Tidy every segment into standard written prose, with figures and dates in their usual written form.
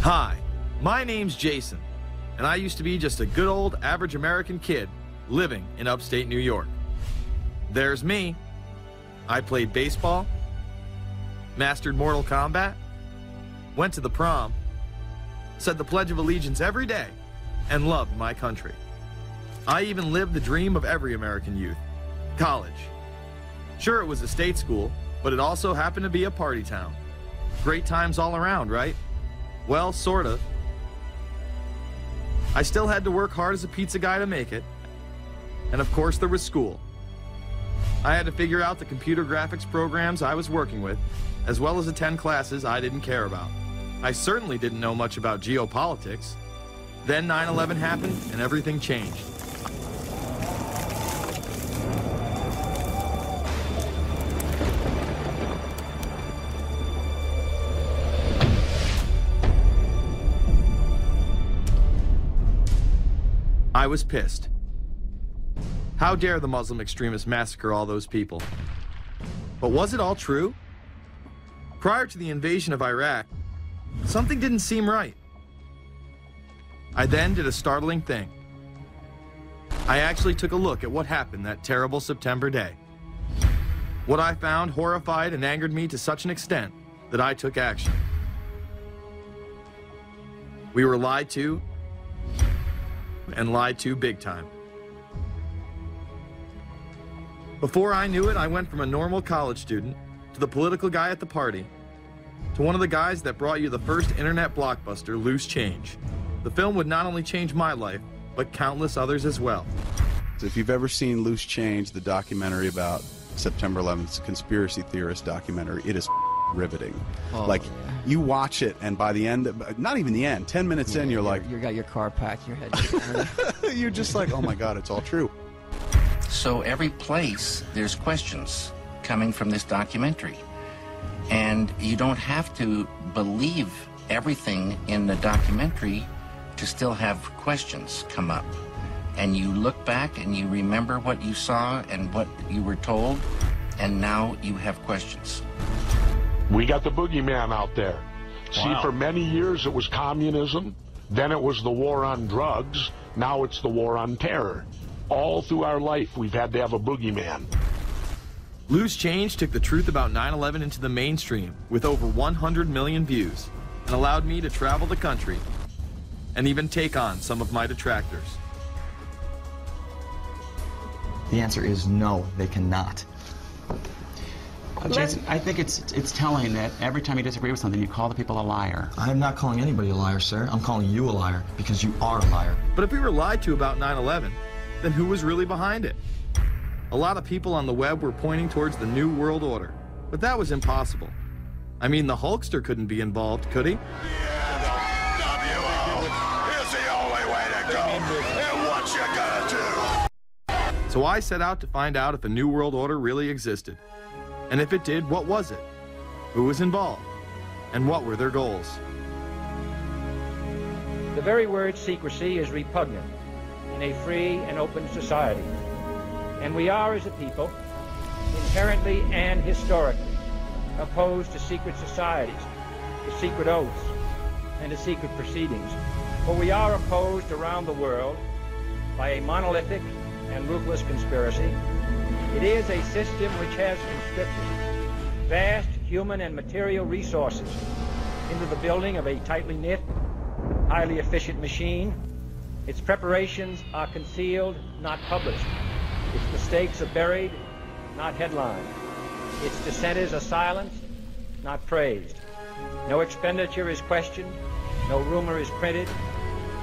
Hi, my name's Jason, and I used to be just a good old average American kid living in upstate New York. There's me. I played baseball, mastered Mortal Kombat, went to the prom, said the Pledge of Allegiance every day, and loved my country. I even lived the dream of every American youth, college. Sure, it was a state school, but it also happened to be a party town. Great times all around, right? Well, sort of. I still had to work hard as a pizza guy to make it. And of course, there was school. I had to figure out the computer graphics programs I was working with, as well as attend classes I didn't care about. I certainly didn't know much about geopolitics. Then 9/11 happened and everything changed. I was pissed. How dare the Muslim extremists massacre all those people? But was it all true? Prior to the invasion of Iraq, something didn't seem right. I then did a startling thing. I actually took a look at what happened that terrible September day. What I found horrified and angered me to such an extent that I took action. We were lied to, and lied to big time. Before I knew it, I went from a normal college student to the political guy at the party to one of the guys that brought you the first internet blockbuster, Loose Change. The film would not only change my life, but countless others as well. If you've ever seen Loose Change, the documentary about September 11th, conspiracy theorist documentary, it is riveting. Oh, like, yeah. you watch it, and by the end, not even the end, 10 minutes in, you're like... You got your car packed, your head... You're just like, oh my God, it's all true. So every place, there's questions coming from this documentary. And you don't have to believe everything in the documentary to still have questions come up. And you look back and you remember what you saw and what you were told, and now you have questions. We got the boogeyman out there. Wow. See, for many years it was communism, then it was the war on drugs, now it's the war on terror. All through our life, we've had to have a boogeyman. Loose Change took the truth about 9/11 into the mainstream with over 100 million views and allowed me to travel the country and even take on some of my detractors. The answer is no, they cannot. Jason, I think it's telling that every time you disagree with something, you call the people a liar. I'm not calling anybody a liar, sir. I'm calling you a liar because you are a liar. But if we were lied to about 9/11, then who was really behind it? A lot of people on the web were pointing towards the New World Order, but that was impossible. I mean, the Hulkster couldn't be involved, could he? So I set out to find out if a New World Order really existed. And if it did, what was it? Who was involved? And what were their goals? The very word secrecy is repugnant in a free and open society. And we are, as a people, inherently and historically opposed to secret societies, to secret oaths, and to secret proceedings. For we are opposed around the world by a monolithic and ruthless conspiracy. It is a system which has conscripted vast human and material resources into the building of a tightly knit, highly efficient machine. Its preparations are concealed, not published. Its mistakes are buried, not headlined. Its dissenters are silenced, not praised. No expenditure is questioned, no rumor is printed,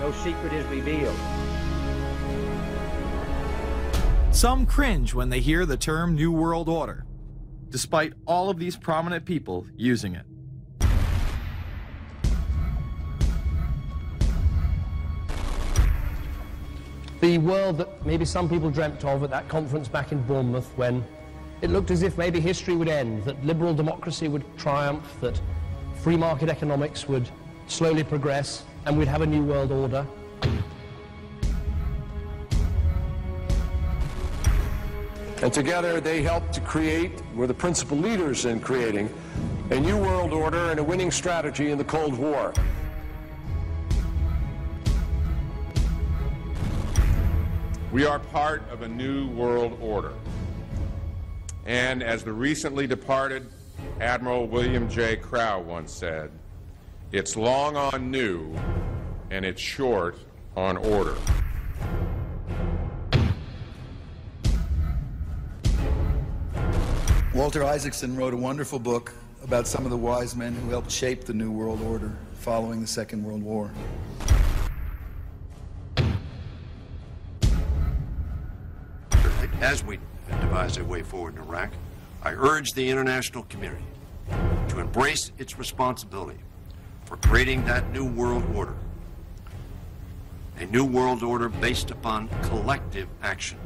no secret is revealed. Some cringe when they hear the term New World Order, despite all of these prominent people using it. The world that maybe some people dreamt of at that conference back in Bournemouth, when it looked as if maybe history would end, that liberal democracy would triumph, that free market economics would slowly progress, and we'd have a new world order. And together they helped to create, were the principal leaders in creating, a new world order and a winning strategy in the Cold War. We are part of a new world order. And as the recently departed Admiral William J. Crowe once said, it's long on new and it's short on order. Walter Isaacson wrote a wonderful book about some of the wise men who helped shape the New World Order following the Second World War. As we devise a way forward in Iraq, I urge the international community to embrace its responsibility for creating that new world order. A new world order based upon collective action.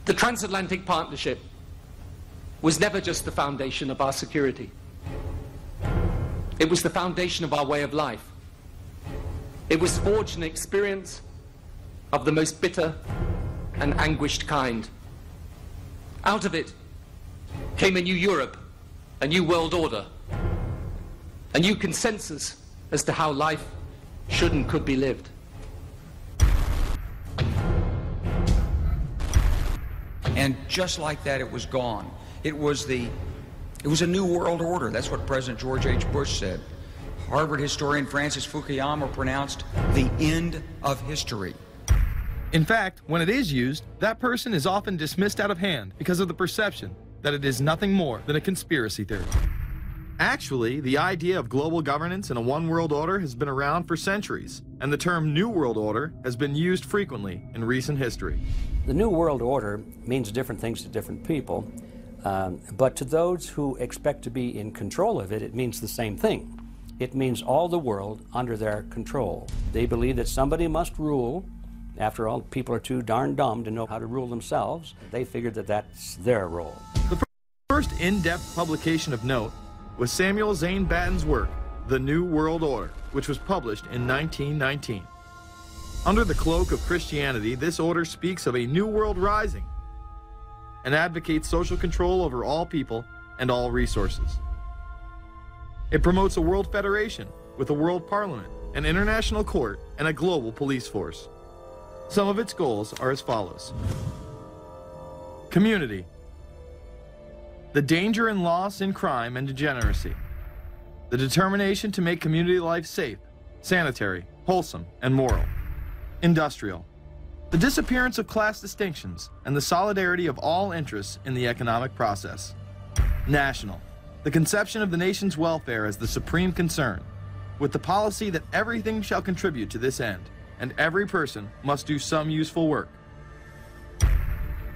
The transatlantic partnership was never just the foundation of our security. It was the foundation of our way of life. It was forged an experience of the most bitter and anguished kind. Out of it came a new Europe, a new world order, a new consensus as to how life should and could be lived. And just like that, it was gone. It was a new world order. That's what President George H. Bush said. Harvard historian Francis Fukuyama pronounced the end of history. In fact, when it is used, that person is often dismissed out of hand because of the perception that it is nothing more than a conspiracy theory. Actually, the idea of global governance and a one world order has been around for centuries, and the term New World Order has been used frequently in recent history. The New World Order means different things to different people, but to those who expect to be in control of it, it means the same thing. It means all the world under their control. They believe that somebody must rule. After all, people are too darn dumb to know how to rule themselves. They figured that that's their role. The first in-depth publication of note was Samuel Zane Batten's work, The New World Order, which was published in 1919. Under the cloak of Christianity, this order speaks of a new world rising and advocates social control over all people and all resources. It promotes a world federation with a world parliament, an international court, and a global police force. Some of its goals are as follows. Community. The danger and loss in crime and degeneracy. The determination to make community life safe, sanitary, wholesome, and moral. Industrial. The disappearance of class distinctions and the solidarity of all interests in the economic process. National. The conception of the nation's welfare as the supreme concern, with the policy that everything shall contribute to this end, and every person must do some useful work.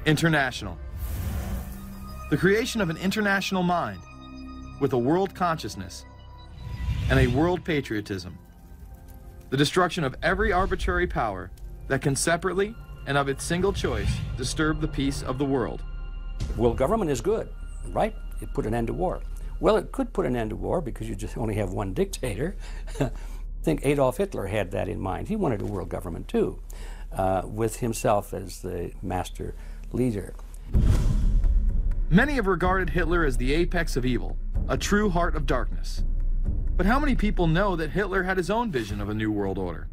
International. The creation of an international mind, with a world consciousness and a world patriotism. The destruction of every arbitrary power that can separately and of its single choice disturb the peace of the world. World government is good, right? It put an end to war. Well, it could put an end to war because you just only have one dictator. I think Adolf Hitler had that in mind. He wanted a world government too, with himself as the master leader. Many have regarded Hitler as the apex of evil, a true heart of darkness. But how many people know that Hitler had his own vision of a new world order?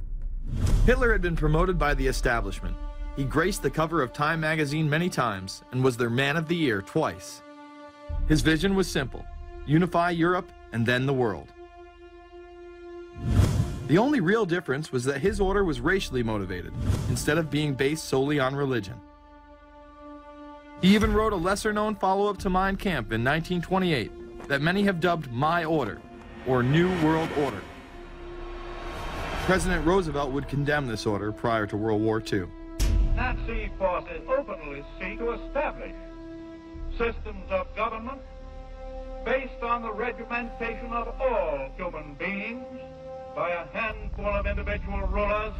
Hitler had been promoted by the establishment. He graced the cover of Time magazine many times and was their Man of the Year twice. His vision was simple: unify Europe and then the world. The only real difference was that his order was racially motivated, instead of being based solely on religion. He even wrote a lesser-known follow-up to Mein Kampf in 1928 that many have dubbed My Order, or New World Order. President Roosevelt would condemn this order prior to World War II. Nazi forces openly seek to establish systems of government based on the regimentation of all human beings by a handful of individual rulers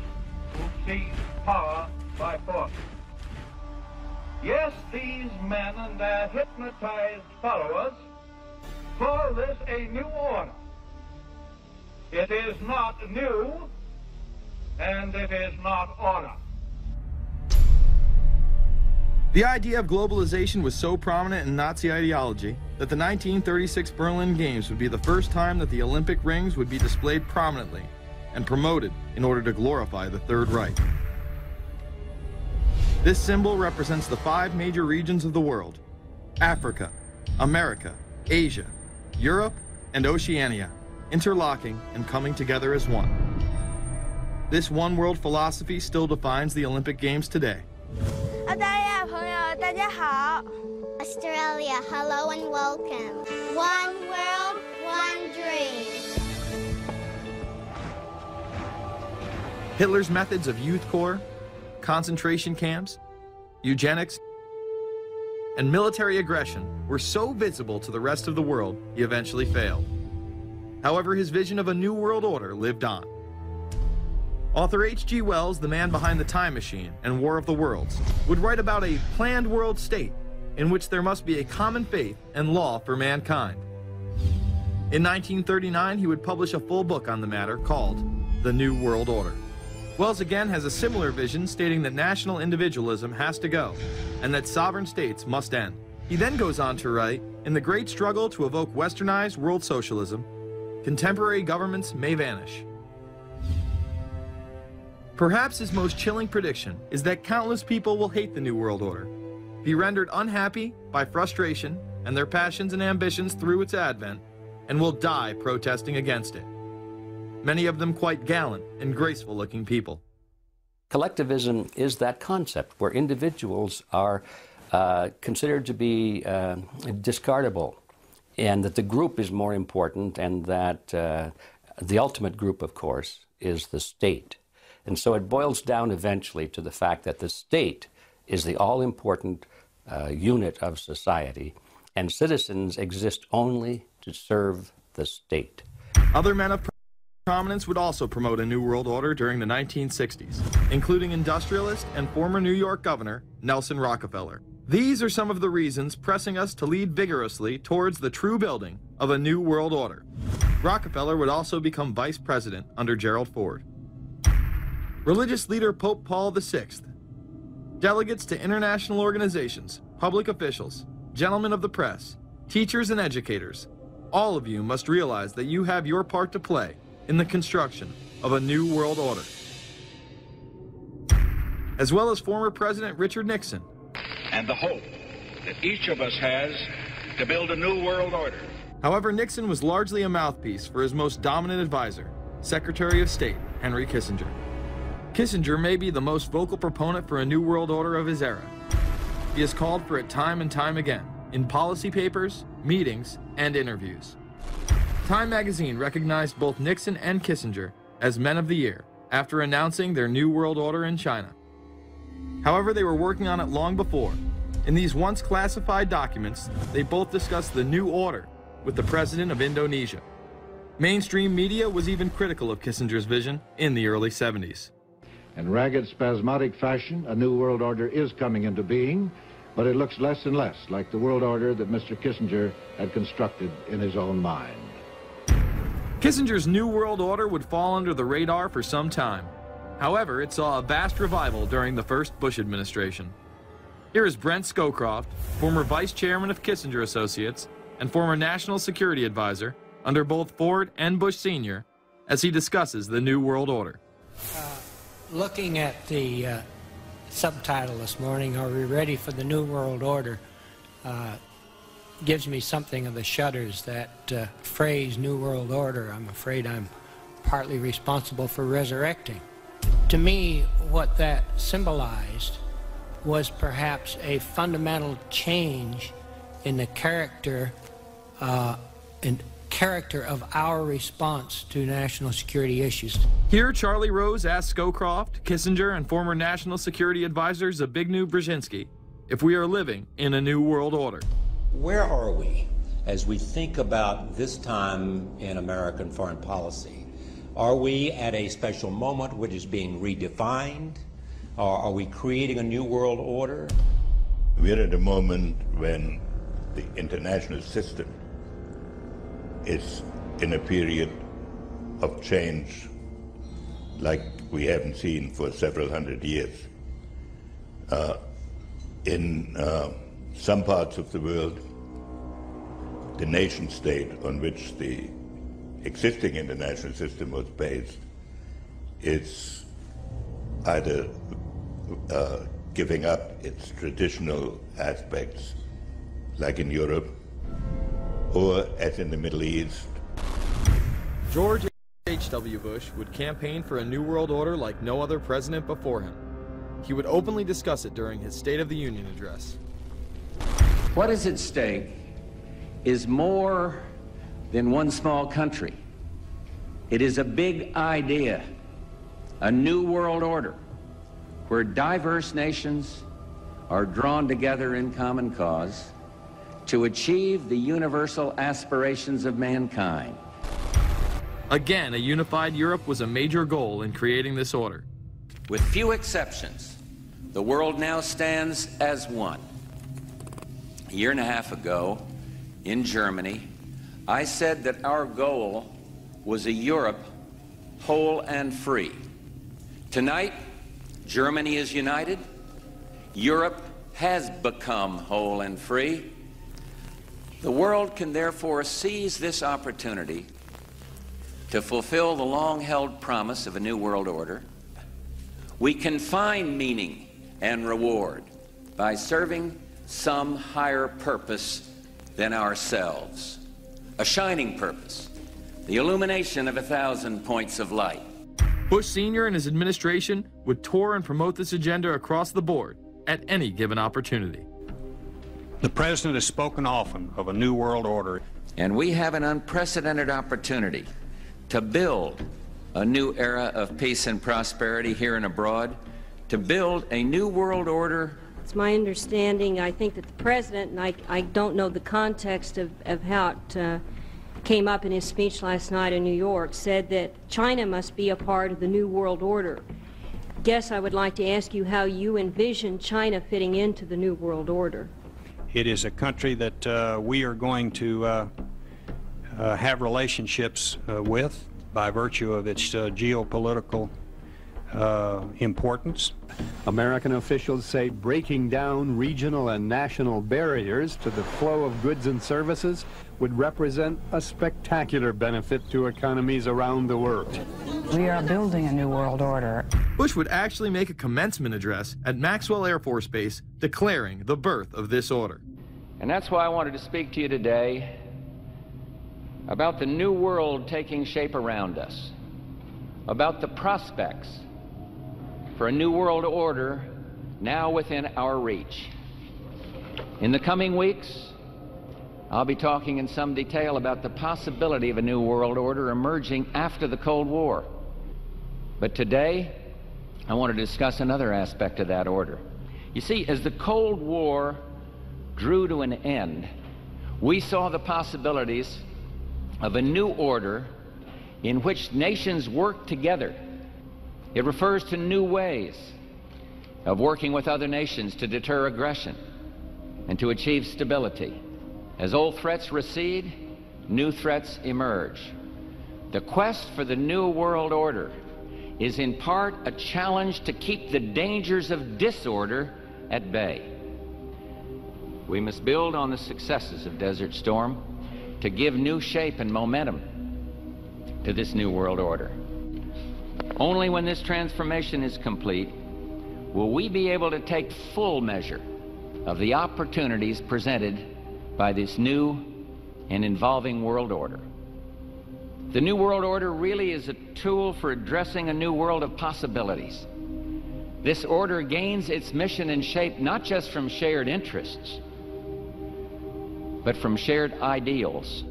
who seize power by force. Yes, these men and their hypnotized followers call this a new order. It is not new, and it is not order. The idea of globalization was so prominent in Nazi ideology that the 1936 Berlin Games would be the first time that the Olympic rings would be displayed prominently and promoted in order to glorify the Third Reich. This symbol represents the 5 major regions of the world: Africa, America, Asia, Europe, and Oceania, interlocking and coming together as one. This one world philosophy still defines the Olympic Games today. Australia, hello and welcome. One world, one dream. Hitler's methods of youth corps, concentration camps, eugenics, and military aggression were so visible to the rest of the world, he eventually failed. However, his vision of a new world order lived on. Author H.G. Wells, the man behind The Time Machine and War of the Worlds, would write about a planned world state in which there must be a common faith and law for mankind. In 1939, he would publish a full book on the matter called The New World Order. Wells again has a similar vision, stating that national individualism has to go and that sovereign states must end. He then goes on to write, in the great struggle to evoke westernized world socialism, contemporary governments may vanish. Perhaps his most chilling prediction is that countless people will hate the New World Order, be rendered unhappy by frustration and their passions and ambitions through its advent, and will die protesting against it. Many of them quite gallant and graceful-looking people. Collectivism is that concept where individuals are considered to be discardable, and that the group is more important, and that the ultimate group, of course, is the state. And so it boils down eventually to the fact that the state is the all-important unit of society, and citizens exist only to serve the state. Other men of prominence would also promote a New World Order during the 1960s, including industrialist and former New York Governor Nelson Rockefeller. These are some of the reasons pressing us to lead vigorously towards the true building of a New World Order. Rockefeller would also become vice president under Gerald Ford. Religious leader Pope Paul VI, delegates to international organizations, public officials, gentlemen of the press, teachers and educators, all of you must realize that you have your part to play in the construction of a new world order. As well as former President Richard Nixon. And the hope that each of us has to build a new world order. However, Nixon was largely a mouthpiece for his most dominant advisor, Secretary of State Henry Kissinger. Kissinger may be the most vocal proponent for a new world order of his era. He has called for it time and time again, in policy papers, meetings, and interviews. Time magazine recognized both Nixon and Kissinger as Men of the Year after announcing their new world order in China. However, they were working on it long before. In these once classified documents, they both discussed the new order with the president of Indonesia. Mainstream media was even critical of Kissinger's vision in the early 70s. In ragged, spasmodic fashion, a new world order is coming into being, but it looks less and less like the world order that Mr. Kissinger had constructed in his own mind. Kissinger's New World Order would fall under the radar for some time. However, it saw a vast revival during the first Bush administration. Here is Brent Scowcroft, former vice chairman of Kissinger Associates and former national security advisor under both Ford and Bush Sr., as he discusses the New World Order. Looking at the subtitle this morning, Are We Ready for the New World Order? Gives me something of the shudders. That phrase, New World Order, I'm afraid I'm partly responsible for resurrecting. To me, what that symbolized was perhaps a fundamental change in the character of our response to national security issues. Here, Charlie Rose asked Scowcroft, Kissinger, and former national security advisor Zbigniew Brzezinski if we are living in a new world order. Where are we as we think about this time in American foreign policy? Are we at a special moment which is being redefined? Or are we creating a new world order? We're at a moment when the international system is in a period of change like we haven't seen for several hundred years. In some parts of the world, the nation state on which the existing international system was based is either giving up its traditional aspects, like in Europe, or as in the Middle East. George H.W. Bush would campaign for a new world order like no other president before him. He would openly discuss it during his State of the Union address. What is at stake is more than one small country. It is a big idea, a new world order, where diverse nations are drawn together in common cause to achieve the universal aspirations of mankind. Again, a unified Europe was a major goal in creating this order. With few exceptions, the world now stands as one. A year and a half ago, in Germany, I said that our goal was a Europe whole and free. Tonight, Germany is united. Europe has become whole and free. The world can therefore seize this opportunity to fulfill the long-held promise of a new world order. We can find meaning and reward by serving some higher purpose than ourselves. A shining purpose, the illumination of 1,000 points of light. Bush Sr. and his administration would tour and promote this agenda across the board at any given opportunity. The President has spoken often of a new world order. And we have an unprecedented opportunity to build a new era of peace and prosperity here and abroad, to build a new world order. It's my understanding, I think, that the President, and I don't know the context of how it came up in his speech last night in New York, said that China must be a part of the new world order. Guess I would like to ask you how you envision China fitting into the new world order. It is a country that we are going to have relationships with by virtue of its geopolitical importance. American officials say breaking down regional and national barriers to the flow of goods and services would represent a spectacular benefit to economies around the world. We are building a new world order. Bush would actually make a commencement address at Maxwell Air Force Base declaring the birth of this order. And that's why I wanted to speak to you today about the new world taking shape around us, about the prospects for a new world order now within our reach. In the coming weeks, I'll be talking in some detail about the possibility of a new world order emerging after the Cold War. But today, I want to discuss another aspect of that order. You see, as the Cold War drew to an end, we saw the possibilities of a new order in which nations work together. It refers to new ways of working with other nations to deter aggression and to achieve stability. As old threats recede, new threats emerge. The quest for the new world order is in part a challenge to keep the dangers of disorder at bay. We must build on the successes of Desert Storm to give new shape and momentum to this new world order. Only when this transformation is complete will we be able to take full measure of the opportunities presented by this new and evolving world order. The new world order really is a tool for addressing a new world of possibilities. This order gains its mission and shape not just from shared interests, but from shared ideals.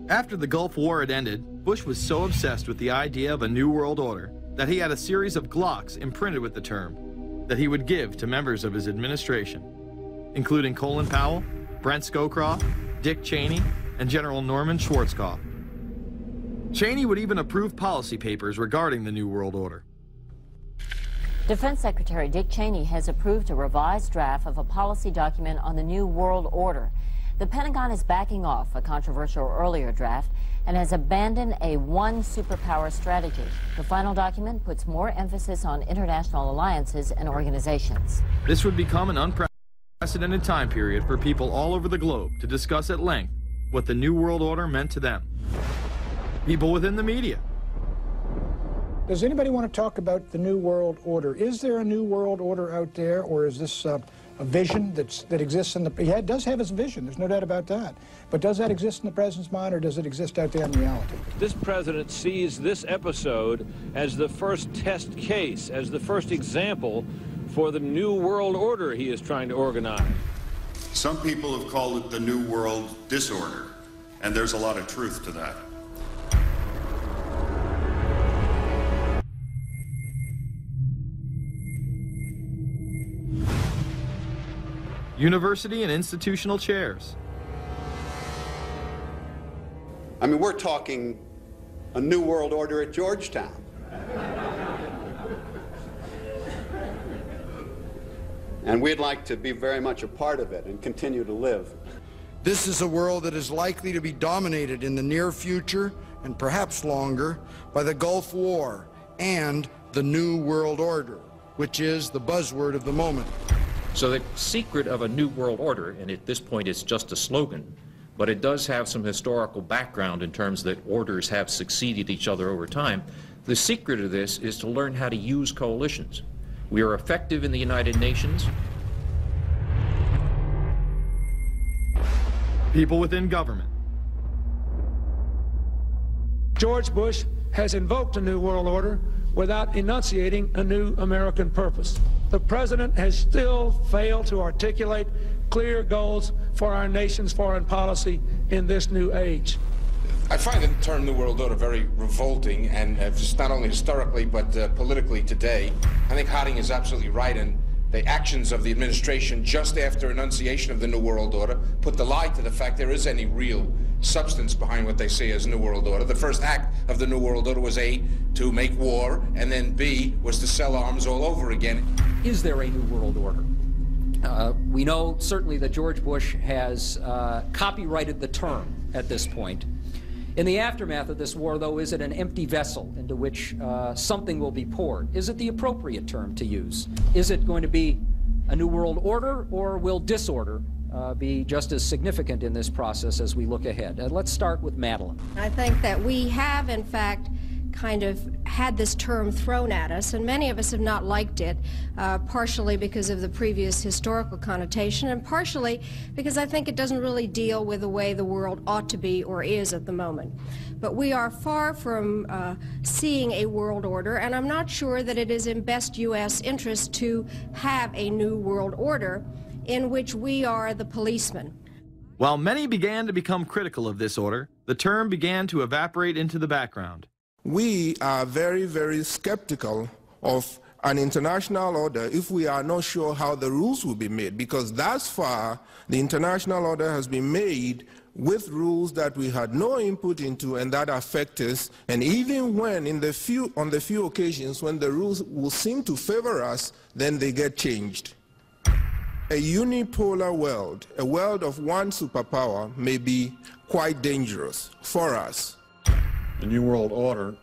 After the Gulf War had ended, Bush was so obsessed with the idea of a new world order that he had a series of Glocks imprinted with the term that he would give to members of his administration, including Colin Powell, Brent Scowcroft, Dick Cheney, and General Norman Schwarzkopf. Cheney would even approve policy papers regarding the new world order. Defense Secretary Dick Cheney has approved a revised draft of a policy document on the new world order. The Pentagon is backing off a controversial earlier draft and has abandoned a one superpower strategy. The final document puts more emphasis on international alliances and organizations. This would become an unprecedented unprecedented time period for people all over the globe to discuss at length what the New World Order meant to them. People within the media. Does anybody want to talk about the New World Order? Is there a New World Order out there, or is this a vision that exists in the... It does have its vision, there's no doubt about that. But does that exist in the president's mind, or does it exist out there in reality? This president sees this episode as the first test case, as the first example for the New World Order he is trying to organize. Some people have called it the New World Disorder, and there's a lot of truth to that. University and institutional chairs. I mean, we're talking a New World Order at Georgetown. And we'd like to be very much a part of it and continue to live. This is a world that is likely to be dominated in the near future, and perhaps longer, by the Gulf War and the New World Order, which is the buzzword of the moment. So the secret of a New World Order, and at this point it's just a slogan, but it does have some historical background in terms that orders have succeeded each other over time. The secret of this is to learn how to use coalitions. We are effective in the United Nations. People within government. George Bush has invoked a New World Order without enunciating a new American purpose. The president has still failed to articulate clear goals for our nation's foreign policy in this new age. I find the term New World Order very revolting, and just not only historically but politically today. I think Harding is absolutely right, and the actions of the administration just after enunciation of the New World Order put the lie to the fact there is any real substance behind what they say as New World Order. The first act of the New World Order was A, to make war, and then B, was to sell arms all over again. Is there a New World Order? We know certainly that George Bush has copyrighted the term at this point. In the aftermath of this war, though, is it an empty vessel into which something will be poured? Is it the appropriate term to use? Is it going to be a New World Order, or will disorder be just as significant in this process as we look ahead? Let's start with Madeline. I think that we have, in fact, kind of had this term thrown at us, and many of us have not liked it, partially because of the previous historical connotation, and partially because I think it doesn't really deal with the way the world ought to be or is at the moment. But we are far from seeing a world order, and I'm not sure that it is in best U.S. interest to have a new world order in which we are the policeman. While many began to become critical of this order, the term began to evaporate into the background. We are very, very skeptical of an international order if we are not sure how the rules will be made, because thus far the international order has been made with rules that we had no input into and that affect us, and even when on the few occasions when the rules will seem to favor us, then they get changed. A unipolar world, a world of one superpower, may be quite dangerous for us. The New World Order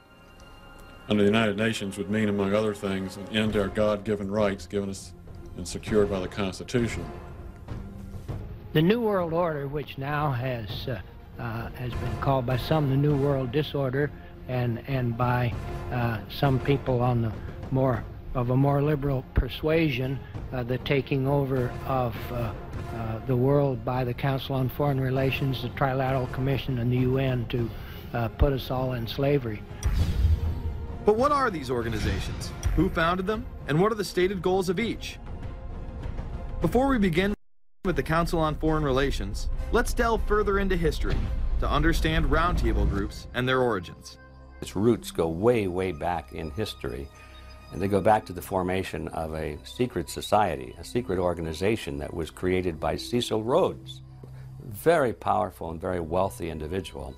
under the United Nations would mean, among other things, an end to our God-given rights given us and secured by the Constitution. The New World Order, which now has been called by some the New World Disorder, and by some people on the more liberal persuasion, the taking over of the world by the Council on Foreign Relations, the Trilateral Commission, and the UN to put us all in slavery. But what are these organizations? Who founded them? And what are the stated goals of each? Before we begin with the Council on Foreign Relations, let's delve further into history to understand roundtable groups and their origins. Its roots go way, way back in history, and they go back to the formation of a secret society, a secret organization that was created by Cecil Rhodes, a very powerful and very wealthy individual.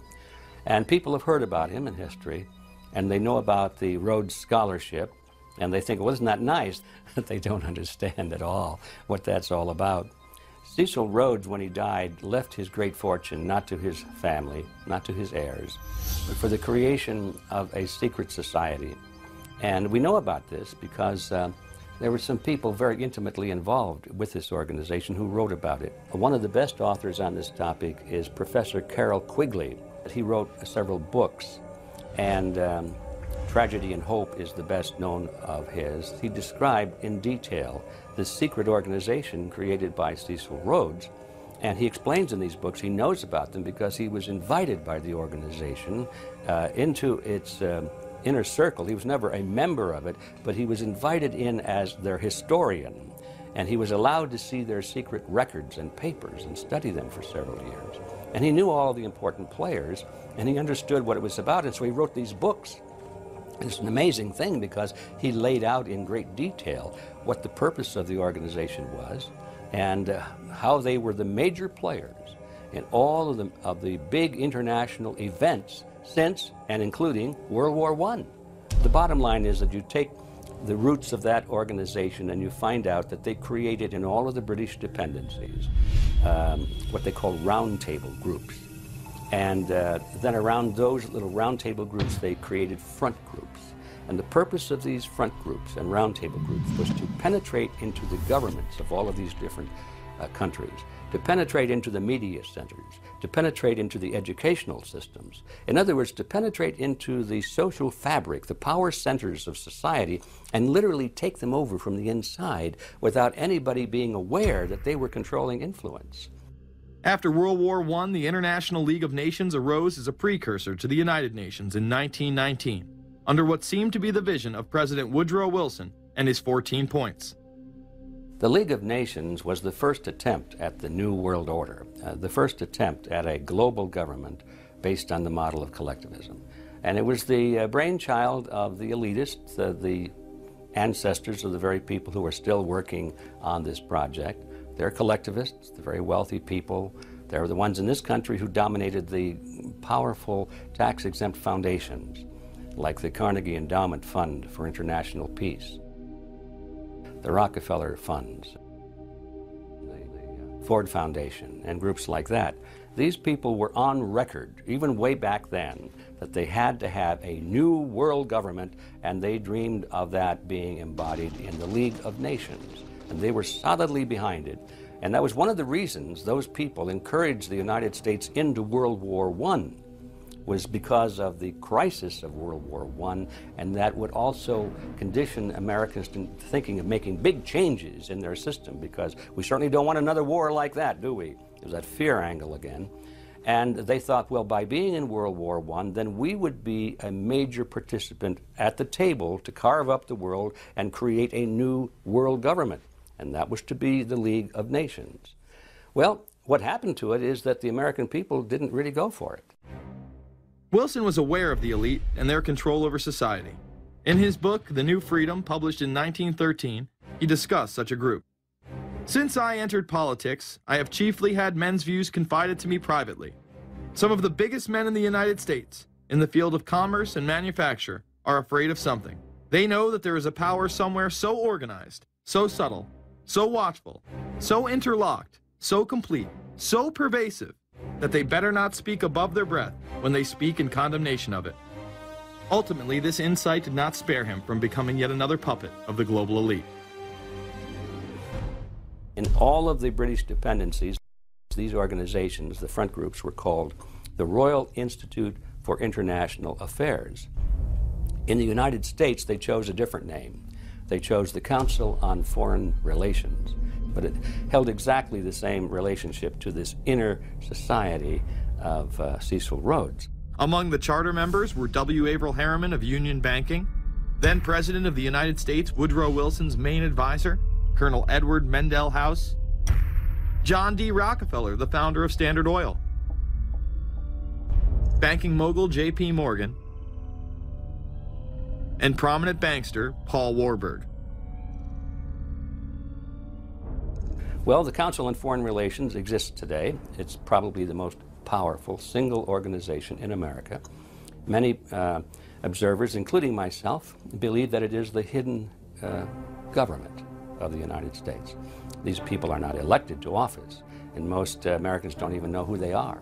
And people have heard about him in history, and they know about the Rhodes Scholarship, and they think, well, isn't that nice? They don't understand at all what that's all about. Cecil Rhodes, when he died, left his great fortune not to his family, not to his heirs, but for the creation of a secret society. And we know about this because There were some people very intimately involved with this organization who wrote about it. One of the best authors on this topic is Professor Carroll Quigley. He wrote several books, and Tragedy and Hope is the best known of his. He described in detail this secret organization created by Cecil Rhodes, and he explains in these books he knows about them because he was invited by the organization into its inner circle. He was never a member of it, but he was invited in as their historian, and he was allowed to see their secret records and papers and study them for several years. And he knew all the important players, and he understood what it was about, and so he wrote these books. It's an amazing thing because he laid out in great detail what the purpose of the organization was and how they were the major players in all of the big international events since and including World War I. The bottom line is that you take the roots of that organization and you find out that they created in all of the British dependencies what they call roundtable groups. And then around those little roundtable groups, they created front groups. And the purpose of these front groups and roundtable groups was to penetrate into the governments of all of these different countries, to penetrate into the media centers, to penetrate into the educational systems. In other words, to penetrate into the social fabric, the power centers of society, and literally take them over from the inside without anybody being aware that they were controlling influence. After World War I, the International League of Nations arose as a precursor to the United Nations in 1919, under what seemed to be the vision of President Woodrow Wilson and his 14 points. The League of Nations was the first attempt at the New World Order, the first attempt at a global government based on the model of collectivism. And it was the brainchild of the elitists, the ancestors of the very people who are still working on this project. They're collectivists, the very wealthy people. They're the ones in this country who dominated the powerful tax-exempt foundations, like the Carnegie Endowment Fund for International Peace, the Rockefeller Funds, the Ford Foundation, and groups like that. These people were on record, even way back then, that they had to have a new world government, and they dreamed of that being embodied in the League of Nations. And they were solidly behind it. And that was one of the reasons those people encouraged the United States into World War I, was because of the crisis of World War I, and that would also condition Americans to thinking of making big changes in their system, because we certainly don't want another war like that, do we? There's that fear angle again. And they thought, well, by being in World War I, then we would be a major participant at the table to carve up the world and create a new world government. And that was to be the League of Nations. Well, what happened to it is that the American people didn't really go for it. Wilson was aware of the elite and their control over society. In his book, The New Freedom, published in 1913, he discussed such a group. Since I entered politics, I have chiefly had men's views confided to me privately. Some of the biggest men in the United States, in the field of commerce and manufacture, are afraid of something. They know that there is a power somewhere so organized, so subtle, so watchful, so interlocked, so complete, so pervasive, that they better not speak above their breath when they speak in condemnation of it. Ultimately, this insight did not spare him from becoming yet another puppet of the global elite. In all of the British dependencies, these organizations, the front groups, were called the Royal Institute for International Affairs. In the United States, they chose a different name. They chose the Council on Foreign Relations, but it held exactly the same relationship to this inner society of Cecil Rhodes. Among the charter members were W. Averill Harriman of Union Banking, then President of the United States Woodrow Wilson's main advisor, Colonel Edward Mendell House, John D. Rockefeller, the founder of Standard Oil, banking mogul J.P. Morgan, and prominent bankster Paul Warburg. Well, the Council on Foreign Relations exists today. It's probably the most powerful single organization in America. Many observers, including myself, believe that it is the hidden government of the United States. These people are not elected to office, and most Americans don't even know who they are.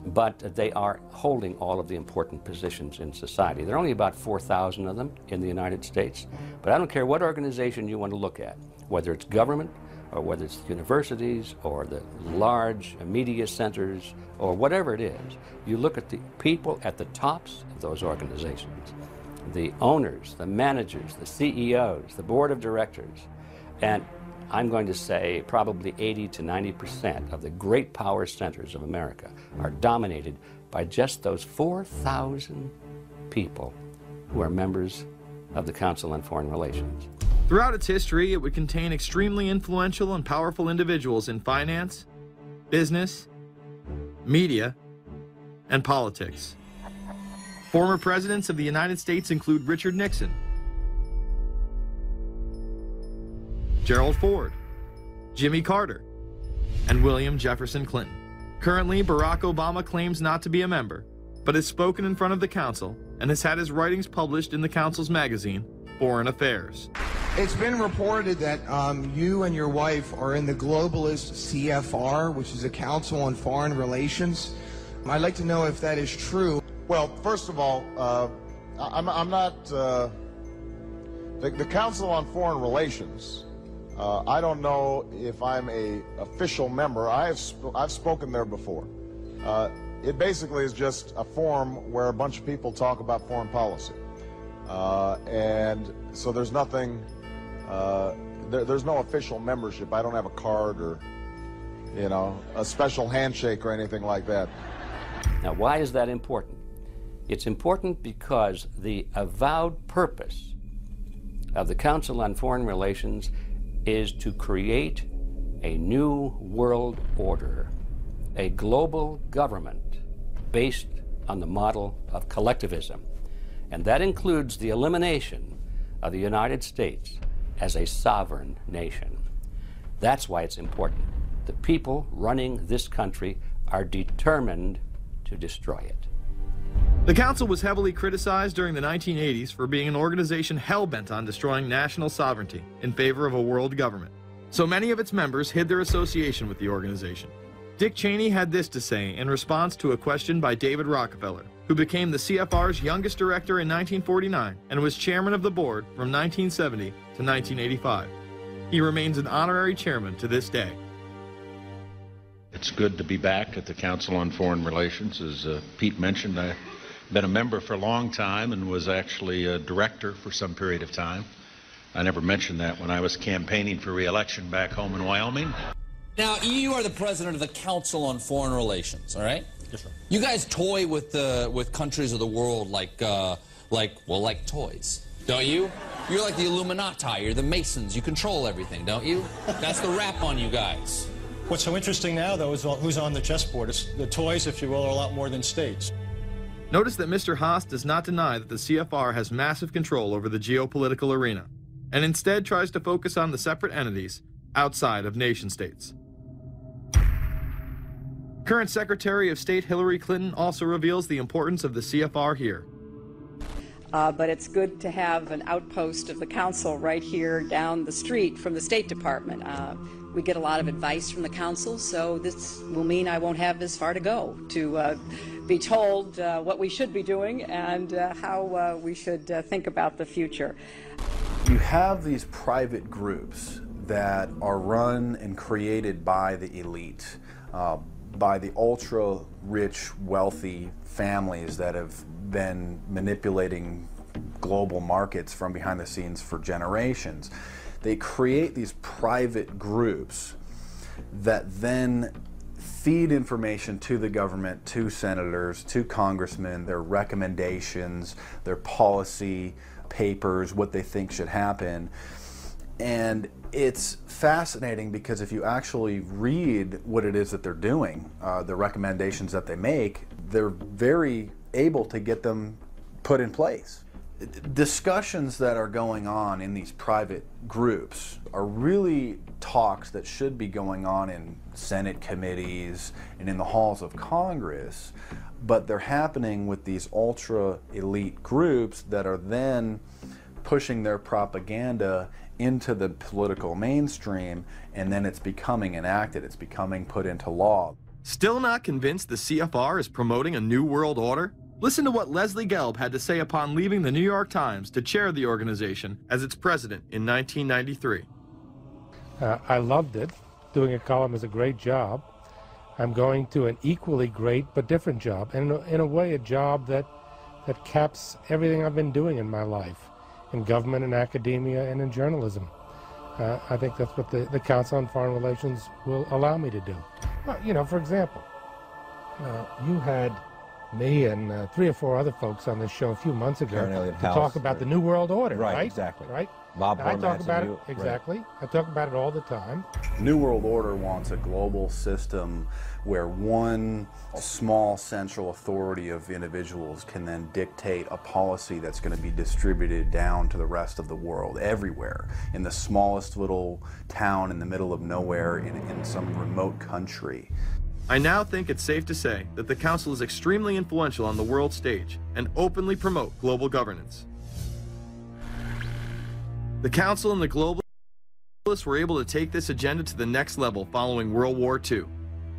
but they are holding all of the important positions in society. There are only about 4,000 of them in the United States, but I don't care what organization you want to look at, whether it's government or whether it's universities or the large media centers or whatever it is. You look at the people at the tops of those organizations, the owners, the managers, the CEOs, the board of directors, and I'm going to say probably 80 to 90% of the great power centers of America are dominated by just those 4,000 people who are members of the Council on Foreign Relations. Throughout its history, it would contain extremely influential and powerful individuals in finance, business, media, and politics. Former presidents of the United States include Richard Nixon, Gerald Ford, Jimmy Carter, and William Jefferson Clinton. Currently, Barack Obama claims not to be a member, but has spoken in front of the Council and has had his writings published in the Council's magazine, Foreign Affairs. It's been reported that you and your wife are in the globalist CFR, which is a Council on Foreign Relations. I'd like to know if that is true. Well, first of all, I'm not the Council on Foreign Relations. I don't know if I'm a official member. I've spoken there before. It basically is just a forum where a bunch of people talk about foreign policy, and so there's nothing. There's no official membership. I don't have a card or, you know, a special handshake or anything like that. Now, why is that important? It's important because the avowed purpose of the Council on Foreign Relations is to create a new world order, a global government based on the model of collectivism. And that includes the elimination of the United States as a sovereign nation. That's why it's important. The people running this country are determined to destroy it. The Council was heavily criticized during the 1980s for being an organization hell-bent on destroying national sovereignty in favor of a world government. So many of its members hid their association with the organization. Dick Cheney had this to say in response to a question by David Rockefeller, who became the CFR's youngest director in 1949 and was chairman of the board from 1970 to 1985. He remains an honorary chairman to this day. It's good to be back at the Council on Foreign Relations. As Pete mentioned, I've been a member for a long time and was actually a director for some period of time. I never mentioned that when I was campaigning for re-election back home in Wyoming. Now, you are the president of the Council on Foreign Relations, all right? Yes, sir. You guys toy with countries of the world like toys, don't you? You're like the Illuminati, you're the Masons, you control everything, don't you? That's the rap on you guys. What's so interesting now, though, is who's on the chessboard. It's the toys, if you will, are a lot more than states. Notice that Mr. Haas does not deny that the CFR has massive control over the geopolitical arena, and instead tries to focus on the separate entities outside of nation-states. Current Secretary of State Hillary Clinton also reveals the importance of the CFR here. But it's good to have an outpost of the Council right here down the street from the State Department. We get a lot of advice from the Council, so this will mean I won't have as far to go to be told what we should be doing and how we should think about the future. You have these private groups that are run and created by the elite, by the ultra-rich, wealthy families that have been manipulating global markets from behind the scenes for generations. They create these private groups that then feed information to the government, to senators, to congressmen, their recommendations, their policy papers, what they think should happen. And it's fascinating because if you actually read what it is that they're doing, the recommendations that they make, they're very able to get them put in place. Discussions that are going on in these private groups are really talks that should be going on in Senate committees and in the halls of Congress, but they're happening with these ultra-elite groups that are then pushing their propaganda into the political mainstream, and then it's becoming enacted, it's becoming put into law. Still not convinced the CFR is promoting a new world order? Listen to what Leslie Gelb had to say upon leaving the New York Times to chair the organization as its president in 1993. I loved it. Doing a column is a great job. I'm going to an equally great but different job, and in a way a job that caps everything I've been doing in my life, in government and academia and in journalism. I think that's what the Council on Foreign Relations will allow me to do. Well, you know, for example, you had me and 3 or 4 other folks on this show a few months ago to talk about the New World Order, right? Exactly. Right? Bob I talk about it, you. exactly. Right. I talk about it all the time. New World Order wants a global system where one small central authority of individuals can then dictate a policy that's going to be distributed down to the rest of the world, everywhere, in the smallest little town in the middle of nowhere in some remote country. I now think it's safe to say that the Council is extremely influential on the world stage and openly promote global governance. The Council and the globalists were able to take this agenda to the next level following World War II.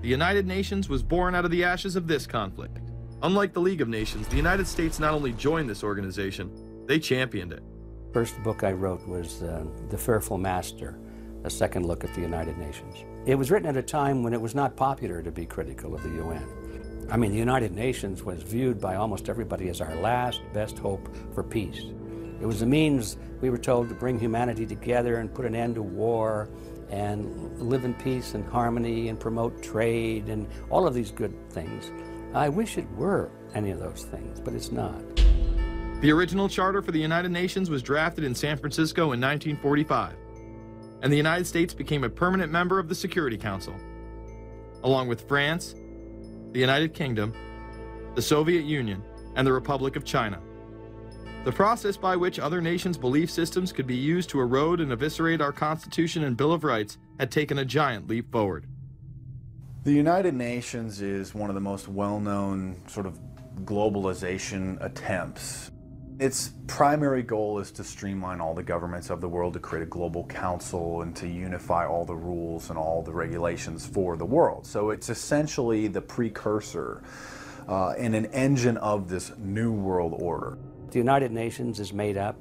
The United Nations was born out of the ashes of this conflict. Unlike the League of Nations, the United States not only joined this organization, they championed it. First book I wrote was The Fearful Master, a second look at the United Nations. It was written at a time when it was not popular to be critical of the UN. I mean, the United Nations was viewed by almost everybody as our last best hope for peace. It was a means, we were told, to bring humanity together and put an end to war and live in peace and harmony and promote trade and all of these good things. I wish it were any of those things, but it's not. The original charter for the United Nations was drafted in San Francisco in 1945, and the United States became a permanent member of the Security Council, along with France, the United Kingdom, the Soviet Union, and the Republic of China. The process by which other nations' belief systems could be used to erode and eviscerate our Constitution and Bill of Rights had taken a giant leap forward. The United Nations is one of the most well-known sort of globalization attempts. Its primary goal is to streamline all the governments of the world, to create a global council and to unify all the rules and all the regulations for the world. So it's essentially the precursor and an engine of this new world order. The United Nations is made up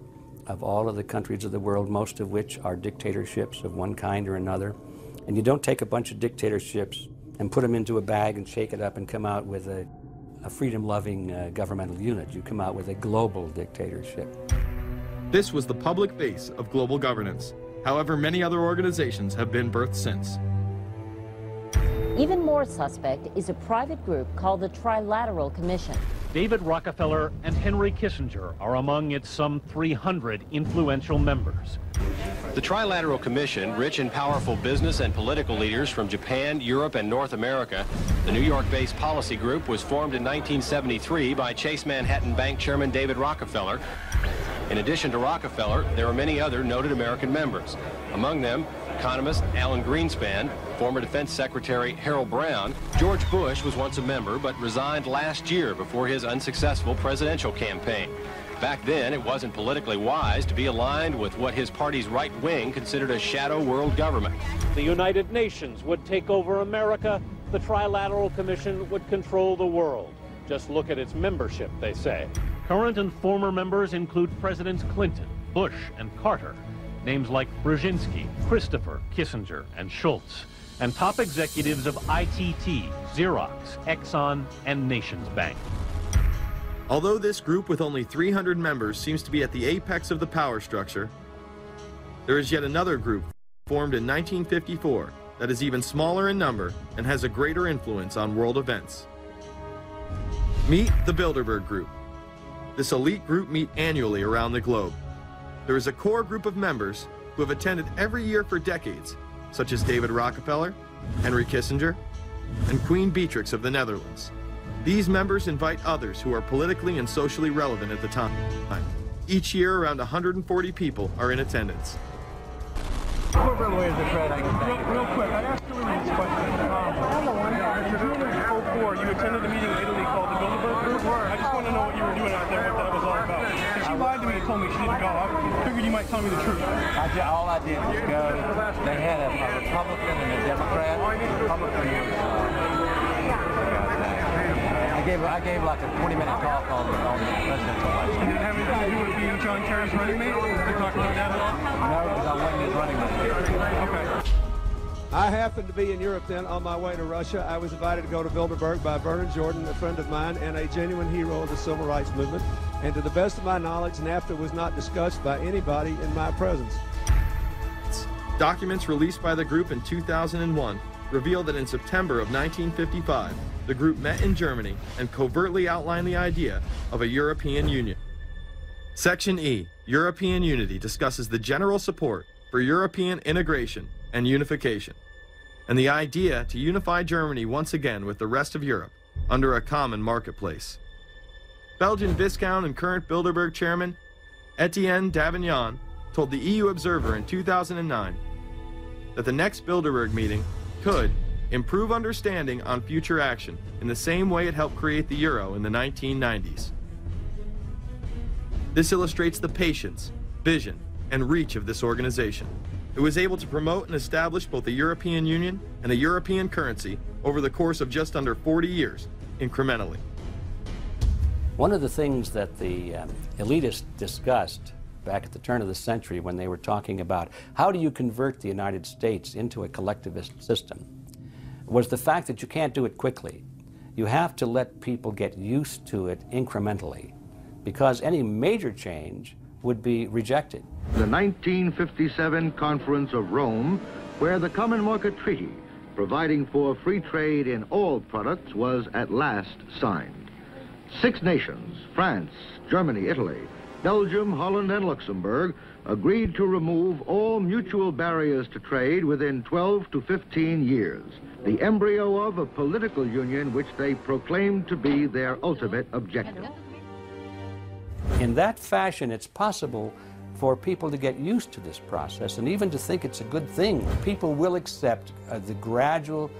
of all of the countries of the world, most of which are dictatorships of one kind or another. And you don't take a bunch of dictatorships and put them into a bag and shake it up and come out with a freedom-loving governmental unit. You come out with a global dictatorship. This was the public base of global governance. However, many other organizations have been birthed since. Even more suspect is a private group called the Trilateral Commission. David Rockefeller and Henry Kissinger are among its some 300 influential members. The Trilateral Commission, rich and powerful business and political leaders from Japan, Europe, and North America. The New York-based policy group was formed in 1973 by Chase Manhattan Bank Chairman David Rockefeller. In addition to Rockefeller, there are many other noted American members. Among them, economist Alan Greenspan, former Defense Secretary Harold Brown. George Bush was once a member but resigned last year before his unsuccessful presidential campaign. Back then, it wasn't politically wise to be aligned with what his party's right wing considered a shadow world government. The United Nations would take over America. The Trilateral Commission would control the world. Just look at its membership, they say. Current and former members include Presidents Clinton, Bush, and Carter. Names like Brzezinski, Christopher, Kissinger, and Schultz. And top executives of ITT, Xerox, Exxon, and Nations Bank. Although this group with only 300 members seems to be at the apex of the power structure, there is yet another group formed in 1954 that is even smaller in number and has a greater influence on world events. Meet the Bilderberg Group. This elite group meet annually around the globe. There is a core group of members who have attended every year for decades, such as David Rockefeller, Henry Kissinger, and Queen Beatrix of the Netherlands. These members invite others who are politically and socially relevant at the time. Each year, around 140 people are in attendance. Real quick, I asked you this question. In 2004, you attended a meeting in Italy called the Bilderberg Group. I just want to know what you were doing out there, what that was all about. She lied to me and told me she didn't go. I figured you might tell me the truth. All I did was go. They had a Republican and a Democrat. Republican was I gave like a 20-minute talk on the presidential election. And did it have anything to do with being John Kerry's running mate? Did you talk about that at all? No, because I wasn't his running mate. Okay. I happened to be in Europe then on my way to Russia. I was invited to go to Bilderberg by Vernon Jordan, a friend of mine and a genuine hero of the civil rights movement. And to the best of my knowledge, NAFTA was not discussed by anybody in my presence. Documents released by the group in 2001 reveal that in September of 1955, the group met in Germany and covertly outlined the idea of a European Union. Section E, European Unity, discusses the general support for European integration and unification, and the idea to unify Germany once again with the rest of Europe under a common marketplace. Belgian Viscount and current Bilderberg chairman Etienne Davignon told the EU Observer in 2009 that the next Bilderberg meeting could improve understanding on future action in the same way it helped create the euro in the 1990s. This illustrates the patience, vision, and reach of this organization. It was able to promote and establish both the European Union and a European currency over the course of just under 40 years, incrementally. One of the things that the elitists discussed back at the turn of the century when they were talking about how do you convert the United States into a collectivist system was the fact that you can't do it quickly. You have to let people get used to it incrementally, because any major change would be rejected. The 1957 Conference of Rome, where the Common Market Treaty, providing for free trade in all products, was at last signed. 6 nations, France, Germany, Italy, Belgium, Holland, and Luxembourg, agreed to remove all mutual barriers to trade within 12 to 15 years, the embryo of a political union which they proclaimed to be their ultimate objective. In that fashion, it's possible for people to get used to this process and even to think it's a good thing. People will accept the gradual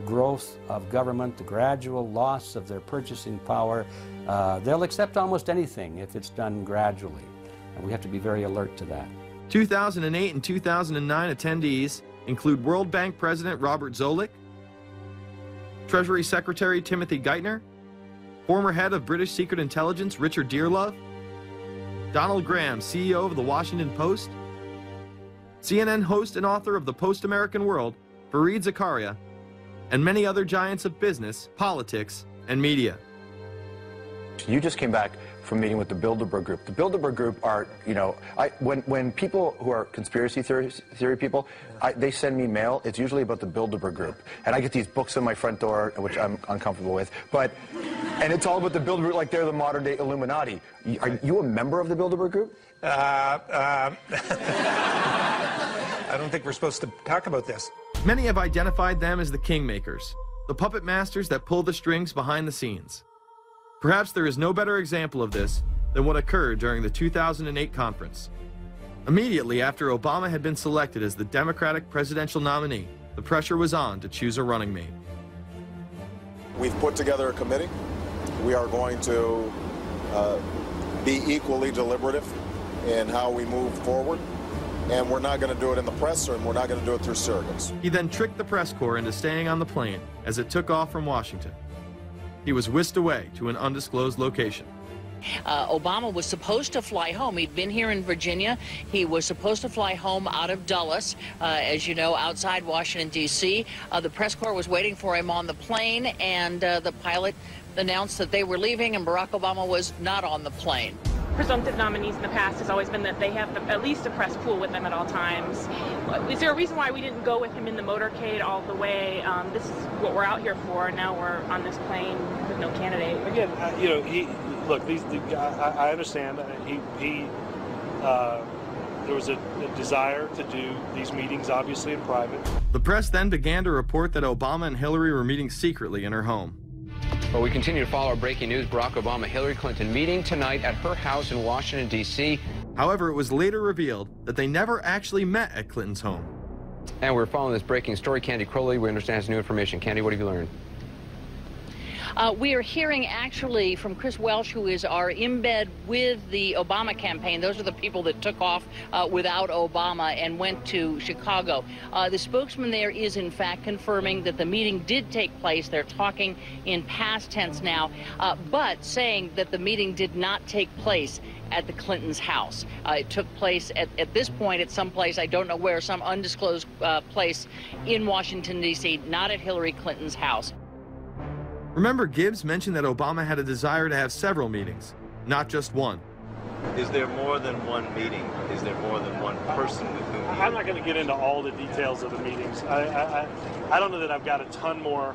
growth of government, the gradual loss of their purchasing power. They'll accept almost anything if it's done gradually, and we have to be very alert to that. 2008 and 2009 attendees include World Bank President Robert Zoellick, Treasury Secretary Timothy Geithner, former head of British Secret Intelligence Richard Dearlove, Donald Graham, CEO of the Washington Post, CNN host and author of The Post-American World, Fareed Zakaria, and many other giants of business, politics, and media. You just came back from meeting with the Bilderberg Group. The Bilderberg Group are, you know, when people who are conspiracy theory people, they send me mail, it's usually about the Bilderberg Group. And I get these books on my front door, which I'm uncomfortable with, and it's all about the Bilderberg, like they're the modern day Illuminati. Are you a member of the Bilderberg Group? I don't think we're supposed to talk about this. Many have identified them as the kingmakers, the puppet masters that pull the strings behind the scenes. Perhaps there is no better example of this than what occurred during the 2008 conference. Immediately after Obama had been selected as the Democratic presidential nominee, the pressure was on to choose a running mate. We've put together a committee. We are going to be equally deliberative in how we move forward. And we're not going to do it in the press, and we're not going to do it through surrogates. He then tricked the press corps into staying on the plane as it took off from Washington. He was whisked away to an undisclosed location. Obama was supposed to fly home. He'd been here in Virginia. He was supposed to fly home out of Dulles, as you know, outside Washington, D.C. The press corps was waiting for him on the plane, and the pilot announced that they were leaving, and Barack Obama was not on the plane. Presumptive nominees in the past has always been that they have at least a press pool with them at all times. Is there a reason why we didn't go with him in the motorcade all the way? This is what we're out here for, and now we're on this plane with no candidate. Again, you know, look, I understand. There was a desire to do these meetings, obviously, in private. The press then began to report that Obama and Hillary were meeting secretly in her home. Well, we continue to follow our breaking news. Barack Obama, Hillary Clinton meeting tonight at her house in Washington, D.C. However, it was later revealed that they never actually met at Clinton's home. And we're following this breaking story. Candy Crowley, we understand, has new information. Candy, what have you learned? We are hearing actually from Chris Welch, who is our embed with the Obama campaign. Those are the people that took off without Obama and went to Chicago. The spokesman there is in fact confirming that the meeting did take place. They're talking in past tense now, but saying that the meeting did not take place at the Clintons' house. It took place at this point at some place, I don't know where, some undisclosed place in Washington, D.C., not at Hillary Clinton's house. Remember, Gibbs mentioned that Obama had a desire to have several meetings, not just one. Is there more than one meeting? Is there more than one person with whom you... I'm not going to get into all the details of the meetings. I don't know that I've got a ton more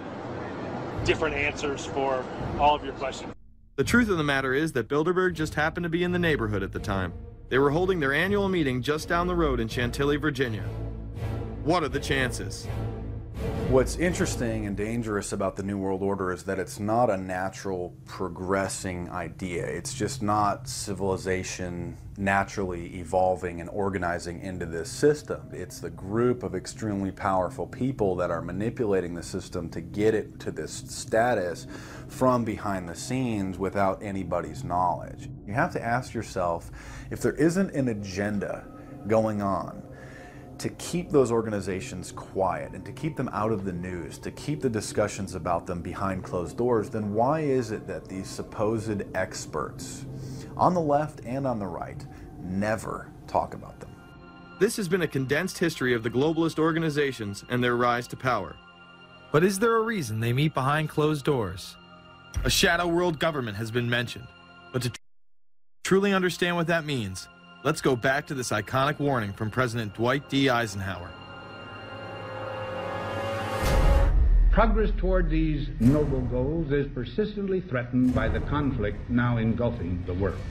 different answers for all of your questions. The truth of the matter is that Bilderberg just happened to be in the neighborhood at the time. They were holding their annual meeting just down the road in Chantilly, Virginia. What are the chances? What's interesting and dangerous about the New World Order is that it's not a natural progressing idea. It's just not civilization naturally evolving and organizing into this system. It's the group of extremely powerful people that are manipulating the system to get it to this status from behind the scenes without anybody's knowledge. You have to ask yourself, if there isn't an agenda going on to keep those organizations quiet and to keep them out of the news, to keep the discussions about them behind closed doors, then why is it that these supposed experts on the left and on the right never talk about them? This has been a condensed history of the globalist organizations and their rise to power. But is there a reason they meet behind closed doors? A shadow world government has been mentioned, but to truly understand what that means, let's go back to this iconic warning from President Dwight D. Eisenhower. Progress toward these noble goals is persistently threatened by the conflict now engulfing the world.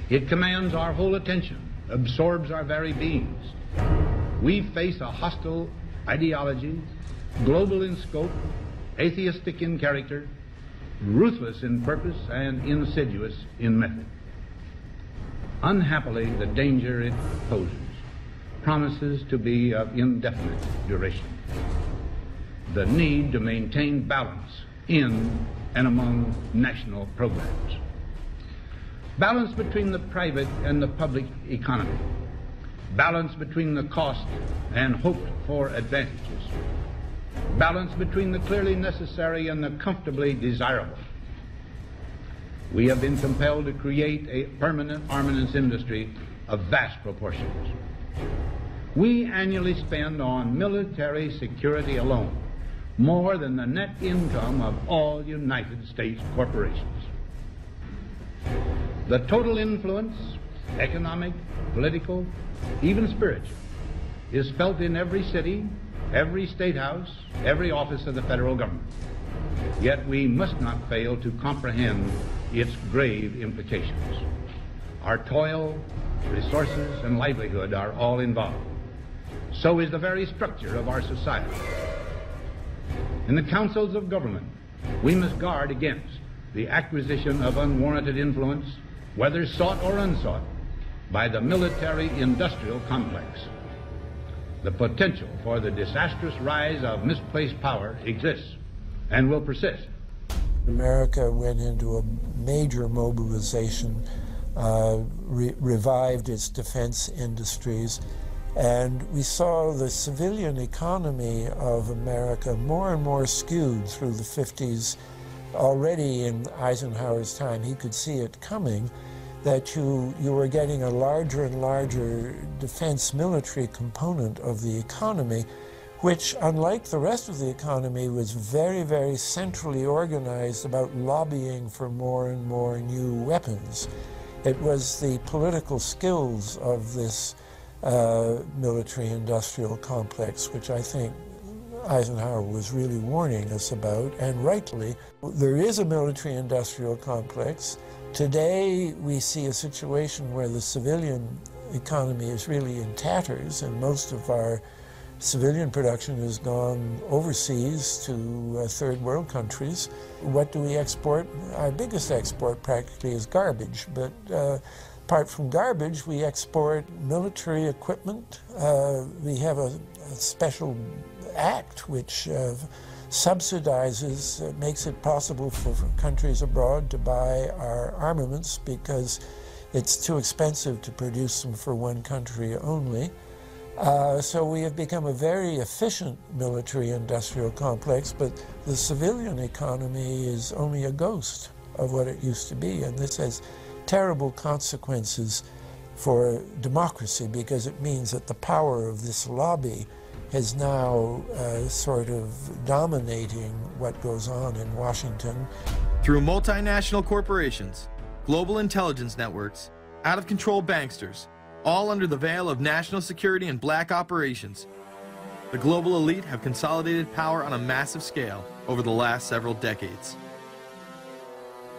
It commands our whole attention, absorbs our very beings. We face a hostile ideology, global in scope, atheistic in character, ruthless in purpose, and insidious in method. Unhappily, the danger it poses promises to be of indefinite duration. The need to maintain balance in and among national programs. Balance between the private and the public economy. Balance between the cost and hoped for advantages. Balance between the clearly necessary and the comfortably desirable. We have been compelled to create a permanent armaments industry of vast proportions. We annually spend on military security alone more than the net income of all United States corporations. The total influence, economic, political, even spiritual, is felt in every city, every state house, every office of the federal government. Yet we must not fail to comprehend its grave implications. Our toil, resources, and livelihood are all involved. So is the very structure of our society. In the councils of government, we must guard against the acquisition of unwarranted influence, whether sought or unsought, by the military-industrial complex. The potential for the disastrous rise of misplaced power exists and will persist. America went into a major mobilization, revived its defense industries, and we saw the civilian economy of America more and more skewed through the 50s. Already in Eisenhower's time, he could see it coming, that you were getting a larger and larger defense military component of the economy, which, unlike the rest of the economy, was very, very centrally organized about lobbying for more and more new weapons. It was the political skills of this military-industrial complex, which I think Eisenhower was really warning us about, and rightly. There is a military-industrial complex. Today, we see a situation where the civilian economy is really in tatters, and most of our civilian production has gone overseas to third world countries. What do we export? Our biggest export practically is garbage, but apart from garbage, we export military equipment. We have a special act which subsidizes, makes it possible for countries abroad to buy our armaments because it's too expensive to produce them for one country only. So we have become a very efficient military-industrial complex, but the civilian economy is only a ghost of what it used to be, and this has terrible consequences for democracy because it means that the power of this lobby is now sort of dominating what goes on in Washington. Through multinational corporations, global intelligence networks, out-of-control banksters, all under the veil of national security and black operations, the global elite have consolidated power on a massive scale over the last several decades.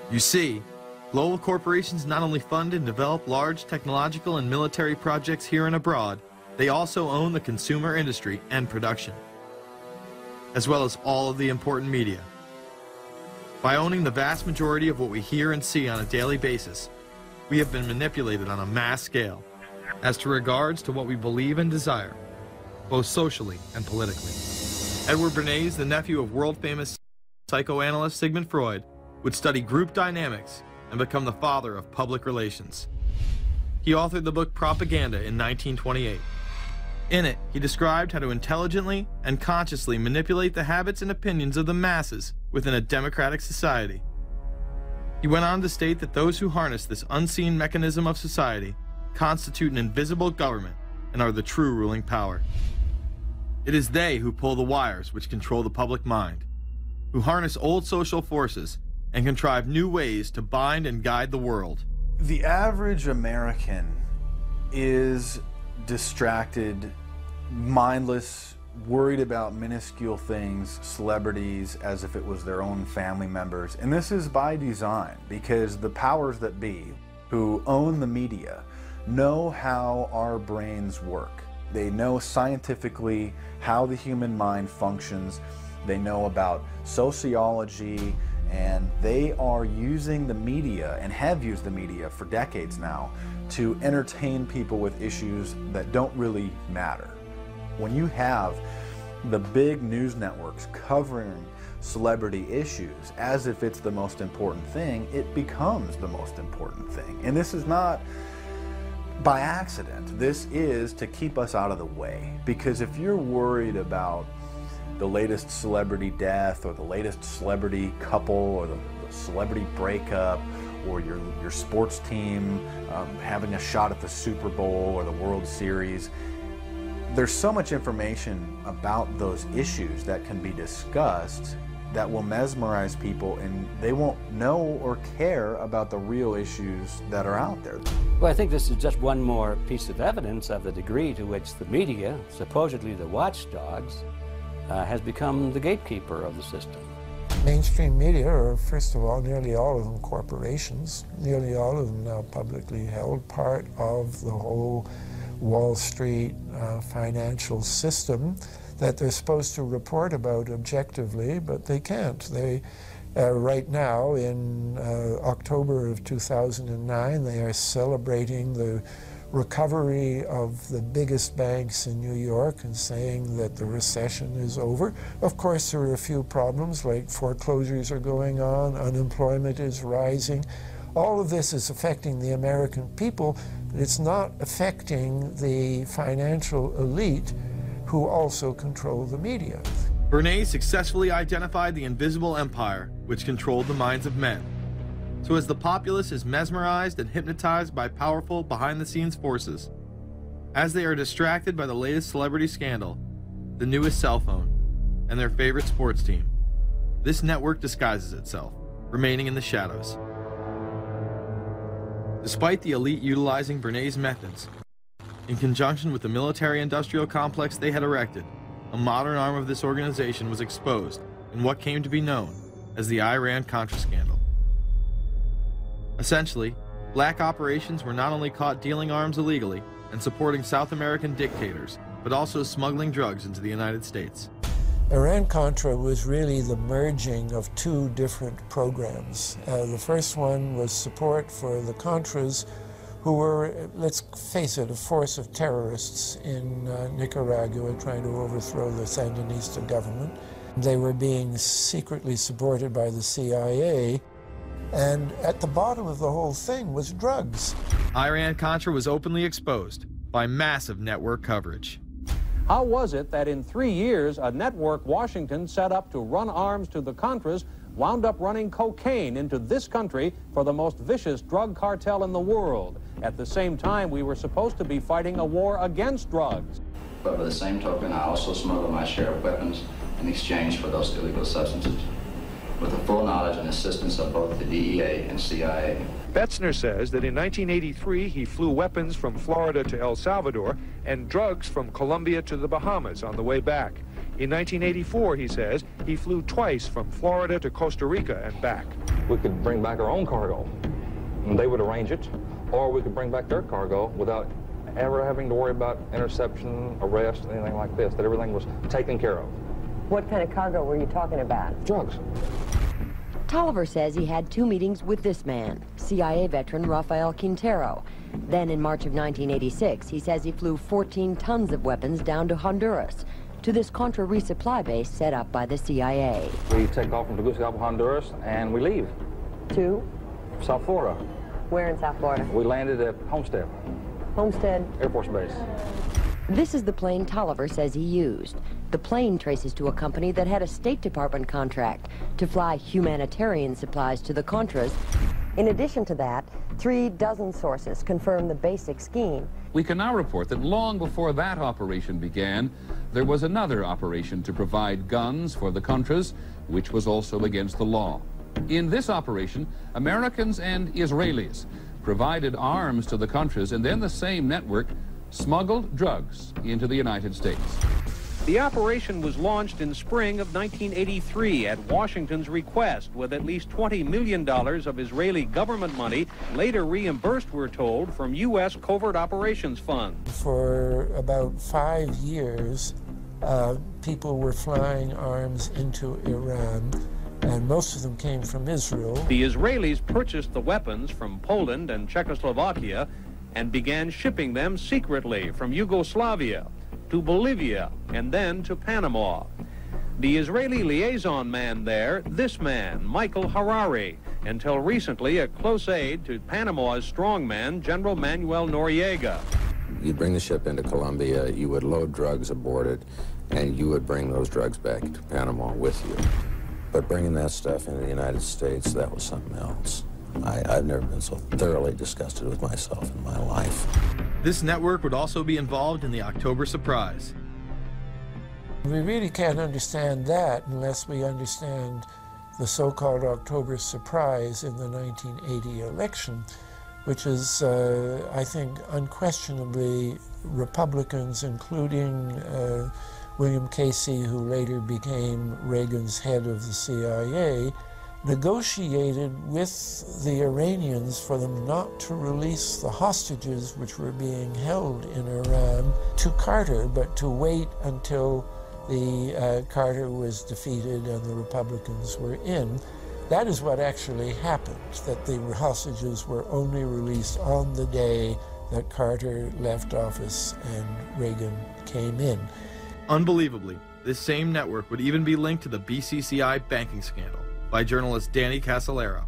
You see, global corporations not only fund and develop large technological and military projects here and abroad, they also own the consumer industry and production, as well as all of the important media. By owning the vast majority of what we hear and see on a daily basis, we have been manipulated on a mass scale as to regards to what we believe and desire, both socially and politically. Edward Bernays, the nephew of world-famous psychoanalyst Sigmund Freud, would study group dynamics and become the father of public relations. He authored the book Propaganda in 1928. In it, he described how to intelligently and consciously manipulate the habits and opinions of the masses within a democratic society. He went on to state that those who harness this unseen mechanism of society constitute an invisible government and are the true ruling power. It is they who pull the wires which control the public mind, who harness old social forces and contrive new ways to bind and guide the world. The average American is distracted, mindless, worried about minuscule things, celebrities, as if it was their own family members. And this is by design, because the powers that be, who own the media, know how our brains work. They know scientifically how the human mind functions. They know about sociology, and they are using the media, and have used the media for decades now, to entertain people with issues that don't really matter. When you have the big news networks covering celebrity issues as if it's the most important thing, it becomes the most important thing. And this is not by accident. This is to keep us out of the way. Because if you're worried about the latest celebrity death, or the latest celebrity couple, or the celebrity breakup, or your sports team having a shot at the Super Bowl or the World Series, there's so much information about those issues that can be discussed that will mesmerize people, and they won't know or care about the real issues that are out there. Well, I think this is just one more piece of evidence of the degree to which the media, supposedly the watchdogs, has become the gatekeeper of the system. Mainstream media are, first of all, nearly all of them corporations, nearly all of them now publicly held, part of the whole Wall Street financial system that they're supposed to report about objectively, but they can't. They, right now, in October of 2009, they are celebrating the recovery of the biggest banks in New York and saying that the recession is over. Of course, there are a few problems, like foreclosures are going on, unemployment is rising. All of this is affecting the American people, but it's not affecting the financial elite who also control the media. Bernays successfully identified the invisible empire which controlled the minds of men. So as the populace is mesmerized and hypnotized by powerful behind-the-scenes forces, as they are distracted by the latest celebrity scandal, the newest cell phone, and their favorite sports team, this network disguises itself, remaining in the shadows. Despite the elite utilizing Bernays' methods, in conjunction with the military-industrial complex they had erected, a modern arm of this organization was exposed in what came to be known as the Iran-Contra scandal. Essentially, black operations were not only caught dealing arms illegally and supporting South American dictators, but also smuggling drugs into the United States. Iran-Contra was really the merging of two different programs. The first one was support for the Contras, who were, let's face it, a force of terrorists in Nicaragua trying to overthrow the Sandinista government. They were being secretly supported by the CIA, and at the bottom of the whole thing was drugs. Iran-Contra was openly exposed by massive network coverage. How was it that in 3 years, a network Washington set up to run arms to the Contras wound up running cocaine into this country for the most vicious drug cartel in the world? At the same time, we were supposed to be fighting a war against drugs. But by the same token, I also smuggled my share of weapons in exchange for those illegal substances, with the full knowledge and assistance of both the DEA and CIA. Betzner says that in 1983 he flew weapons from Florida to El Salvador and drugs from Colombia to the Bahamas on the way back. In 1984, he says, he flew twice from Florida to Costa Rica and back. We could bring back our own cargo, and they would arrange it, or we could bring back their cargo without ever having to worry about interception, arrest, anything like this, that everything was taken care of. What kind of cargo were you talking about? Drugs. Tolliver says he had 2 meetings with this man, CIA veteran Rafael Quintero. Then in March of 1986, he says he flew 14 tons of weapons down to Honduras, to this Contra resupply base set up by the CIA. We take off from Tegucigalpa, Honduras, and we leave. To? South Florida. Where in South Florida? We landed at Homestead. Homestead? Air Force Base. This is the plane Tolliver says he used. The plane traces to a company that had a State Department contract to fly humanitarian supplies to the Contras. In addition to that, 36 sources confirm the basic scheme. We can now report that long before that operation began, there was another operation to provide guns for the Contras, which was also against the law. In this operation, Americans and Israelis provided arms to the Contras, and then the same network smuggled drugs into the United States. The operation was launched in spring of 1983 at Washington's request, with at least $20 million of Israeli government money later reimbursed, we're told, from U.S. Covert Operations Fund. For about 5 years, people were flying arms into Iran, and most of them came from Israel. The Israelis purchased the weapons from Poland and Czechoslovakia and began shipping them secretly from Yugoslavia to Bolivia and then to Panama. The Israeli liaison man there, this man, Michael Harari, until recently a close aide to Panama's strongman, General Manuel Noriega. You'd bring the ship into Colombia, you would load drugs aboard it, and you would bring those drugs back to Panama with you. But bringing that stuff into the United States, that was something else. I've never been so thoroughly disgusted with myself in my life. This network would also be involved in the October surprise. We really can't understand that unless we understand the so-called October surprise in the 1980 election, which is, I think, unquestionably Republicans, including William Casey, who later became Reagan's head of the CIA, negotiated with the Iranians for them not to release the hostages which were being held in Iran to Carter, but to wait until the Carter was defeated and the Republicans were in. That is what actually happened, that the hostages were only released on the day that Carter left office and Reagan came in. Unbelievably, this same network would even be linked to the BCCI banking scandal by journalist Danny Casolaro.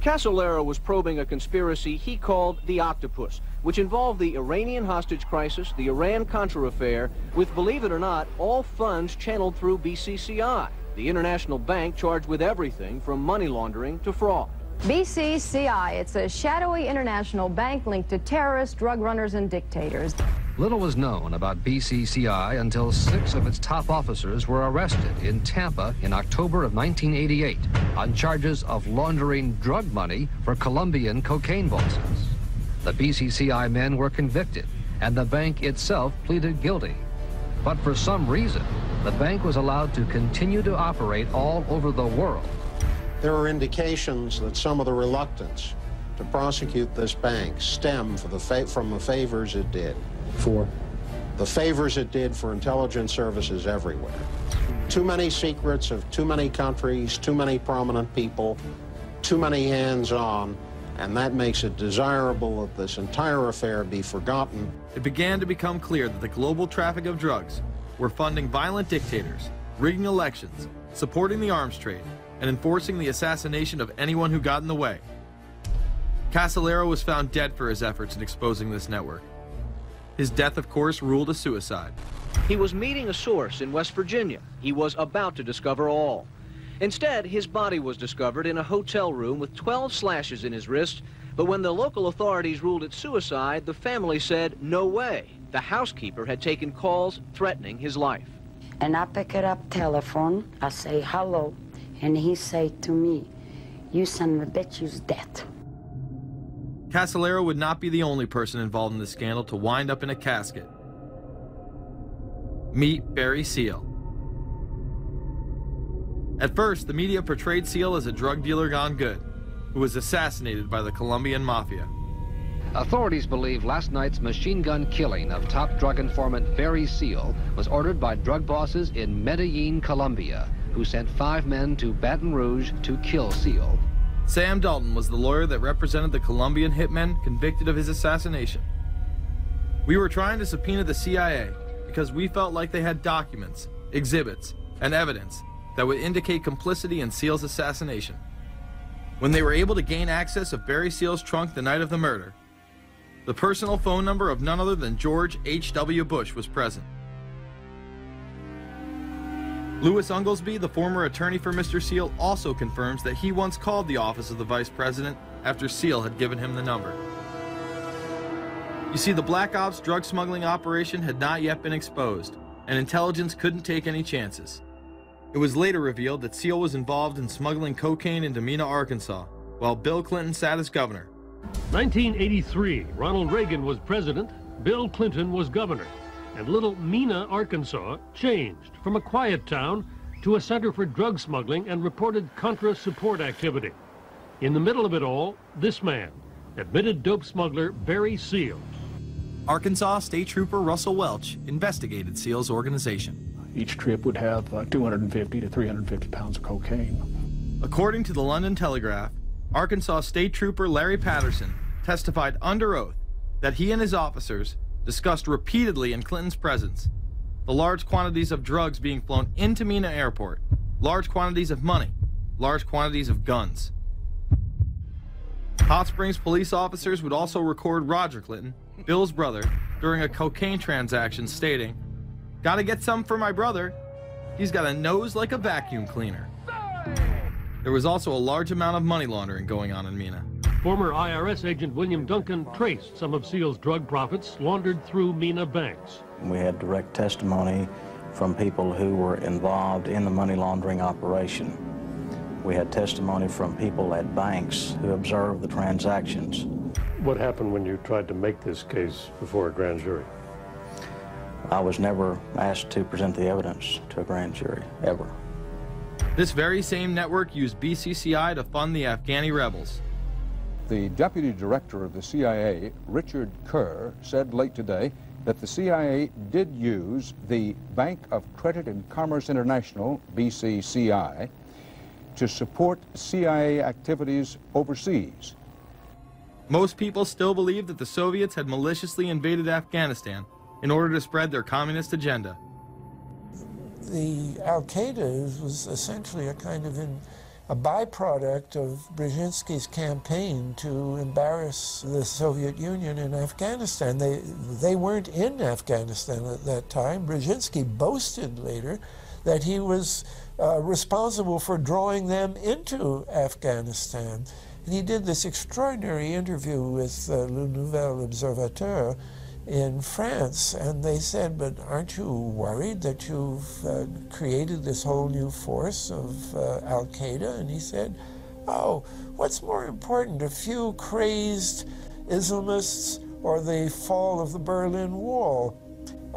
Casolaro was probing a conspiracy he called the Octopus, which involved the Iranian hostage crisis, the Iran-Contra affair, with, believe it or not, all funds channeled through BCCI, the international bank charged with everything from money laundering to fraud. BCCI, it's a shadowy international bank linked to terrorists, drug runners, and dictators. Little was known about BCCI until 6 of its top officers were arrested in Tampa in October of 1988 on charges of laundering drug money for Colombian cocaine bosses. The BCCI men were convicted, and the bank itself pleaded guilty. But for some reason, the bank was allowed to continue to operate all over the world. There are indications that some of the reluctance to prosecute this bank stem from the favors it did. For? The favors it did for intelligence services everywhere. Too many secrets of too many countries, too many prominent people, too many hands-on, and that makes it desirable that this entire affair be forgotten. It began to become clear that the global traffic of drugs were funding violent dictators rigging elections, supporting the arms trade, and enforcing the assassination of anyone who got in the way. Cassolero was found dead for his efforts in exposing this network. His death, of course, ruled a suicide. He was meeting a source in West Virginia. He was about to discover all. Instead, his body was discovered in a hotel room with 12 slashes in his wrist, but when the local authorities ruled it suicide, the family said, no way. The housekeeper had taken calls threatening his life. And I pick it up telephone, I say hello, and he say to me, you son of a bitch, you's dead. Cassolero would not be the only person involved in the scandal to wind up in a casket. Meet Barry Seal. At first, the media portrayed Seal as a drug dealer gone good, who was assassinated by the Colombian mafia. Authorities believe last night's machine gun killing of top drug informant Barry Seal was ordered by drug bosses in Medellin, Colombia, who sent 5 men to Baton Rouge to kill Seal. Sam Dalton was the lawyer that represented the Colombian hitmen convicted of his assassination. We were trying to subpoena the CIA because we felt like they had documents, exhibits, and evidence that would indicate complicity in Seal's assassination. When they were able to gain access of Barry Seal's trunk the night of the murder, the personal phone number of none other than George H.W. Bush was present. Louis Unglesby, the former attorney for Mr. Seal, also confirms that he once called the office of the vice president after Seal had given him the number. You see, the Black Ops drug smuggling operation had not yet been exposed, and intelligence couldn't take any chances. It was later revealed that Seal was involved in smuggling cocaine into Mena, Arkansas, while Bill Clinton sat as governor. 1983, Ronald Reagan was president, Bill Clinton was governor, and little Mena, Arkansas changed from a quiet town to a center for drug smuggling and reported Contra support activity. In the middle of it all, this man, admitted dope smuggler Barry Seal. Arkansas State Trooper Russell Welch investigated Seal's organization. Each trip would have 250 to 350 pounds of cocaine. According to the London Telegraph, Arkansas State Trooper Larry Patterson testified under oath that he and his officers discussed repeatedly in Clinton's presence the large quantities of drugs being flown into Mena Airport, large quantities of money, large quantities of guns. Hot Springs police officers would also record Roger Clinton, Bill's brother, during a cocaine transaction stating, "Gotta get some for my brother. He's got a nose like a vacuum cleaner." There was also a large amount of money laundering going on in Mena. Former IRS agent William Duncan traced some of Seal's drug profits laundered through Mena banks. We had direct testimony from people who were involved in the money laundering operation. We had testimony from people at banks who observed the transactions. What happened when you tried to make this case before a grand jury? I was never asked to present the evidence to a grand jury, ever. This very same network used BCCI to fund the Afghani rebels. The deputy director of the CIA, Richard Kerr, said late today that the CIA did use the Bank of Credit and Commerce International, BCCI, to support CIA activities overseas. Most people still believe that the Soviets had maliciously invaded Afghanistan in order to spread their communist agenda. The Al-Qaeda was essentially a kind of a byproduct of Brzezinski's campaign to embarrass the Soviet Union in Afghanistan. They weren't in Afghanistan at that time. Brzezinski boasted later that he was responsible for drawing them into Afghanistan. And he did this extraordinary interview with Le Nouvel Observateur in France, and they said, but aren't you worried that you've created this whole new force of Al-Qaeda? And he said, oh, what's more important, a few crazed Islamists or the fall of the Berlin Wall?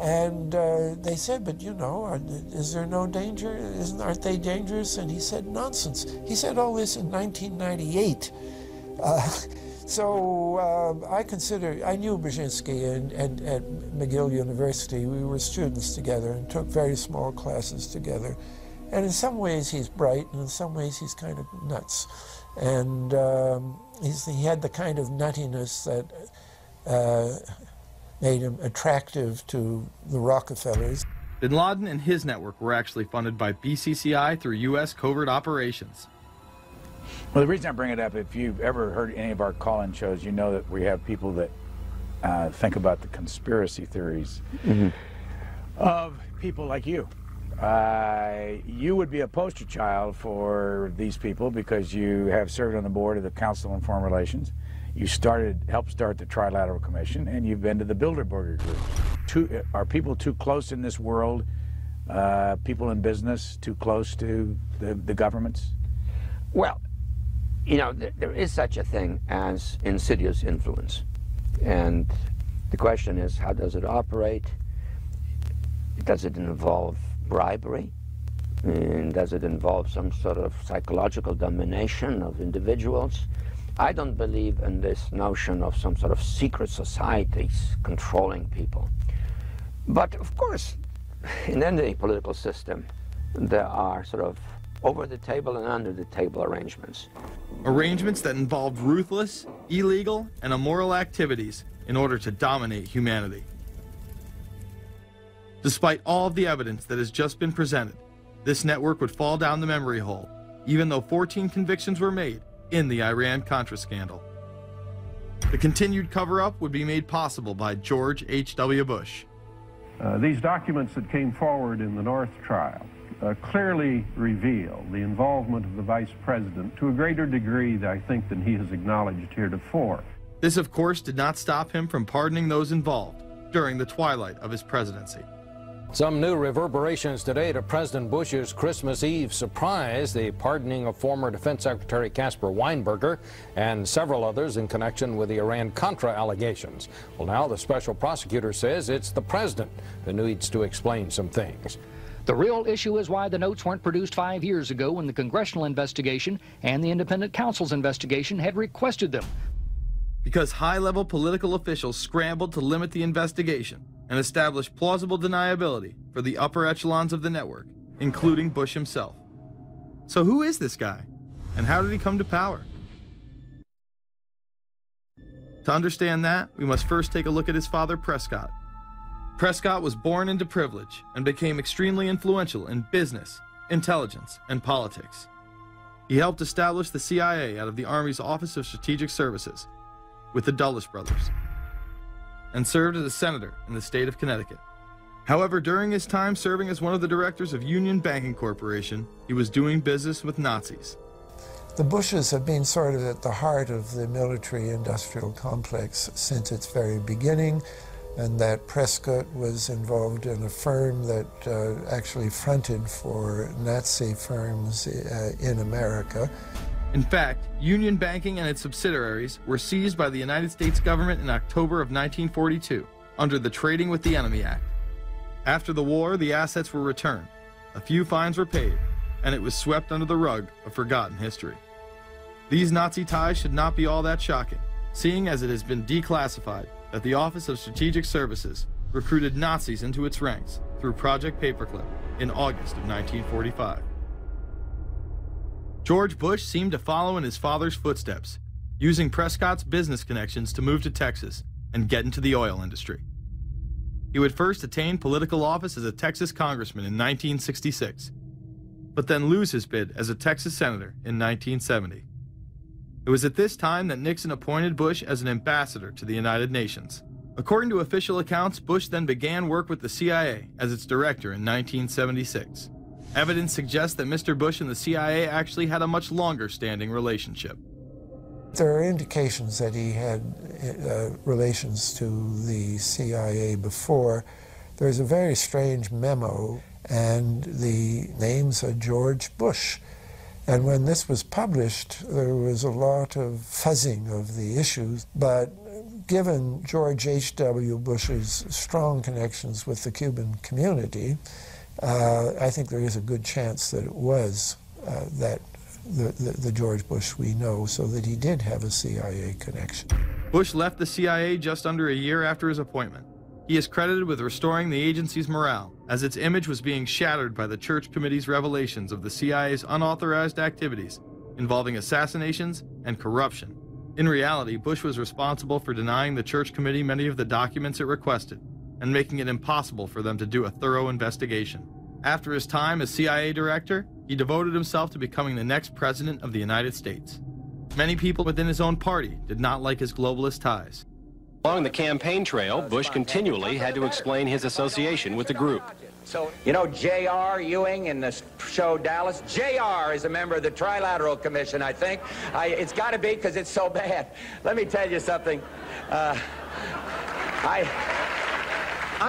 And they said, but you know, is there no danger? Aren't they dangerous? And he said, nonsense. He said all this in 1998. So I knew Brzezinski at McGill University. We were students together and took very small classes together. And in some ways he's bright, and in some ways he's kind of nuts. And he had the kind of nuttiness that made him attractive to the Rockefellers. Bin Laden and his network were actually funded by BCCI through U.S. covert operations. Well, the reason I bring it up, if you've ever heard any of our call-in shows, you know that we have people that think about the conspiracy theories of people like you. You would be a poster child for these people because you have served on the board of the Council on Foreign Relations. You helped start the Trilateral Commission, and you've been to the Bilderberger group. Are people too close in this world, people in business, too close to the governments? Well, you know, there is such a thing as insidious influence. And the question is, how does it operate? Does it involve bribery? And does it involve some sort of psychological domination of individuals? I don't believe in this notion of some sort of secret societies controlling people. But of course, in any political system, there are sort of over-the-table and under-the-table arrangements. Arrangements that involved ruthless, illegal, and immoral activities in order to dominate humanity. Despite all of the evidence that has just been presented, this network would fall down the memory hole, even though 14 convictions were made in the Iran-Contra scandal. The continued cover-up would be made possible by George H.W. Bush. These documents that came forward in the North trial clearly reveal the involvement of the Vice President to a greater degree, I think, than he has acknowledged heretofore. This, of course, did not stop him from pardoning those involved during the twilight of his presidency. Some new reverberations today to President Bush's Christmas Eve surprise, the pardoning of former Defense Secretary Caspar Weinberger and several others in connection with the Iran-Contra allegations. Well, now the special prosecutor says it's the president who needs to explain some things. The real issue is why the notes weren't produced 5 years ago when the congressional investigation and the independent counsel's investigation had requested them. Because high-level political officials scrambled to limit the investigation and establish plausible deniability for the upper echelons of the network, including Bush himself. So who is this guy, and how did he come to power? To understand that, we must first take a look at his father, Prescott. Prescott was born into privilege and became extremely influential in business, intelligence, and politics. He helped establish the CIA out of the Army's Office of Strategic Services with the Dulles brothers, and served as a senator in the state of Connecticut. However, during his time serving as one of the directors of Union Banking Corporation, he was doing business with Nazis. The Bushes have been sort of at the heart of the military-industrial complex since its very beginning, and that Prescott was involved in a firm that actually fronted for Nazi firms in America. In fact, Union Banking and its subsidiaries were seized by the United States government in October of 1942 under the Trading with the Enemy Act. After the war, the assets were returned, a few fines were paid, and it was swept under the rug of forgotten history. These Nazi ties should not be all that shocking, seeing as it has been declassified that the Office of Strategic Services recruited Nazis into its ranks through Project Paperclip in August of 1945. George Bush seemed to follow in his father's footsteps, using Prescott's business connections to move to Texas and get into the oil industry. He would first attain political office as a Texas congressman in 1966, but then lose his bid as a Texas senator in 1970. It was at this time that Nixon appointed Bush as an ambassador to the United Nations. According to official accounts, Bush then began work with the CIA as its director in 1976. Evidence suggests that Mr. Bush and the CIA actually had a much longer-standing relationship. There are indications that he had relations to the CIA before. There's a very strange memo, and the names are George Bush. And when this was published, there was a lot of fuzzing of the issues, but given George H.W. Bush's strong connections with the Cuban community, I think there is a good chance that it was that the George Bush we know, so that he did have a CIA connection. Bush left the CIA just under a year after his appointment. He is credited with restoring the agency's morale, as its image was being shattered by the Church Committee's revelations of the CIA's unauthorized activities involving assassinations and corruption. In reality, Bush was responsible for denying the Church Committee many of the documents it requested, and making it impossible for them to do a thorough investigation. After his time as CIA director, he devoted himself to becoming the next president of the United States. Many people within his own party did not like his globalist ties. Along the campaign trail, Bush continually had to explain his association with the group. You know J.R. Ewing in the show Dallas? J.R. is a member of the Trilateral Commission, I think. It's got to be because it's so bad. Let me tell you something. I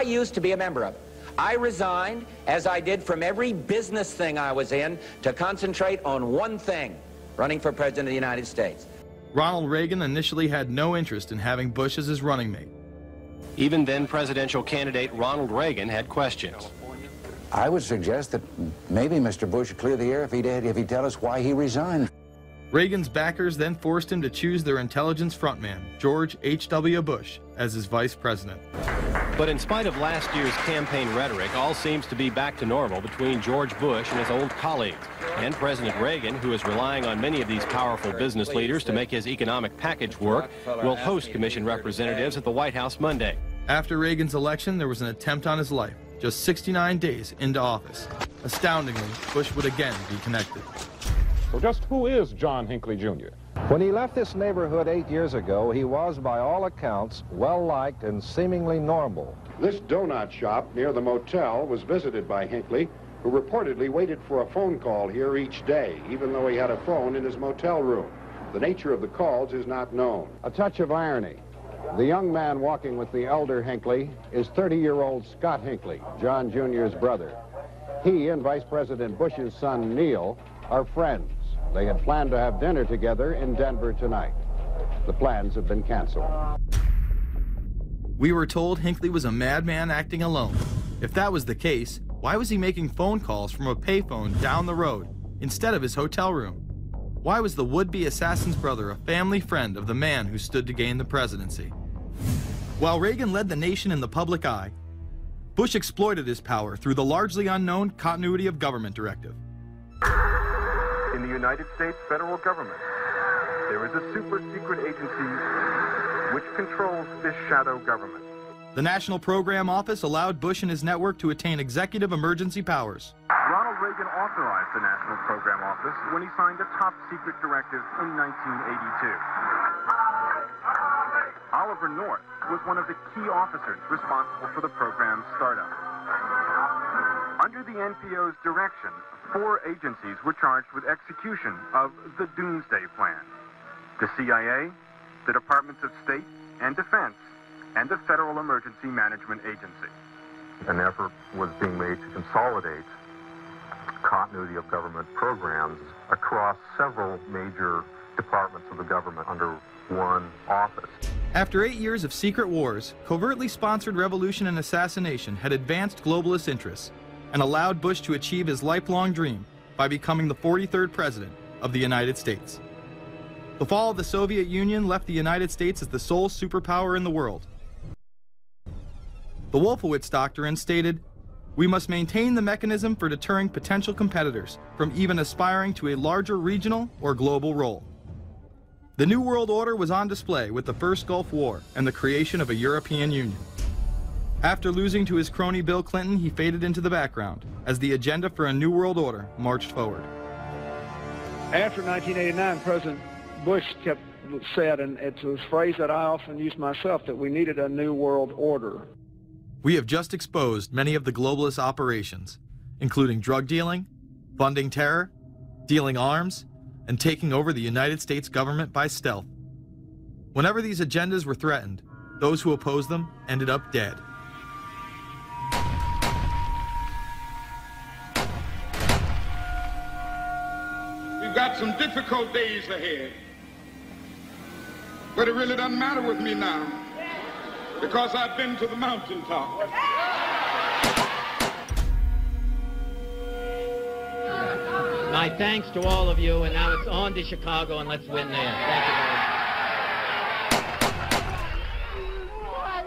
used to be a member of it. I resigned, as I did from every business thing I was in, to concentrate on one thing, running for President of the United States. Ronald Reagan initially had no interest in having Bush as his running mate. Even then presidential candidate Ronald Reagan had questions. I would suggest that maybe Mr. Bush would clear the air if he'd tell us why he resigned. Reagan's backers then forced him to choose their intelligence frontman, George H.W. Bush, as his vice president. But in spite of last year's campaign rhetoric, all seems to be back to normal between George Bush and his old colleagues. And President Reagan, who is relying on many of these powerful business leaders to make his economic package work, will host commission representatives at the White House Monday. After Reagan's election, there was an attempt on his life, just 69 days into office. Astoundingly, Bush would again be connected. So just who is John Hinckley Jr.? When he left this neighborhood 8 years ago, he was, by all accounts, well-liked and seemingly normal. This donut shop near the motel was visited by Hinckley, who reportedly waited for a phone call here each day, even though he had a phone in his motel room. The nature of the calls is not known. A touch of irony. The young man walking with the elder Hinckley is 30-year-old Scott Hinckley, John Jr.'s brother. He and Vice President Bush's son, Neil, are friends. They had planned to have dinner together in Denver tonight. The plans have been canceled. We were told Hinckley was a madman acting alone. If that was the case, why was he making phone calls from a payphone down the road instead of his hotel room? Why was the would-be assassin's brother a family friend of the man who stood to gain the presidency? While Reagan led the nation in the public eye, Bush exploited his power through the largely unknown Continuity of Government Directive. In the United States federal government, there is a super-secret agency which controls this shadow government. The National Program Office allowed Bush and his network to attain executive emergency powers. Ronald Reagan authorized the National Program Office when he signed a top-secret directive in 1982. Oliver North was one of the key officers responsible for the program's startup. Under the NPO's direction, 4 agencies were charged with execution of the Doomsday Plan: the CIA, the Departments of State and Defense, and the Federal Emergency Management Agency. An effort was being made to consolidate continuity of government programs across several major departments of the government under one office. After 8 years of secret wars, covertly sponsored revolution and assassination had advanced globalist interests and allowed Bush to achieve his lifelong dream by becoming the 43rd president of the United States. The fall of the Soviet Union left the United States as the sole superpower in the world. The Wolfowitz Doctrine stated, "We must maintain the mechanism for deterring potential competitors from even aspiring to a larger regional or global role." The New World Order was on display with the First Gulf War and the creation of a European Union. After losing to his crony Bill Clinton, he faded into the background as the agenda for a New World Order marched forward. After 1989, President Bush said, and it's a phrase that I often use myself, that we needed a new world order. We have just exposed many of the globalist operations, including drug dealing, funding terror, dealing arms, and taking over the United States government by stealth. Whenever these agendas were threatened, those who opposed them ended up dead. We've got some difficult days ahead, but it really doesn't matter with me now, because I've been to the mountaintop. My thanks to all of you, and now it's on to Chicago, and let's win there. Thank you very much.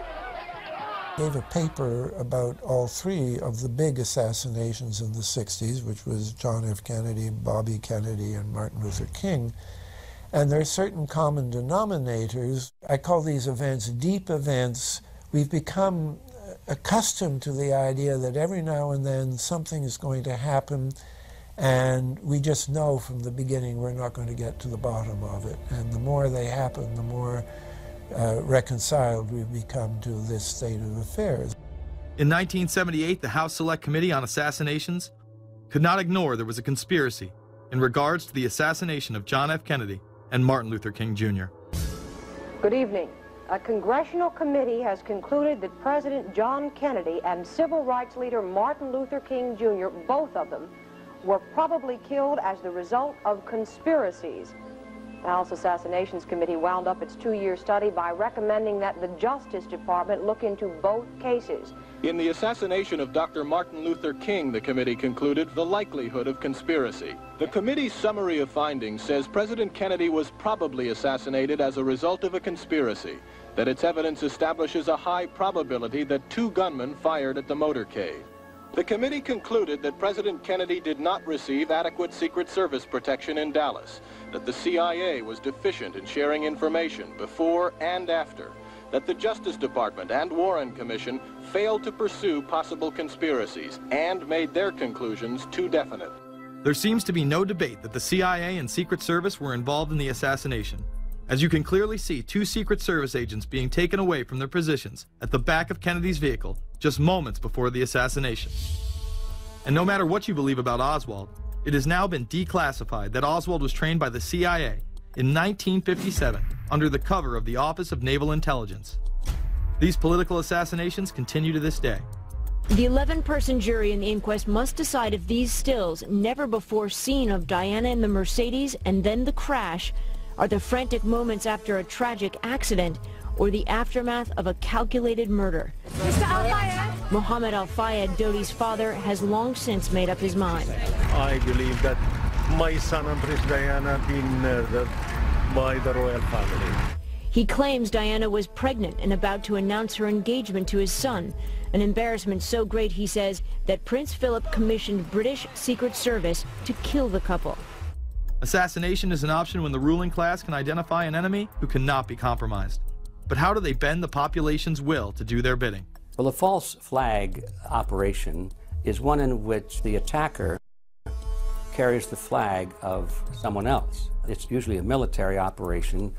Gave a paper about all 3 of the big assassinations in the 60s, which was John F. Kennedy, Bobby Kennedy, and Martin Luther King. And there are certain common denominators. I call these events deep events. We've become accustomed to the idea that every now and then something is going to happen, and we just know from the beginning we're not going to get to the bottom of it. And the more they happen, the more reconciled we've become to this state of affairs. In 1978, the House Select Committee on Assassinations could not ignore there was a conspiracy in regards to the assassination of John F. Kennedy and Martin Luther King Jr. Good evening. A congressional committee has concluded that President John Kennedy and civil rights leader Martin Luther King Jr., both of them, were probably killed as the result of conspiracies. The House Assassinations Committee wound up its 2-year study by recommending that the Justice Department look into both cases. In the assassination of Dr. Martin Luther King, the committee concluded the likelihood of conspiracy. The committee's summary of findings says President Kennedy was probably assassinated as a result of a conspiracy, that its evidence establishes a high probability that 2 gunmen fired at the motorcade. The committee concluded that President Kennedy did not receive adequate Secret Service protection in Dallas, that the CIA was deficient in sharing information before and after, that the Justice Department and Warren Commission failed to pursue possible conspiracies and made their conclusions too definite. There seems to be no debate that the CIA and Secret Service were involved in the assassination, as you can clearly see 2 Secret Service agents being taken away from their positions at the back of Kennedy's vehicle just moments before the assassination. And no matter what you believe about Oswald, it has now been declassified that Oswald was trained by the CIA in 1957 under the cover of the Office of Naval Intelligence. These political assassinations continue to this day. The 11-person jury in the inquest must decide if these stills, never before seen of Diana in the Mercedes and then the crash, are the frantic moments after a tragic accident or the aftermath of a calculated murder. Mr. Al-Fayed? Mohammed Al-Fayed, Dodi's father, has long since made up his mind. I believe that my son and Princess Diana have been murdered by the royal family. He claims Diana was pregnant and about to announce her engagement to his son, an embarrassment so great, he says, that Prince Philip commissioned British Secret Service to kill the couple. Assassination is an option when the ruling class can identify an enemy who cannot be compromised. But how do they bend the population's will to do their bidding? Well, a false flag operation is one in which the attacker carries the flag of someone else. It's usually a military operation,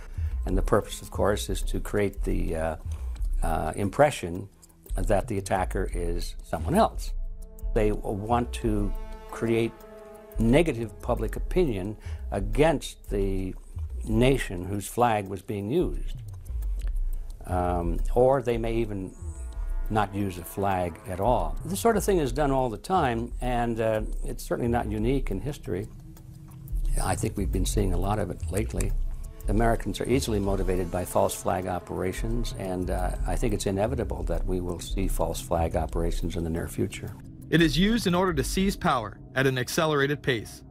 and the purpose, of course, is to create the impression that the attacker is someone else. They want to create negative public opinion against the nation whose flag was being used. Or they may even not use a flag at all. This sort of thing is done all the time, and it's certainly not unique in history. I think we've been seeing a lot of it lately. Americans are easily motivated by false flag operations, and I think it's inevitable that we will see false flag operations in the near future. It is used in order to seize power at an accelerated pace.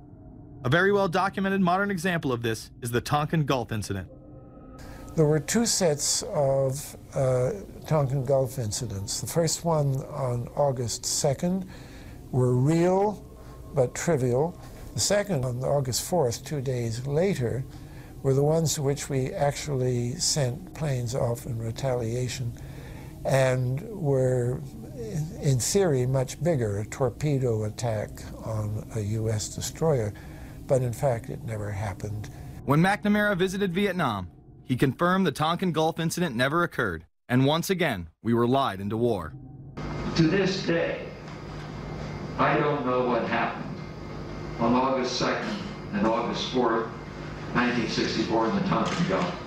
A very well-documented modern example of this is the Tonkin Gulf incident. There were 2 sets of Tonkin Gulf incidents. The first one on August 2nd were real but trivial. The second on August 4th, 2 days later, were the ones to which we actually sent planes off in retaliation and were, in theory, much bigger, a torpedo attack on a U.S. destroyer, but in fact it never happened. When McNamara visited Vietnam, he confirmed the Tonkin Gulf incident never occurred, and once again, we were lied into war. To this day, I don't know what happened on August 2nd and August 4th, 1964 in the Tonkin Gulf.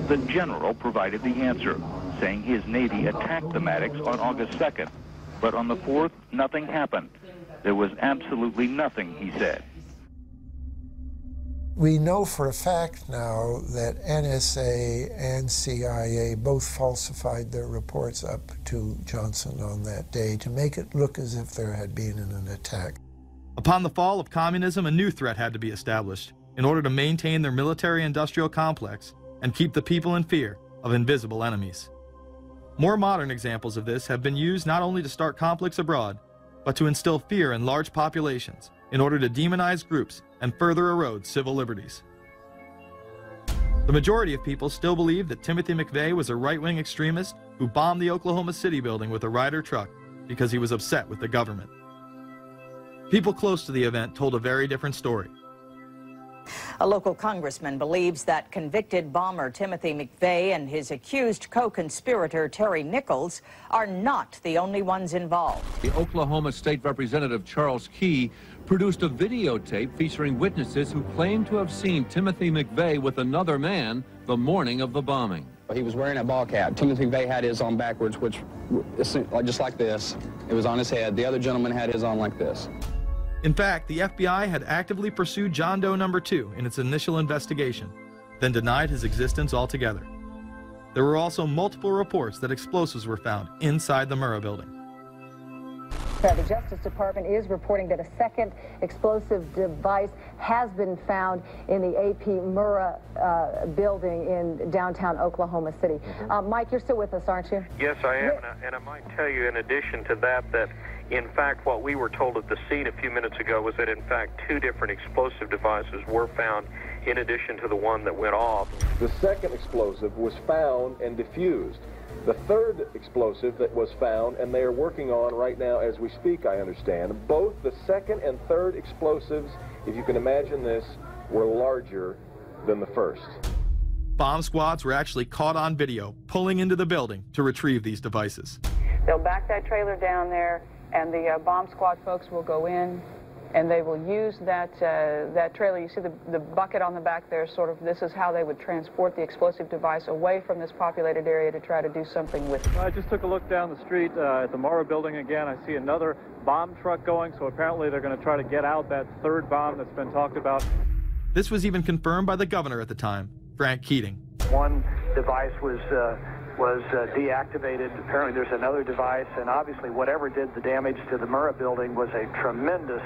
The general provided the answer, saying his Navy attacked the Maddox on August 2nd, but on the 4th, nothing happened. There was absolutely nothing, he said. We know for a fact now that NSA and CIA both falsified their reports up to Johnson on that day to make it look as if there had been an attack. Upon the fall of communism, a new threat had to be established in order to maintain their military-industrial complex and keep the people in fear of invisible enemies. More modern examples of this have been used not only to start conflicts abroad, but to instill fear in large populations in order to demonize groups and further erode civil liberties. The majority of people still believe that Timothy McVeigh was a right-wing extremist who bombed the Oklahoma City building with a Ryder truck because he was upset with the government. People close to the event told a very different story. A local congressman believes that convicted bomber Timothy McVeigh and his accused co-conspirator Terry Nichols are not the only ones involved. The Oklahoma State Representative Charles Key produced a videotape featuring witnesses who claim to have seen Timothy McVeigh with another man the morning of the bombing. He was wearing a ball cap. Timothy McVeigh had his on backwards, which just like this. It was on his head. The other gentleman had his on like this. In fact, the FBI had actively pursued John Doe No. 2 in its initial investigation, then denied his existence altogether. There were also multiple reports that explosives were found inside the Murrah building. The Justice Department is reporting that a second explosive device has been found in the AP Murrah building in downtown Oklahoma City. Mike, you're still with us, aren't you? Yes, I am, and I might tell you in addition to that, in fact, what we were told at the scene a few minutes ago was that, in fact, 2 different explosive devices were found in addition to the one that went off. The second explosive was found and diffused. The third explosive that was found, and they are working on right now as we speak, I understand, both the second and third explosives, if you can imagine this, were larger than the first. Bomb squads were actually caught on video pulling into the building to retrieve these devices. They'll back that trailer down there, and the bomb squad folks will go in, and they will use that trailer. You see the bucket on the back there, sort of, this is how they would transport the explosive device away from this populated area to try to do something with it. I just took a look down the street at the Murrah building again. I see another bomb truck going, so apparently they're going to try to get out that third bomb that's been talked about. This was even confirmed by the governor at the time, Frank Keating. One device was deactivated. Apparently there's another device, and obviously whatever did the damage to the Murrah building was a tremendous,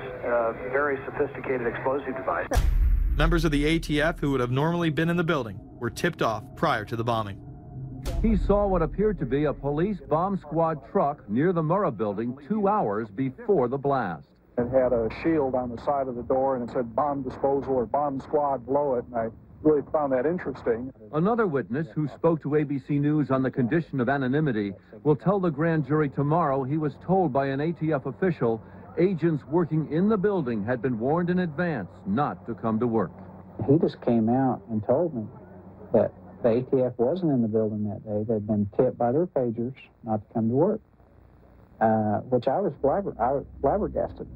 very sophisticated explosive device. Members of the ATF who would have normally been in the building were tipped off prior to the bombing. He saw what appeared to be a police bomb squad truck near the Murrah building 2 hours before the blast. It had a shield on the side of the door, and it said bomb disposal or bomb squad below it, and I really found that interesting. Another witness who spoke to ABC News on the condition of anonymity will tell the grand jury tomorrow he was told by an ATF official agents working in the building had been warned in advance not to come to work. He just came out and told me that the ATF wasn't in the building that day. They'd been tipped by their pagers not to come to work, which I was flabbergasted.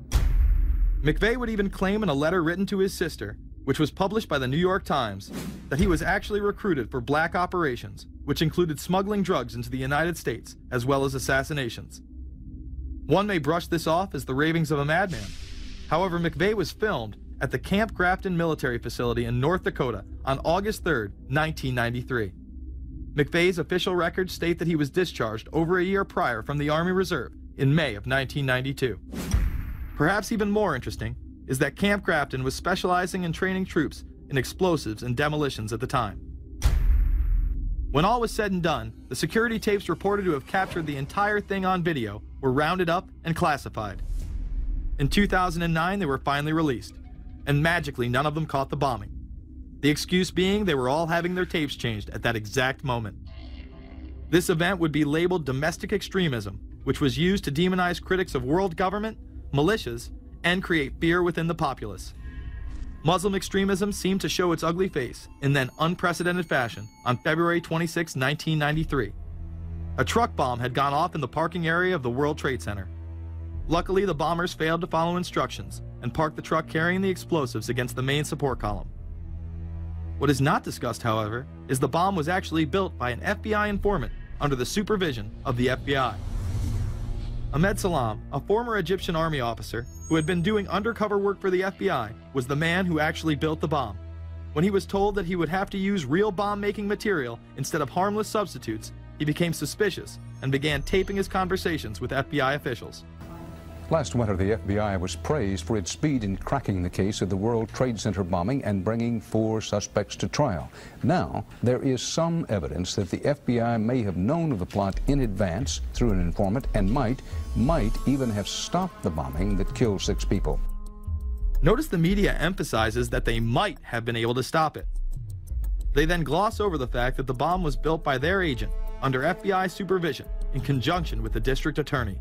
McVeigh would even claim in a letter written to his sister, which was published by the New York Times, that he was actually recruited for black operations, which included smuggling drugs into the United States, as well as assassinations. One may brush this off as the ravings of a madman. However, McVeigh was filmed at the Camp Grafton military facility in North Dakota on August 3, 1993. McVeigh's official records state that he was discharged over a year prior from the Army Reserve in May of 1992. Perhaps even more interesting is that Camp Grafton was specializing in training troops in explosives and demolitions at the time. When all was said and done, the security tapes reported to have captured the entire thing on video were rounded up and classified. In 2009, they were finally released, and magically none of them caught the bombing. The excuse being they were all having their tapes changed at that exact moment. This event would be labeled domestic extremism, which was used to demonize critics of world government, militias, and create fear within the populace. Muslim extremism seemed to show its ugly face in then unprecedented fashion on February 26, 1993. A truck bomb had gone off in the parking area of the World Trade Center. Luckily, the bombers failed to follow instructions and parked the truck carrying the explosives against the main support column. What is not discussed, however, is the bomb was actually built by an FBI informant under the supervision of the FBI. Ahmed Salam, a former Egyptian army officer who had been doing undercover work for the FBI, was the man who actually built the bomb. When he was told that he would have to use real bomb-making material instead of harmless substitutes, he became suspicious and began taping his conversations with FBI officials. Last winter, the FBI was praised for its speed in cracking the case of the World Trade Center bombing and bringing 4 suspects to trial. Now, there is some evidence that the FBI may have known of the plot in advance through an informant and might even have stopped the bombing that killed 6 people. Notice the media emphasizes that they might have been able to stop it. They then gloss over the fact that the bomb was built by their agent under FBI supervision in conjunction with the district attorney.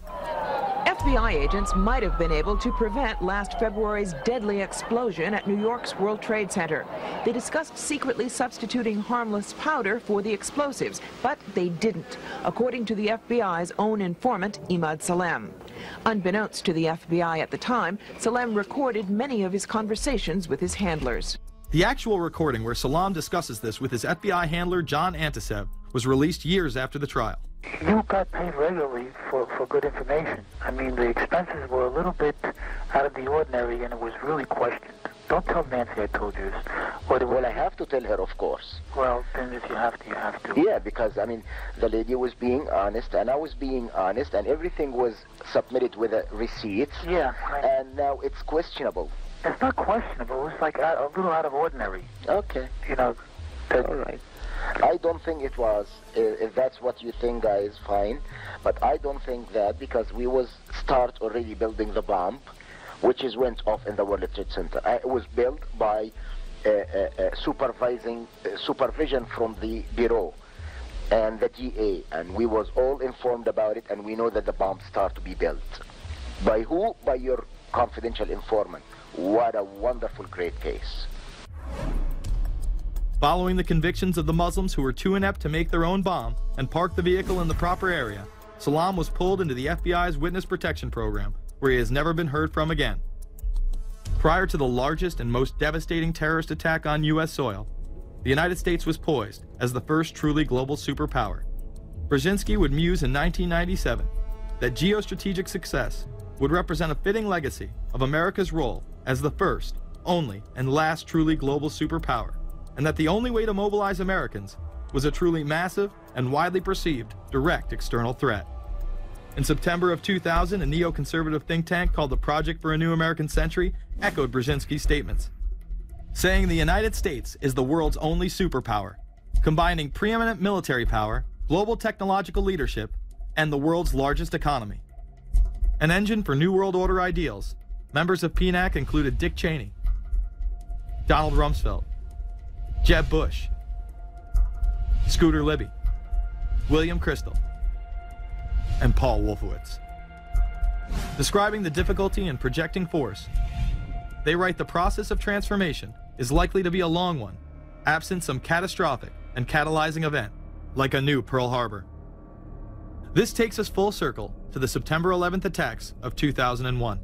FBI agents might have been able to prevent last February's deadly explosion at New York's World Trade Center. They discussed secretly substituting harmless powder for the explosives, but they didn't, according to the FBI's own informant, Imad Salem. Unbeknownst to the FBI at the time, Salem recorded many of his conversations with his handlers. The actual recording where Salem discusses this with his FBI handler, John Antisev, was released years after the trial. You got paid regularly for good information. I mean, the expenses were a little bit out of the ordinary, and it was really questioned. Don't tell Nancy I told you this. Well, I have to tell her, of course. Well, then if you have to, you have to. Yeah, because, I mean, the lady was being honest, and I was being honest, and everything was submitted with a receipt. Yeah. And now it's questionable. It's not questionable. It's like a little out of ordinary. Okay. You know. All right. I don't think it was. If that's what you think, guys, fine. But I don't think that, because we was start already building the bomb, which is went off in the World Trade Center. It was built by supervision from the Bureau and the DA, and we was all informed about it, and we know that the bomb start to be built. By who? By your confidential informant. What a wonderful, great case. Following the convictions of the Muslims who were too inept to make their own bomb and park the vehicle in the proper area, Salem was pulled into the FBI's Witness Protection Program, where he has never been heard from again. Prior to the largest and most devastating terrorist attack on U.S. soil, the United States was poised as the first truly global superpower. Brzezinski would muse in 1997 that geostrategic success would represent a fitting legacy of America's role as the first, only, and last truly global superpower, and that the only way to mobilize Americans was a truly massive and widely perceived direct external threat. In September of 2000, a neoconservative think tank called the Project for a New American Century echoed Brzezinski's statements, saying the United States is the world's only superpower, combining preeminent military power, global technological leadership, and the world's largest economy. An engine for New World Order ideals, members of PNAC included Dick Cheney, Donald Rumsfeld, Jeb Bush, Scooter Libby, William Kristol, and Paul Wolfowitz. Describing the difficulty in projecting force, they write the process of transformation is likely to be a long one, absent some catastrophic and catalyzing event, like a new Pearl Harbor. This takes us full circle to the September 11th attacks of 2001.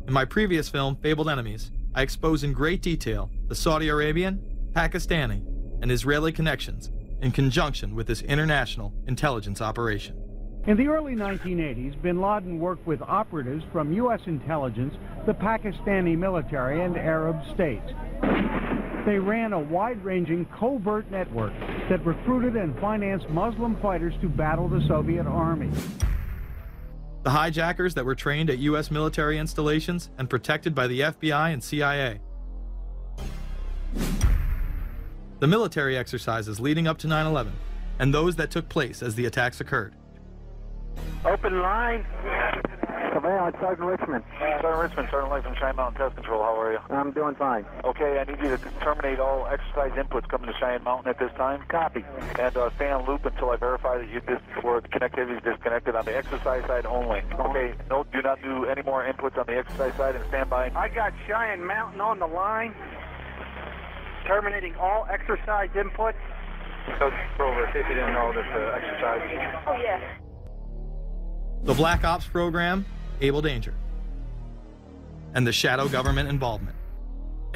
In my previous film, Fabled Enemies, I expose in great detail the Saudi Arabian, Pakistani, and Israeli connections in conjunction with this international intelligence operation. In the early 1980s, bin Laden worked with operatives from U.S. intelligence, the Pakistani military, and Arab states. They ran a wide-ranging covert network that recruited and financed Muslim fighters to battle the Soviet army. The hijackers that were trained at U.S. military installations and protected by the FBI and CIA. The military exercises leading up to 9/11, and those that took place as the attacks occurred. Open line. Surveillance, Sergeant Richmond. Sergeant Richmond, Sergeant Light from Cheyenne Mountain Test Control. How are you? I'm doing fine. Okay, I need you to terminate all exercise inputs coming to Cheyenne Mountain at this time. Copy. And stay on loop until I verify that connectivity is disconnected on the exercise side only. Okay, no, do not do any more inputs on the exercise side and stand by. I got Cheyenne Mountain on the line. Terminating all exercise inputs. So, over, see if you didn't know this exercise. Oh, yeah. The Black Ops program, Able Danger, and the shadow government involvement.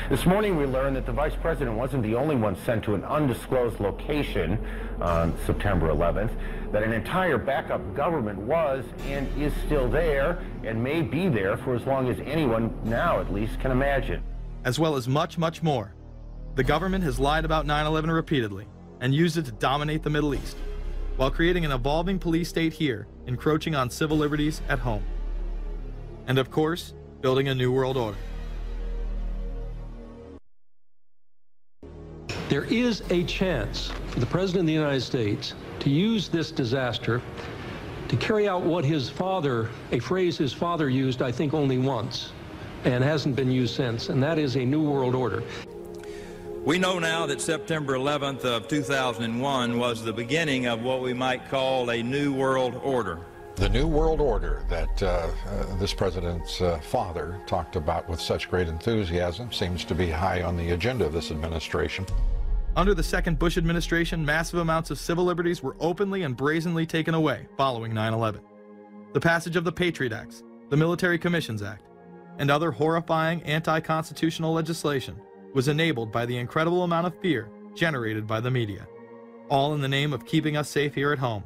This morning we learned that the Vice President wasn't the only one sent to an undisclosed location on September 11th, that an entire backup government was and is still there and may be there for as long as anyone now at least can imagine. As well as much, much more. The government has lied about 9/11 repeatedly and used it to dominate the Middle East, while creating an evolving police state here, encroaching on civil liberties at home. And of course, building a new world order. There is a chance for the President of the United States to use this disaster to carry out what his father, a phrase his father used, I think, only once, and hasn't been used since, and that is a new world order. We know now that September 11th of 2001 was the beginning of what we might call a new world order. The new world order that this president's father talked about with such great enthusiasm seems to be high on the agenda of this administration. Under the second Bush administration, massive amounts of civil liberties were openly and brazenly taken away following 9/11. The passage of the Patriot Acts, the Military Commissions Act, and other horrifying anti-constitutional legislation was enabled by the incredible amount of fear generated by the media, all in the name of keeping us safe here at home.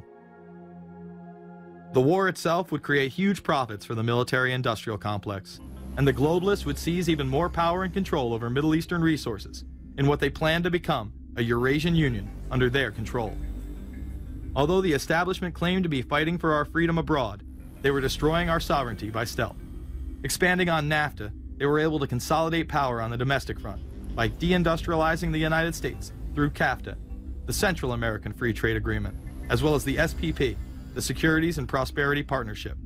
The war itself would create huge profits for the military-industrial complex, and the globalists would seize even more power and control over Middle Eastern resources in what they planned to become a Eurasian Union under their control. Although the establishment claimed to be fighting for our freedom abroad, they were destroying our sovereignty by stealth. Expanding on NAFTA, they were able to consolidate power on the domestic front by deindustrializing the United States through CAFTA, the Central American Free Trade Agreement, as well as the SPP, the Securities and Prosperity Partnership.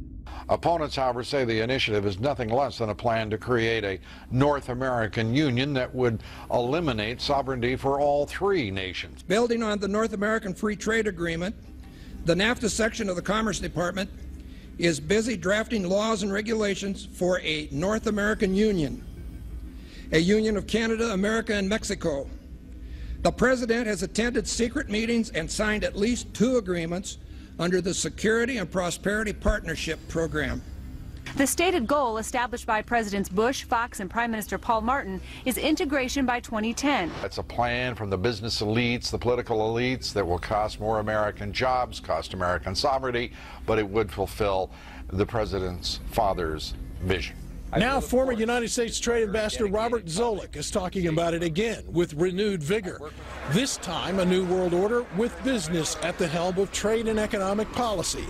Opponents, however, say the initiative is nothing less than a plan to create a North American Union that would eliminate sovereignty for all three nations. Building on the North American Free Trade Agreement, the NAFTA section of the Commerce Department is busy drafting laws and regulations for a North American Union, a union of Canada, America, and Mexico. The President has attended secret meetings and signed at least 2 agreements under the Security and Prosperity Partnership Program. The stated goal established by Presidents Bush, Fox, and Prime Minister Paul Martin is integration by 2010. It's a plan from the business elites, the political elites, that will cost more American jobs, cost American sovereignty, but it would fulfill the president's father's vision. Now, former United States Trade Ambassador Robert Zoellick is talking about it again with renewed vigor. This time, a new world order with business at the helm of trade and economic policy.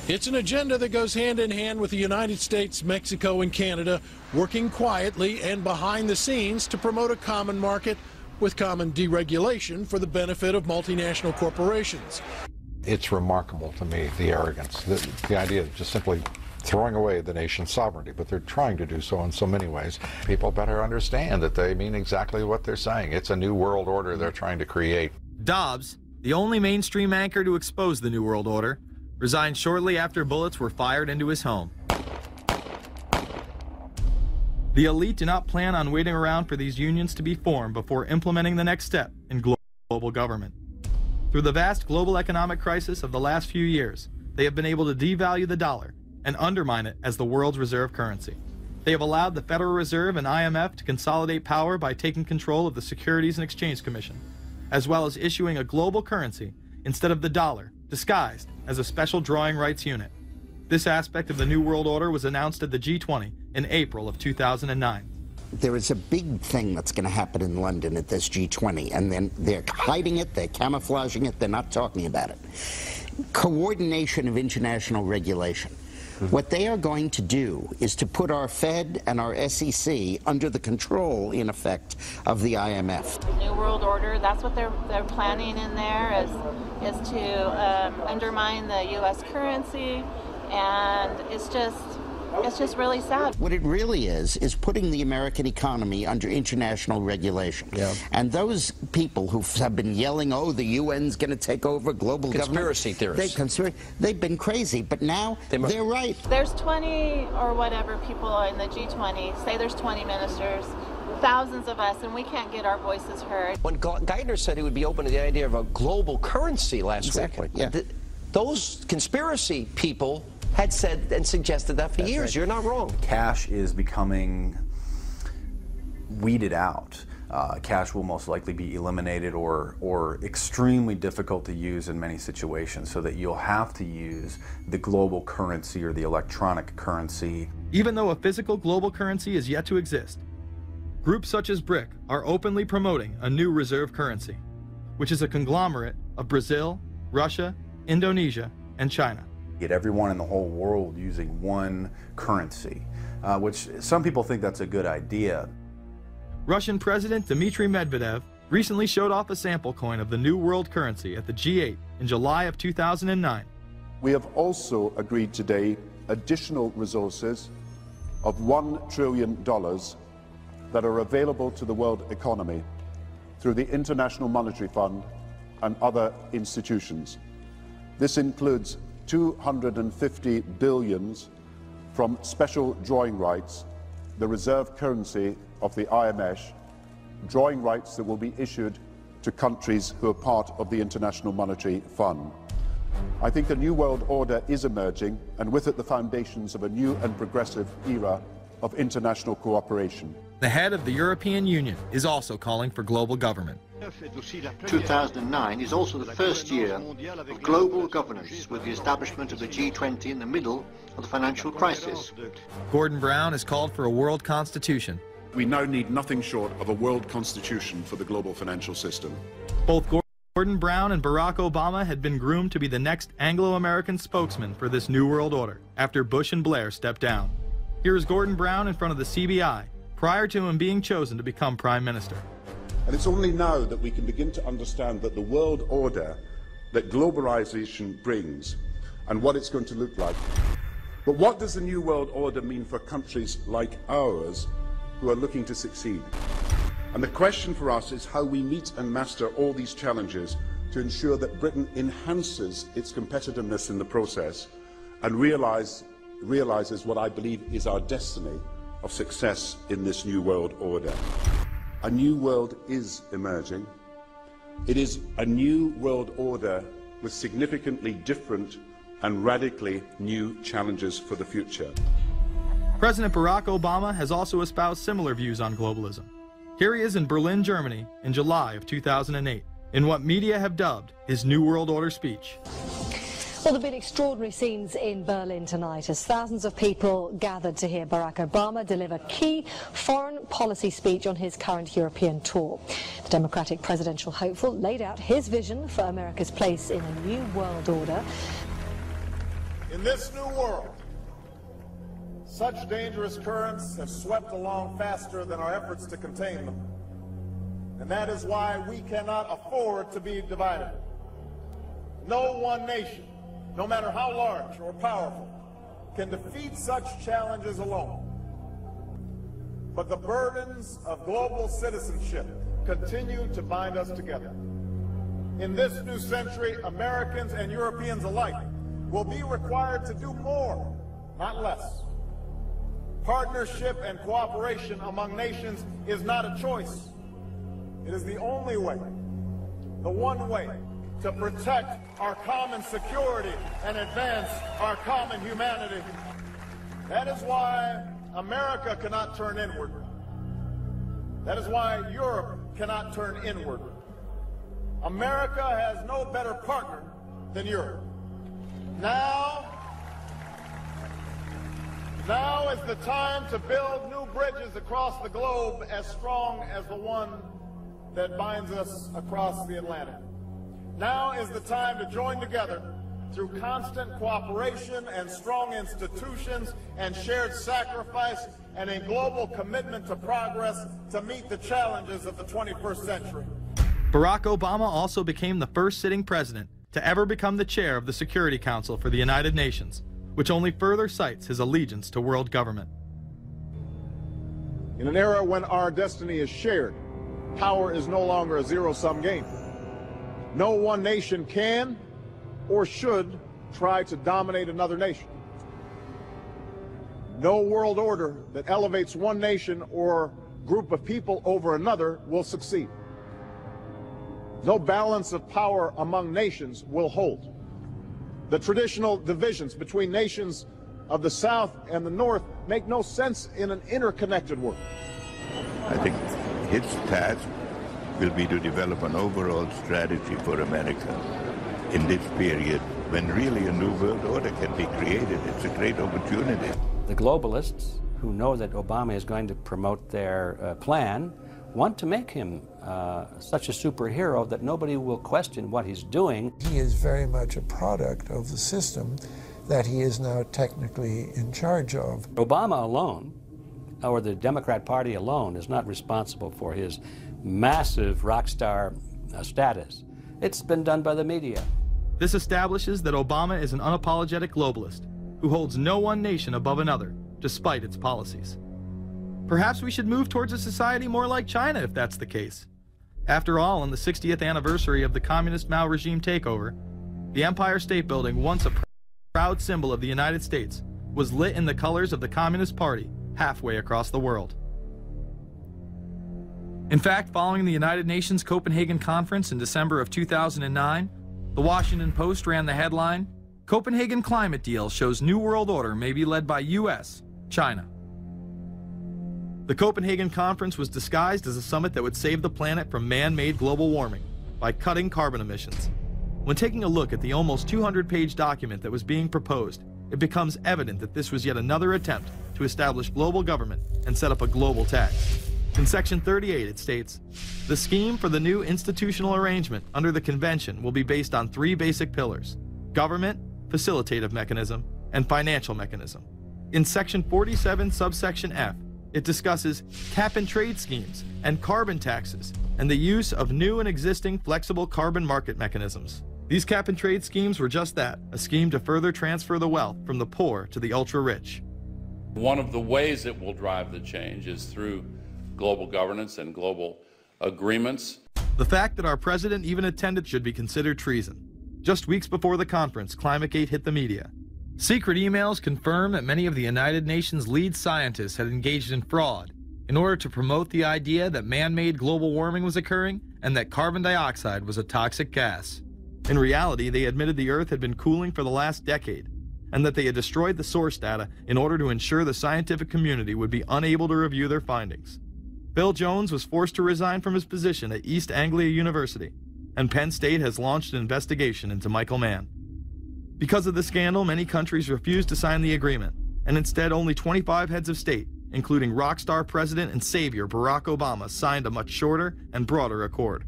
It's an agenda that goes hand in hand with the United States, Mexico, and Canada working quietly and behind the scenes to promote a common market with common deregulation for the benefit of multinational corporations. It's remarkable to me, the arrogance, the idea of just simply throwing away the nation's sovereignty, but they're trying to do so in so many ways. People better understand that they mean exactly what they're saying. It's a new world order they're trying to create. Dobbs, the only mainstream anchor to expose the New World Order, resigned shortly after bullets were fired into his home. The elite do not plan on waiting around for these unions to be formed before implementing the next step in global government. Through the vast global economic crisis of the last few years, they have been able to devalue the dollar and undermine it as the world's reserve currency. They have allowed the Federal Reserve and IMF to consolidate power by taking control of the Securities and Exchange Commission, as well as issuing a global currency instead of the dollar, disguised as a special drawing rights unit. This aspect of the New World Order was announced at the G20 in April of 2009. There is a big thing that's going to happen in London at this G20, and then they're hiding it, they're camouflaging it, they're not talking about it. Coordination of international regulation. What they are going to do is to put our Fed and our SEC under the control, in effect, of the IMF. New World Order, that's what they're planning in there, is to undermine the U.S. currency, and it's just really sad. What it really is putting the American economy under international regulation. Yeah. And those people who have been yelling, oh, the UN's going to take over global conspiracy government. Theorists. They've been crazy, but now they're right. There's 20 or whatever people in the G20, say there's 20 ministers, thousands of us, and we can't get our voices heard. When Geithner said he would be open to the idea of a global currency last week, yeah. Those conspiracy people had said and suggested that for years. Right. You're not wrong. Cash is becoming weeded out. Cash will most likely be eliminated or extremely difficult to use in many situations, so that you'll have to use the global currency or the electronic currency. Even though a physical global currency is yet to exist, groups such as BRIC are openly promoting a new reserve currency, which is a conglomerate of Brazil, Russia, Indonesia, and China. Get everyone in the whole world using one currency, which some people think that's a good idea. Russian President Dmitry Medvedev recently showed off a sample coin of the new world currency at the G8 in July of 2009. We have also agreed today additional resources of $1 trillion that are available to the world economy through the International Monetary Fund and other institutions. This includes 250 billion from special drawing rights, the reserve currency of the IMF, drawing rights that will be issued to countries who are part of the International Monetary Fund. I think a new world order is emerging, and with it the foundations of a new and progressive era of international cooperation. The head of the European Union is also calling for global government. 2009 is also the first year of global governance, with the establishment of the G20 in the middle of the financial crisis. Gordon Brown has called for a world constitution. We now need nothing short of a world constitution for the global financial system. Both Gordon Brown and Barack Obama had been groomed to be the next Anglo-American spokesman for this new world order after Bush and Blair stepped down. Here is Gordon Brown in front of the CBI prior to him being chosen to become Prime Minister. And it's only now that we can begin to understand that the world order that globalization brings and what it's going to look like. But what does the new world order mean for countries like ours who are looking to succeed? And the question for us is how we meet and master all these challenges to ensure that Britain enhances its competitiveness in the process and realizes what I believe is our destiny of success in this new world order. A new world is emerging. It is a new world order with significantly different and radically new challenges for the future. President Barack Obama has also espoused similar views on globalism. Here he is in Berlin, Germany, in July of 2008, in what media have dubbed his New World Order speech. Well, there have been extraordinary scenes in Berlin tonight as thousands of people gathered to hear Barack Obama deliver key foreign policy speech on his current European tour. The Democratic presidential hopeful laid out his vision for America's place in a new world order. In this new world, such dangerous currents have swept along faster than our efforts to contain them. And that is why we cannot afford to be divided. No one nation, no matter how large or powerful, can defeat such challenges alone. But the burdens of global citizenship continue to bind us together. In this new century, Americans and Europeans alike will be required to do more, not less. Partnership and cooperation among nations is not a choice. It is the only way, the one way, to protect our common security and advance our common humanity. That is why America cannot turn inward. That is why Europe cannot turn inward. America has no better partner than Europe. Now is the time to build new bridges across the globe as strong as the one that binds us across the Atlantic. Now is the time to join together through constant cooperation and strong institutions and shared sacrifice and a global commitment to progress to meet the challenges of the 21st century. Barack Obama also became the first sitting president to ever become the chair of the Security Council for the United Nations, which only further cites his allegiance to world government. In an era when our destiny is shared, power is no longer a zero-sum game. No one nation can or should try to dominate another nation. No world order that elevates one nation or group of people over another will succeed. No balance of power among nations will hold. The traditional divisions between nations of the South and the North make no sense in an interconnected world. I think his task will be to develop an overall strategy for America in this period when really a new world order can be created. It's a great opportunity. The globalists, who know that Obama is going to promote their plan, want to make him such a superhero that nobody will question what he's doing. He is very much a product of the system that he is now technically in charge of. Obama alone, or the Democrat Party alone, is not responsible for his massive rock star status. It's been done by the media. This establishes that Obama is an unapologetic globalist who holds no one nation above another, despite its policies. Perhaps we should move towards a society more like China if that's the case. After all, on the 60th anniversary of the communist Mao regime takeover, the Empire State Building, once a proud symbol of the United States, was lit in the colors of the Communist Party halfway across the world. In fact, following the United Nations Copenhagen Conference in December of 2009, the Washington Post ran the headline, "Copenhagen Climate Deal Shows New World Order May Be Led by US, China." The Copenhagen Conference was disguised as a summit that would save the planet from man-made global warming by cutting carbon emissions. When taking a look at the almost 200-page document that was being proposed, it becomes evident that this was yet another attempt to establish global government and set up a global tax. In Section 38, it states, "The scheme for the new institutional arrangement under the Convention will be based on 3 basic pillars: government, facilitative mechanism, and financial mechanism." In Section 47, subsection F, it discusses cap-and-trade schemes and carbon taxes and the use of new and existing flexible carbon market mechanisms. These cap-and-trade schemes were just that, a scheme to further transfer the wealth from the poor to the ultra-rich. One of the ways it will drive the change is through global governance and global agreements. The fact that our president even attended should be considered treason. Just weeks before the conference, ClimateGate hit the media. Secret emails confirm that many of the United Nations lead scientists had engaged in fraud in order to promote the idea that man-made global warming was occurring and that carbon dioxide was a toxic gas. In reality, they admitted the Earth had been cooling for the last decade and that they had destroyed the source data in order to ensure the scientific community would be unable to review their findings. Bill Jones was forced to resign from his position at East Anglia University, and Penn State has launched an investigation into Michael Mann. Because of the scandal, many countries refused to sign the agreement, and instead only 25 heads of state, including rock star President and Savior Barack Obama, signed a much shorter and broader accord.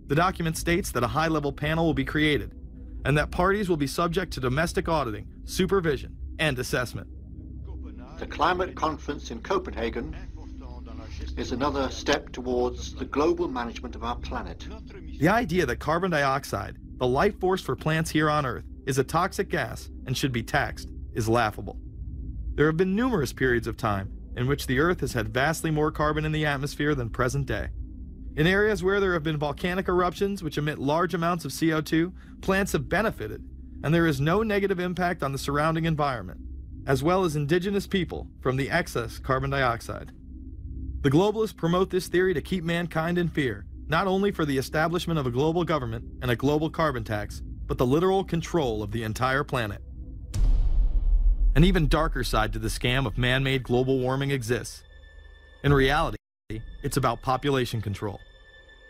The document states that a high-level panel will be created, and that parties will be subject to domestic auditing, supervision, and assessment. The climate conference in Copenhagen is another step towards the global management of our planet. The idea that carbon dioxide, the life force for plants here on Earth, is a toxic gas and should be taxed is laughable. There have been numerous periods of time in which the Earth has had vastly more carbon in the atmosphere than present day. In areas where there have been volcanic eruptions which emit large amounts of CO2, plants have benefited, and there is no negative impact on the surrounding environment, as well as indigenous people from the excess carbon dioxide. The globalists promote this theory to keep mankind in fear, not only for the establishment of a global government and a global carbon tax, but the literal control of the entire planet. An even darker side to the scam of man-made global warming exists. In reality, it's about population control.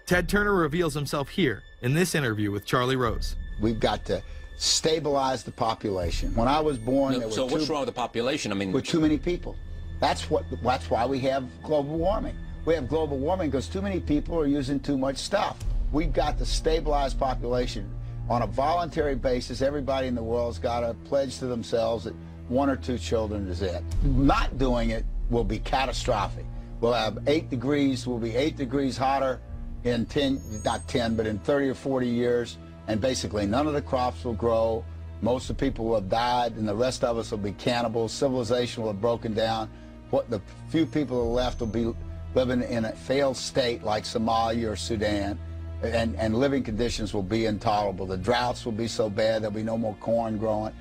Ted Turner reveals himself here in this interview with Charlie Rose. We've got to stabilize the population. When I was born, there were what's wrong with the population? I mean, with too many people. That's why we have global warming. We have global warming because too many people are using too much stuff. We've got to stabilize population. On a voluntary basis, everybody in the world's got to pledge to themselves that 1 or 2 children is it. Not doing it will be catastrophic. We'll have 8 degrees, we'll be 8 degrees hotter in 30 or 40 years, and basically none of the crops will grow. Most of the people will have died, and the rest of us will be cannibals. Civilization will have broken down. What the few people who are left will be living in a failed state like Somalia or Sudan. And living conditions will be intolerable. The droughts will be so bad there'll be no more corn growing.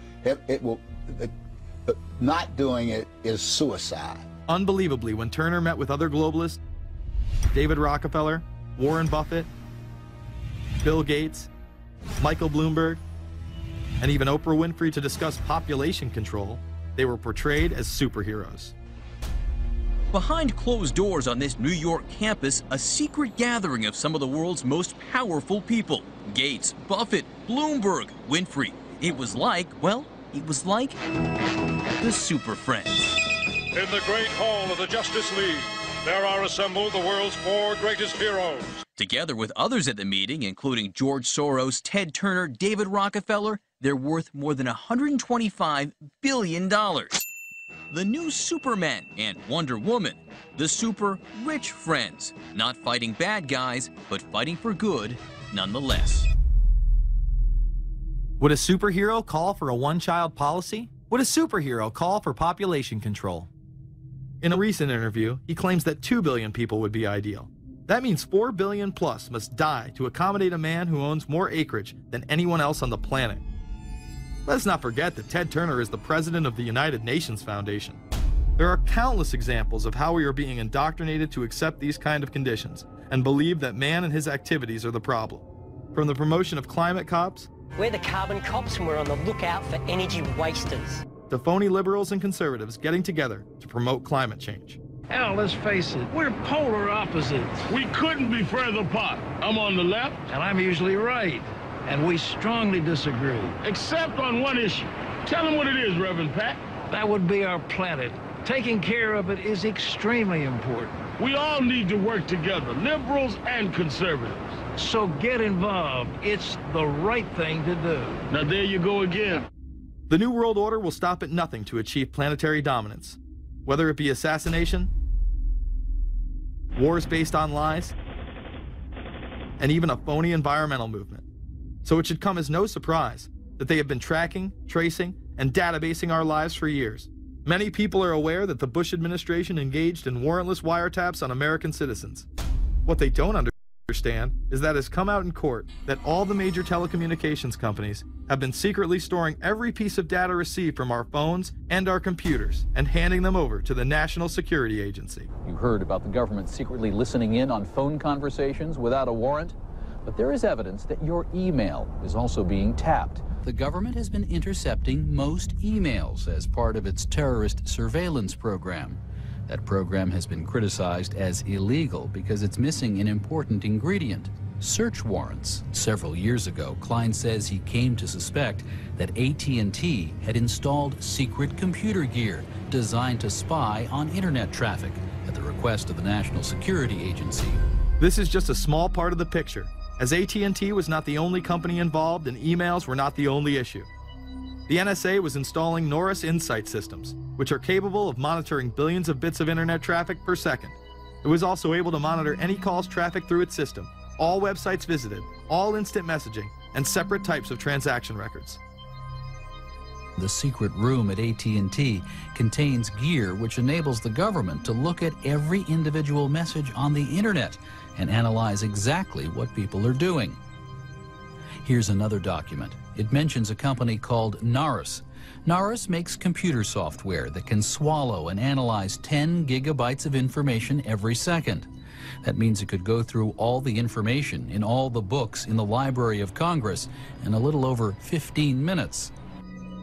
Not doing it is suicide. Unbelievably, when Turner met with other globalists, David Rockefeller, Warren Buffett, Bill Gates, Michael Bloomberg, and even Oprah Winfrey to discuss population control, they were portrayed as superheroes. Behind closed doors on this New York campus, a secret gathering of some of the world's most powerful people. Gates, Buffett, Bloomberg, Winfrey. It was like, well, it was like the Super Friends. In the great hall of the Justice League, there are assembled the world's 4 greatest heroes. Together with others at the meeting, including George Soros, Ted Turner, David Rockefeller, they're worth more than $125 billion. The new Superman and Wonder Woman, the super rich friends, not fighting bad guys, but fighting for good nonetheless. Would a superhero call for a one-child policy? Would a superhero call for population control? In a recent interview, he claims that 2 billion people would be ideal. That means 4 billion plus must die to accommodate a man who owns more acreage than anyone else on the planet. Let's not forget that Ted Turner is the president of the United Nations Foundation. There are countless examples of how we are being indoctrinated to accept these kind of conditions and believe that man and his activities are the problem. From the promotion of climate cops, we're the carbon cops and we're on the lookout for energy wasters, to phony liberals and conservatives getting together to promote climate change. Hell, let's face it, we're polar opposites. We couldn't be further apart. I'm on the left, and I'm usually right. And we strongly disagree. Except on one issue. Tell them what it is, Reverend Pat. That would be our planet. Taking care of it is extremely important. We all need to work together, liberals and conservatives. So get involved. It's the right thing to do. Now there you go again. The New World Order will stop at nothing to achieve planetary dominance. Whether it be assassination, wars based on lies, and even a phony environmental movement. So it should come as no surprise that they have been tracking, tracing, and databasing our lives for years. Many people are aware that the Bush administration engaged in warrantless wiretaps on American citizens. What they don't understand is that it's come out in court that all the major telecommunications companies have been secretly storing every piece of data received from our phones and our computers and handing them over to the National Security Agency. You heard about the government secretly listening in on phone conversations without a warrant, but there is evidence that your email is also being tapped. The government has been intercepting most emails as part of its terrorist surveillance program. That program has been criticized as illegal because it's missing an important ingredient: search warrants. Several years ago, Klein says he came to suspect that AT&T had installed secret computer gear designed to spy on internet traffic at the request of the National Security Agency. This is just a small part of the picture, as AT&T was not the only company involved and emails were not the only issue. The NSA was installing Norris Insight systems, which are capable of monitoring billions of bits of internet traffic per second. It was also able to monitor any calls trafficked through its system, all websites visited, all instant messaging, and separate types of transaction records. The secret room at AT&T contains gear which enables the government to look at every individual message on the internet and analyze exactly what people are doing. Here's another document. It mentions a company called Norris. Norris makes computer software that can swallow and analyze 10 gigabytes of information every second. That means it could go through all the information in all the books in the Library of Congress in a little over 15 minutes.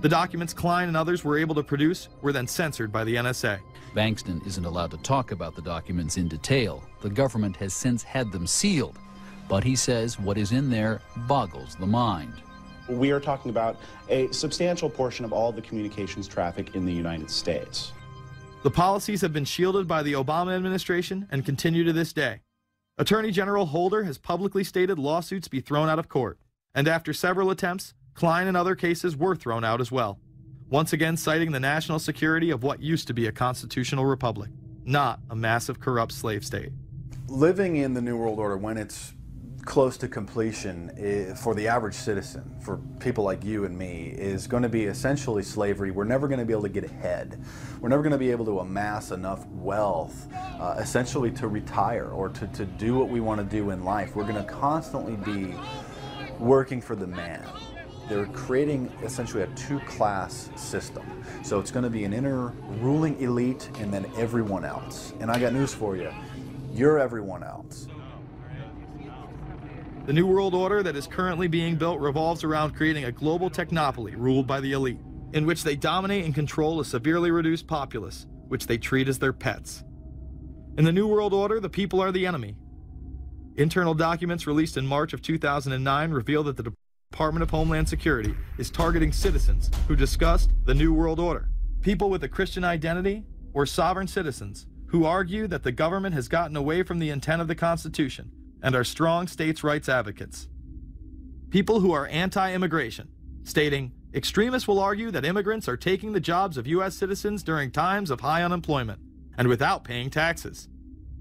The documents Klein and others were able to produce were then censored by the NSA. Bankston isn't allowed to talk about the documents in detail. The government has since had them sealed. But he says what is in there boggles the mind. We are talking about a substantial portion of all the communications traffic in the United States. The policies have been shielded by the Obama administration and continue to this day. Attorney General Holder has publicly stated lawsuits be thrown out of court. And after several attempts, Klein and other cases were thrown out as well. Once again citing the national security of what used to be a constitutional republic, not a massive corrupt slave state. Living in the New World Order, when it's close to completion, for the average citizen, for people like you and me, is going to be essentially slavery. We're never going to be able to get ahead. We're never going to be able to amass enough wealth, essentially to retire or to do what we want to do in life. We're going to constantly be working for the man. They're creating essentially a two-class system. So it's going to be an inner ruling elite and then everyone else. And I got news for you. You're everyone else. The New World Order that is currently being built revolves around creating a global technopoly ruled by the elite, in which they dominate and control a severely reduced populace, which they treat as their pets. In the New World Order, the people are the enemy. Internal documents released in March of 2009 reveal that the Department of Homeland Security is targeting citizens who discussed the New World Order, people with a Christian identity or sovereign citizens who argue that the government has gotten away from the intent of the Constitution and are strong states' rights advocates. People who are anti-immigration, stating, extremists will argue that immigrants are taking the jobs of U.S. citizens during times of high unemployment and without paying taxes.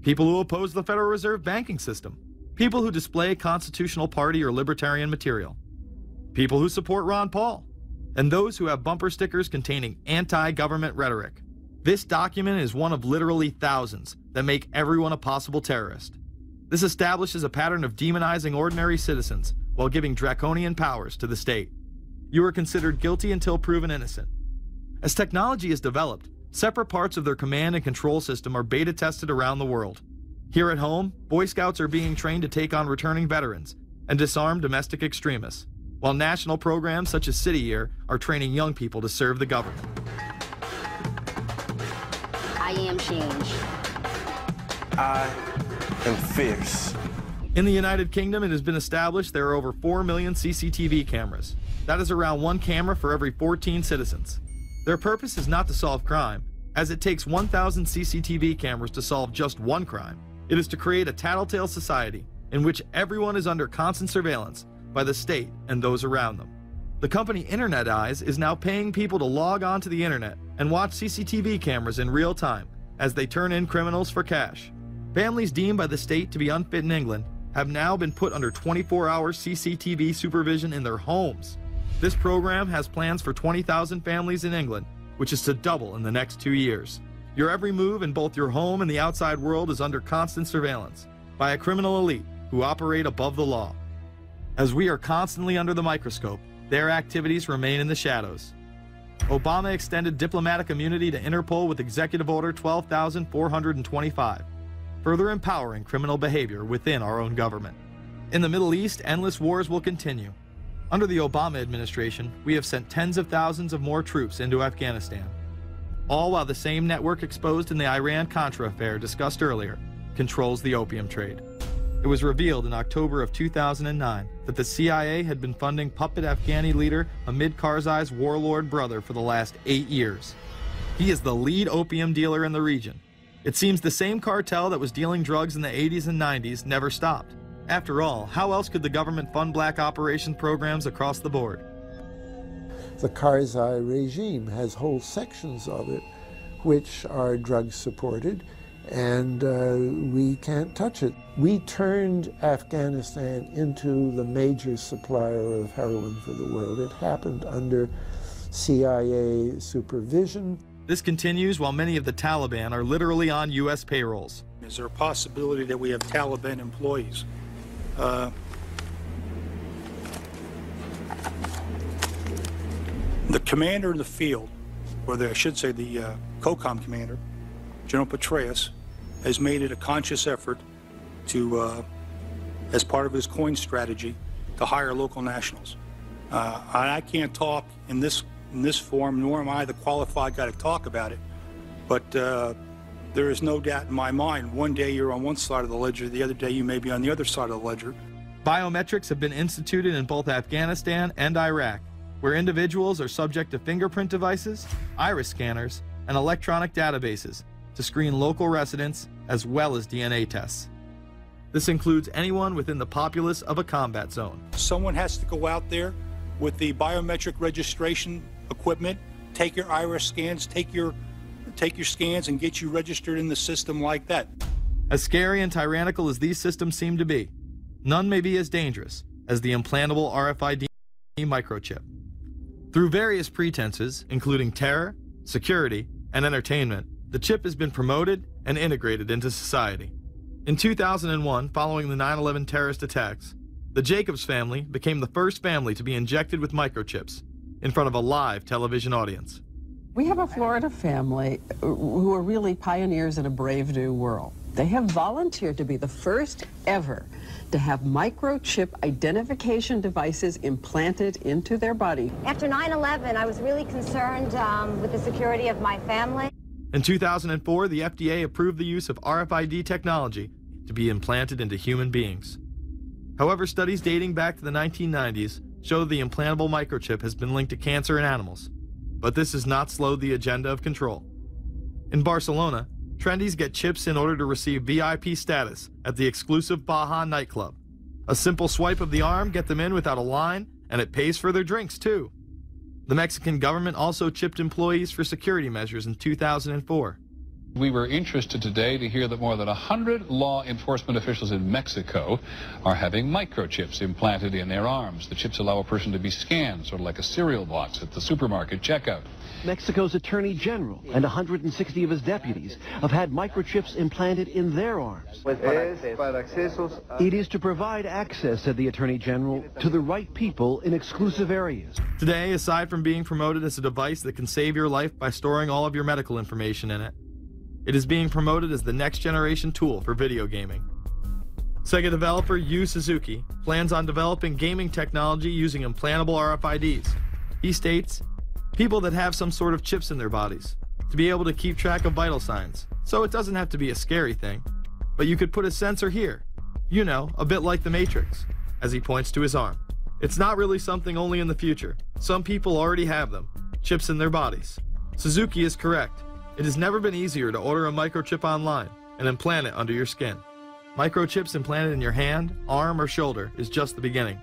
People who oppose the Federal Reserve banking system. People who display constitutional party or libertarian material. People who support Ron Paul. And those who have bumper stickers containing anti-government rhetoric. This document is one of literally thousands that make everyone a possible terrorist. This establishes a pattern of demonizing ordinary citizens while giving draconian powers to the state. You are considered guilty until proven innocent. As technology is developed, separate parts of their command and control system are beta tested around the world. Here at home, Boy Scouts are being trained to take on returning veterans and disarm domestic extremists, while national programs such as City Year are training young people to serve the government. I am change. I am fierce. In the United Kingdom, it has been established there are over 4 million CCTV cameras. That is around 1 camera for every 14 citizens. Their purpose is not to solve crime, as it takes 1,000 CCTV cameras to solve just one crime. It is to create a tattletale society in which everyone is under constant surveillance by the state and those around them. The company Internet Eyes is now paying people to log on to the internet and watch CCTV cameras in real time as they turn in criminals for cash. Families deemed by the state to be unfit in England have now been put under 24-hour CCTV supervision in their homes. This program has plans for 20,000 families in England, which is to double in the next 2 years. Your every move in both your home and the outside world is under constant surveillance by a criminal elite who operate above the law. As we are constantly under the microscope, their activities remain in the shadows. Obama extended diplomatic immunity to Interpol with Executive Order 12,425, further empowering criminal behavior within our own government. In the Middle East, endless wars will continue. Under the Obama administration, we have sent tens of thousands of more troops into Afghanistan, all while the same network exposed in the Iran-Contra affair discussed earlier controls the opium trade. It was revealed in October of 2009 that the CIA had been funding puppet Afghani leader Hamid Karzai's warlord brother for the last 8 years. He is the lead opium dealer in the region. It seems the same cartel that was dealing drugs in the 80s and 90s never stopped. After all, how else could the government fund black operation programs across the board? The Karzai regime has whole sections of it which are drug-supported, and we can't touch it. We turned Afghanistan into the major supplier of heroin for the world. It happened under CIA supervision. This continues while many of the Taliban are literally on U.S. payrolls. Is there a possibility that we have Taliban employees? The commander in the field, or I should say the COCOM commander, General Petraeus, has made it a conscious effort to, as part of his coin strategy, to hire local nationals. I can't talk in this forum, nor am I the qualified guy to talk about it, but there is no doubt in my mind, one day you're on one side of the ledger, the other day you may be on the other side of the ledger. Biometrics have been instituted in both Afghanistan and Iraq, where individuals are subject to fingerprint devices, iris scanners, and electronic databases to screen local residents as well as DNA tests. This includes anyone within the populace of a combat zone. Someone has to go out there with the biometric registration equipment, take your iris scans, take your scans and get you registered in the system like that. As scary and tyrannical as these systems seem to be, none may be as dangerous as the implantable RFID microchip. Through various pretenses, including terror, security, and entertainment, the chip has been promoted and integrated into society. In 2001, following the 9/11 terrorist attacks, the Jacobs family became the first family to be injected with microchips in front of a live television audience. We have a Florida family who are really pioneers in a brave new world. They have volunteered to be the first ever to have microchip identification devices implanted into their body. After 9/11, I was really concerned with the security of my family. In 2004, the FDA approved the use of RFID technology to be implanted into human beings. However, studies dating back to the 1990s show the implantable microchip has been linked to cancer in animals, but this has not slowed the agenda of control. In Barcelona, trendies get chips in order to receive VIP status at the exclusive Baja nightclub. A simple swipe of the arm gets them in without a line, and it pays for their drinks too. The Mexican government also chipped employees for security measures in 2004. We were interested today to hear that more than 100 law enforcement officials in Mexico are having microchips implanted in their arms. The chips allow a person to be scanned, sort of like a cereal box at the supermarket checkout. Mexico's Attorney General and 160 of his deputies have had microchips implanted in their arms. It is to provide access, said the Attorney General, to the right people in exclusive areas. Today, aside from being promoted as a device that can save your life by storing all of your medical information in it, it is being promoted as the next generation tool for video gaming. Sega developer Yu Suzuki plans on developing gaming technology using implantable RFIDs. He states, people that have some sort of chips in their bodies, to be able to keep track of vital signs. So it doesn't have to be a scary thing, but you could put a sensor here, you know, a bit like the Matrix, as he points to his arm. It's not really something only in the future. Some people already have them, chips in their bodies. Suzuki is correct. It has never been easier to order a microchip online and implant it under your skin. Microchips implanted in your hand, arm, or shoulder is just the beginning.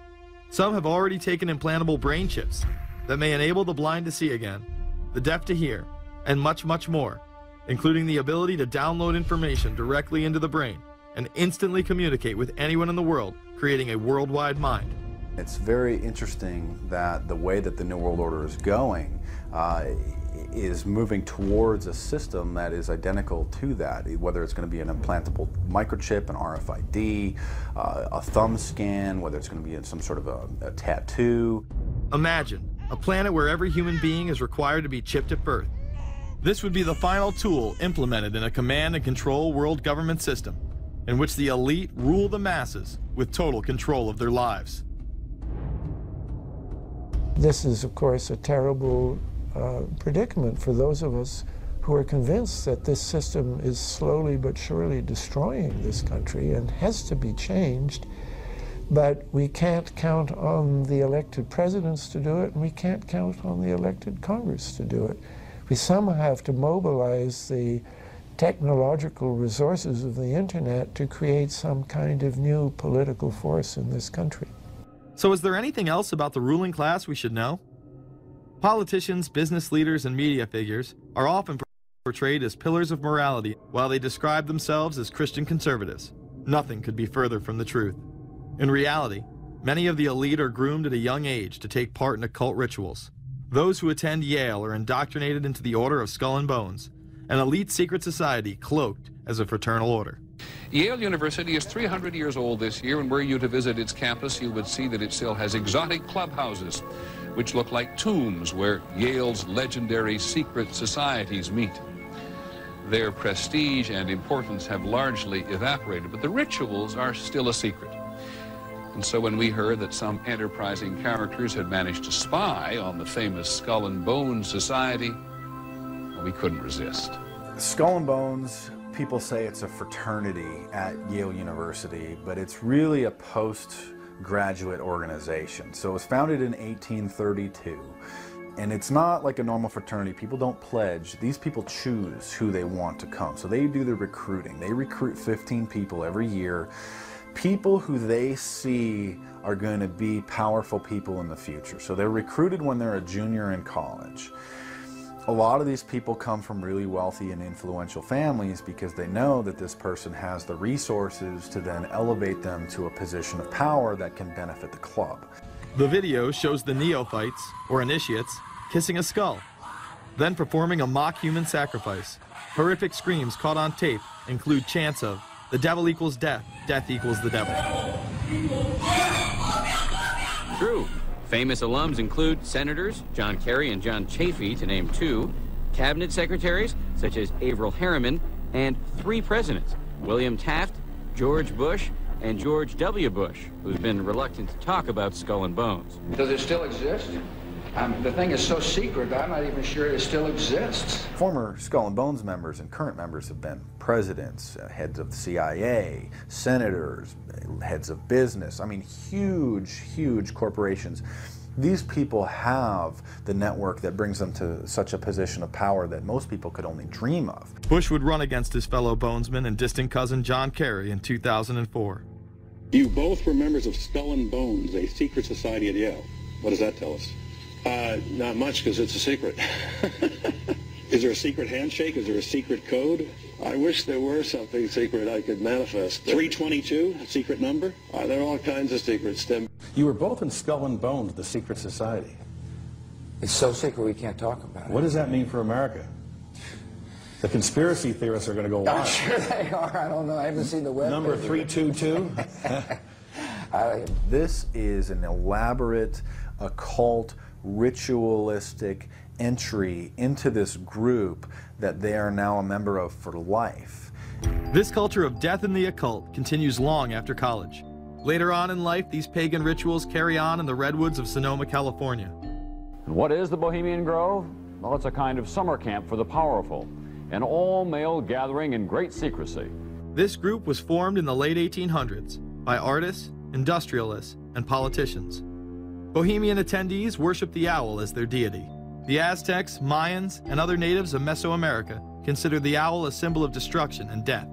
Some have already taken implantable brain chips that may enable the blind to see again, the deaf to hear, and much, much more, including the ability to download information directly into the brain and instantly communicate with anyone in the world, creating a worldwide mind. It's very interesting that the way that the New World Order is going is moving towards a system that is identical to that, whether it's going to be an implantable microchip, an RFID, a thumb scan, whether it's going to be in some sort of a tattoo. Imagine a planet where every human being is required to be chipped at birth. This would be the final tool implemented in a command and control world government system in which the elite rule the masses with total control of their lives. This is, of course, a terrible predicament for those of us who are convinced that this system is slowly but surely destroying this country and has to be changed. But we can't count on the elected presidents to do it, and we can't count on the elected Congress to do it. We somehow have to mobilize the technological resources of the internet to create some kind of new political force in this country. So is there anything else about the ruling class we should know? Politicians, business leaders, and media figures are often portrayed as pillars of morality while they describe themselves as Christian conservatives. Nothing could be further from the truth. In reality, many of the elite are groomed at a young age to take part in occult rituals. Those who attend Yale are indoctrinated into the Order of Skull and Bones, an elite secret society cloaked as a fraternal order. Yale University is 300 years old this year, and were you to visit its campus, you would see that it still has exotic clubhouses, which look like tombs where Yale's legendary secret societies meet. Their prestige and importance have largely evaporated, but the rituals are still a secret. And so when we heard that some enterprising characters had managed to spy on the famous Skull and Bones Society, well, we couldn't resist. Skull and Bones, people say it's a fraternity at Yale University, but it's really a postgraduate organization. So it was founded in 1832, and it's not like a normal fraternity. People don't pledge. These people choose who they want to come. So they do the recruiting. They recruit 15 people every year, people who they see are going to be powerful people in the future. So they're recruited when they're a junior in college. A lot of these people come from really wealthy and influential families because they know that this person has the resources to then elevate them to a position of power that can benefit the club. The video shows the neophytes, or initiates, kissing a skull, then performing a mock human sacrifice. Horrific screams caught on tape include chants of, "The devil equals death, death equals the devil." True. Famous alums include Senators John Kerry and John Chafee, to name two, cabinet secretaries such as Averell Harriman, and 3 presidents, William Taft, George Bush, and George W. Bush, who's been reluctant to talk about Skull and Bones. Does it still exist? The thing is so secret that I'm not even sure it still exists. Former Skull and Bones members and current members have been presidents, heads of the CIA, senators, heads of business. I mean, huge, huge corporations. These people have the network that brings them to such a position of power that most people could only dream of. Bush would run against his fellow Bonesman and distant cousin John Kerry in 2004. You both were members of Skull and Bones, a secret society at Yale. What does that tell us? Not much, because it's a secret. Is there a secret handshake? Is there a secret code? I wish there were something secret I could manifest. 322, a secret number? There are all kinds of secrets, Tim. You were both in Skull and Bones, the secret society. It's so secret we can't talk about it. What does that mean for America? The conspiracy theorists are going to go wild. I'm sure they are. I don't know. I haven't seen the web. Number 322? This is an elaborate, occult, ritualistic entry into this group that they are now a member of for life. This culture of death and the occult continues long after college. Later on in life, these pagan rituals carry on in the redwoods of Sonoma, California. And what is the Bohemian Grove? Well, it's a kind of summer camp for the powerful, an all-male gathering in great secrecy. This group was formed in the late 1800s by artists, industrialists, and politicians. Bohemian attendees worship the owl as their deity. The Aztecs, Mayans, and other natives of Mesoamerica considered the owl a symbol of destruction and death.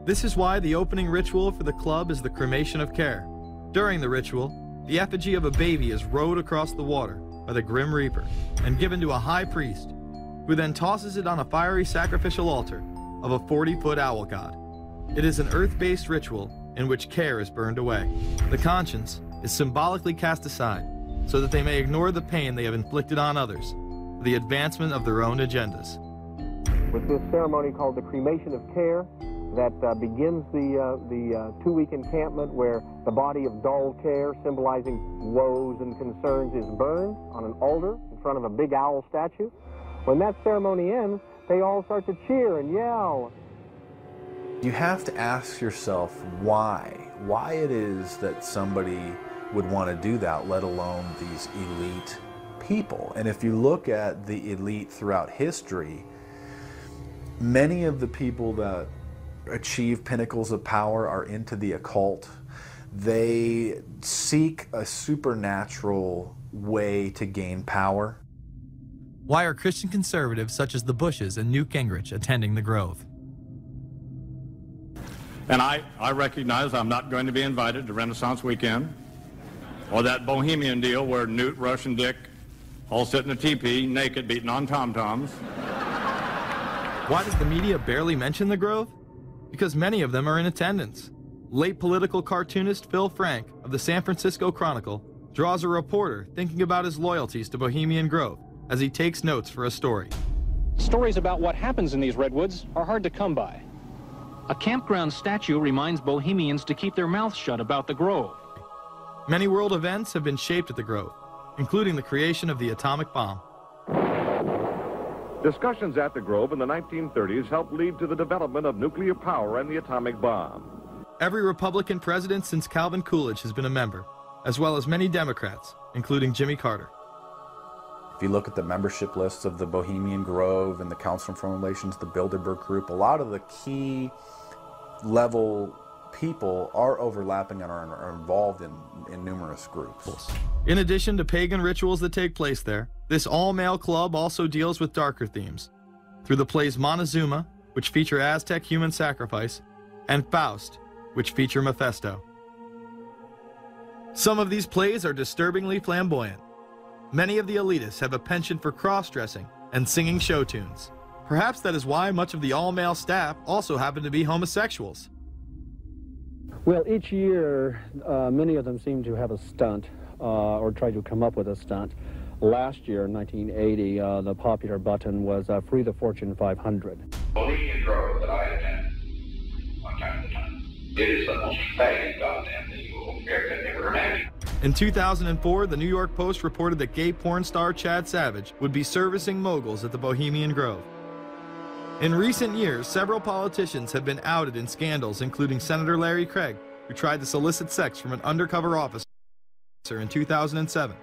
This is why the opening ritual for the club is the cremation of care. During the ritual, the effigy of a baby is rowed across the water by the Grim Reaper and given to a high priest, who then tosses it on a fiery sacrificial altar of a 40-foot owl god. It is an earth-based ritual in which care is burned away. The conscience is symbolically cast aside so that they may ignore the pain they have inflicted on others for the advancement of their own agendas. With this ceremony called the cremation of care, that begins the two-week encampment where the body of dull care, symbolizing woes and concerns, is burned on an altar in front of a big owl statue. When that ceremony ends, they all start to cheer and yell. You have to ask yourself why it is that somebody would want to do that, let alone these elite people. And if you look at the elite throughout history, many of the people that achieve pinnacles of power are into the occult. They seek a supernatural way to gain power. Why are Christian conservatives such as the Bushes and Newt Gingrich attending the Grove? And I recognize I'm not going to be invited to Renaissance Weekend or that Bohemian deal where Newt, Rush, and Dick all sit in a teepee, naked, beating on tom-toms. Why does the media barely mention the Grove? Because many of them are in attendance. Late political cartoonist Phil Frank of the San Francisco Chronicle draws a reporter thinking about his loyalties to Bohemian Grove as he takes notes for a story. Stories about what happens in these redwoods are hard to come by. A campground statue reminds Bohemians to keep their mouths shut about the Grove. Many world events have been shaped at the Grove, including the creation of the atomic bomb. Discussions at the Grove in the 1930s helped lead to the development of nuclear power and the atomic bomb. Every Republican president since Calvin Coolidge has been a member, as well as many Democrats, including Jimmy Carter. If you look at the membership lists of the Bohemian Grove and the Council on Foreign Relations, the Bilderberg Group, a lot of the key level people are overlapping and are involved in numerous groups. In addition to pagan rituals that take place there, this all-male club also deals with darker themes through the plays Montezuma, which feature Aztec human sacrifice, and Faust, which feature Mephisto. Some of these plays are disturbingly flamboyant. Many of the elitists have a penchant for cross-dressing and singing show tunes. Perhaps that is why much of the all-male staff also happen to be homosexuals. Well, each year, many of them seem to have a stunt or try to come up with a stunt. Last year, in 1980, the popular button was Free the Fortune 500. Bohemian Grove that I attend one time at a time. It is the most faggot goddamn thing you will ever imagine. In 2004, the New York Post reported that gay porn star Chad Savage would be servicing moguls at the Bohemian Grove. In recent years, several politicians have been outed in scandals, including Senator Larry Craig, who tried to solicit sex from an undercover officer in 2007.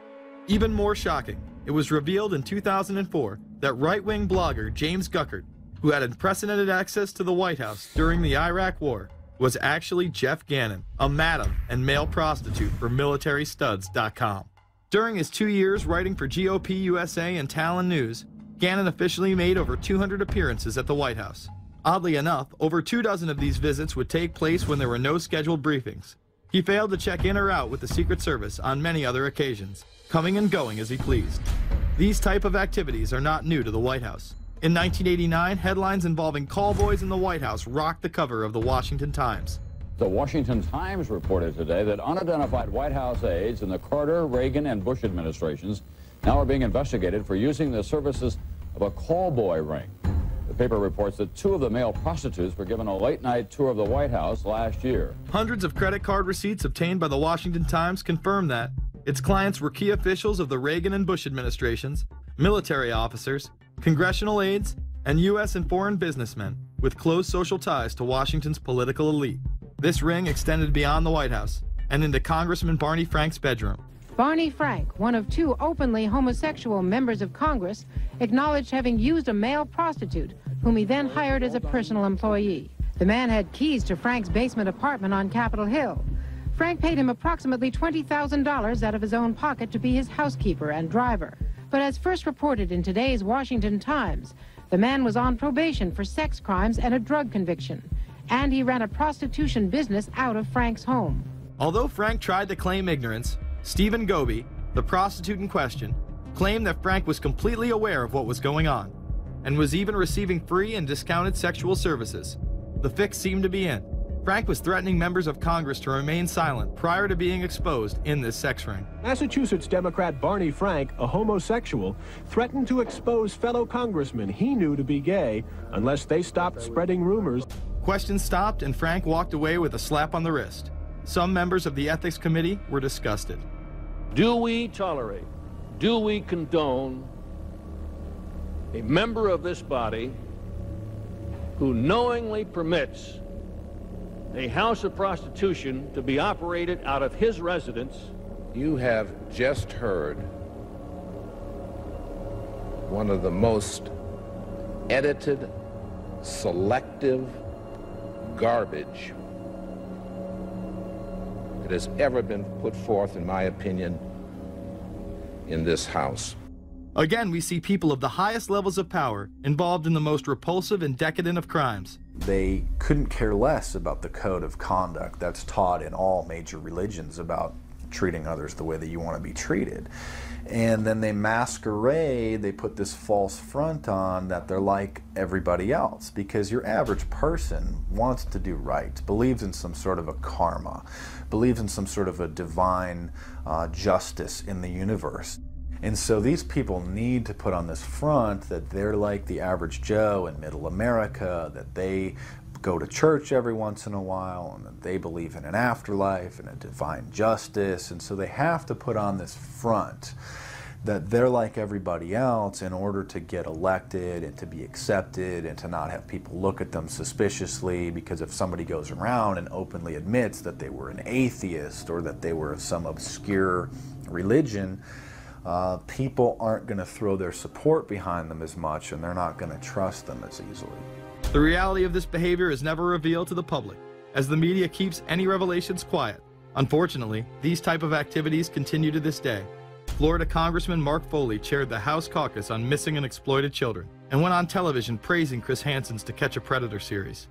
Even more shocking, it was revealed in 2004 that right-wing blogger James Guckert, who had unprecedented access to the White House during the Iraq War, was actually Jeff Gannon, a madam and male prostitute for MilitaryStuds.com. During his 2 years writing for GOP USA and Talon News, Gannon officially made over 200 appearances at the White House. Oddly enough, over 24 of these visits would take place when there were no scheduled briefings. He failed to check in or out with the Secret Service on many other occasions, coming and going as he pleased. These type of activities are not new to the White House. In 1989, headlines involving call boys in the White House rocked the cover of the Washington Times. The Washington Times reported today that unidentified White House aides in the Carter, Reagan, and Bush administrations now are being investigated for using the services of a call boy ring. The paper reports that 2 of the male prostitutes were given a late-night tour of the White House last year. Hundreds of credit card receipts obtained by the Washington Times confirm that its clients were key officials of the Reagan and Bush administrations, military officers, congressional aides, and U.S. and foreign businessmen with close social ties to Washington's political elite. This ring extended beyond the White House and into Congressman Barney Frank's bedroom. Barney Frank, one of 2 openly homosexual members of Congress, acknowledged having used a male prostitute, whom he then hired as a personal employee. The man had keys to Frank's basement apartment on Capitol Hill. Frank paid him approximately $20,000 out of his own pocket to be his housekeeper and driver. But as first reported in today's Washington Times, the man was on probation for sex crimes and a drug conviction, and he ran a prostitution business out of Frank's home. Although Frank tried to claim ignorance, Stephen Goby, the prostitute in question, claimed that Frank was completely aware of what was going on and was even receiving free and discounted sexual services. The fix seemed to be in. Frank was threatening members of Congress to remain silent prior to being exposed in this sex ring. Massachusetts Democrat Barney Frank, a homosexual, threatened to expose fellow congressmen he knew to be gay unless they stopped spreading rumors. Questions stopped and Frank walked away with a slap on the wrist. Some members of the Ethics Committee were disgusted. Do we tolerate, do we condone a member of this body who knowingly permits a house of prostitution to be operated out of his residence? You have just heard one of the most edited, selective garbage that has ever been put forth, in my opinion, in this House. Again, we see people of the highest levels of power involved in the most repulsive and decadent of crimes. They couldn't care less about the code of conduct that's taught in all major religions about treating others the way that you want to be treated. And then they masquerade, they put this false front on that they're like everybody else, because your average person wants to do right, believes in some sort of a karma, believes in some sort of a divine justice in the universe. And so these people need to put on this front that they're like the average Joe in middle America, that they go to church every once in a while, and that they believe in an afterlife and a divine justice. And so they have to put on this front that they're like everybody else in order to get elected and to be accepted and to not have people look at them suspiciously, because if somebody goes around and openly admits that they were an atheist or that they were of some obscure religion, people aren't going to throw their support behind them as much, and they're not going to trust them as easily. The reality of this behavior is never revealed to the public, as the media keeps any revelations quiet. Unfortunately, these type of activities continue to this day. Florida Congressman Mark Foley chaired the House caucus on missing and exploited children and went on television praising Chris Hansen's To Catch a Predator series.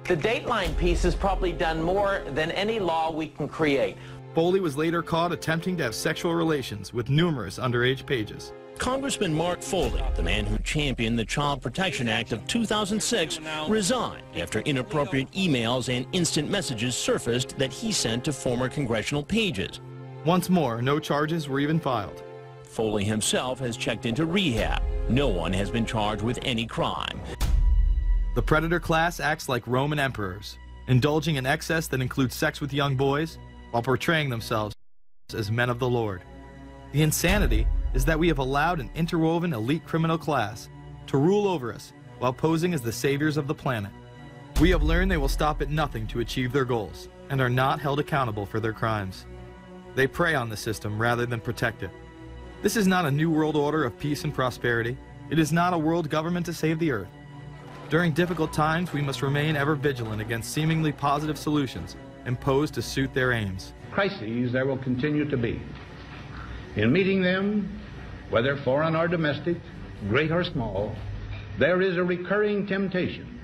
The Dateline piece has probably done more than any law we can create. Foley was later caught attempting to have sexual relations with numerous underage pages. Congressman Mark Foley, the man who championed the Child Protection Act of 2006, resigned after inappropriate emails and instant messages surfaced that he sent to former congressional pages. Once more, no charges were even filed. Foley himself has checked into rehab. No one has been charged with any crime. The predator class acts like Roman emperors, indulging in excess that includes sex with young boys while portraying themselves as men of the Lord. The insanity is that we have allowed an interwoven elite criminal class to rule over us while posing as the saviors of the planet. We have learned they will stop at nothing to achieve their goals and are not held accountable for their crimes. They prey on the system rather than protect it. This is not a new world order of peace and prosperity. It is not a world government to save the earth. During difficult times, we must remain ever vigilant against seemingly positive solutions imposed to suit their aims. Crises there will continue to be. In meeting them, whether foreign or domestic, great or small, there is a recurring temptation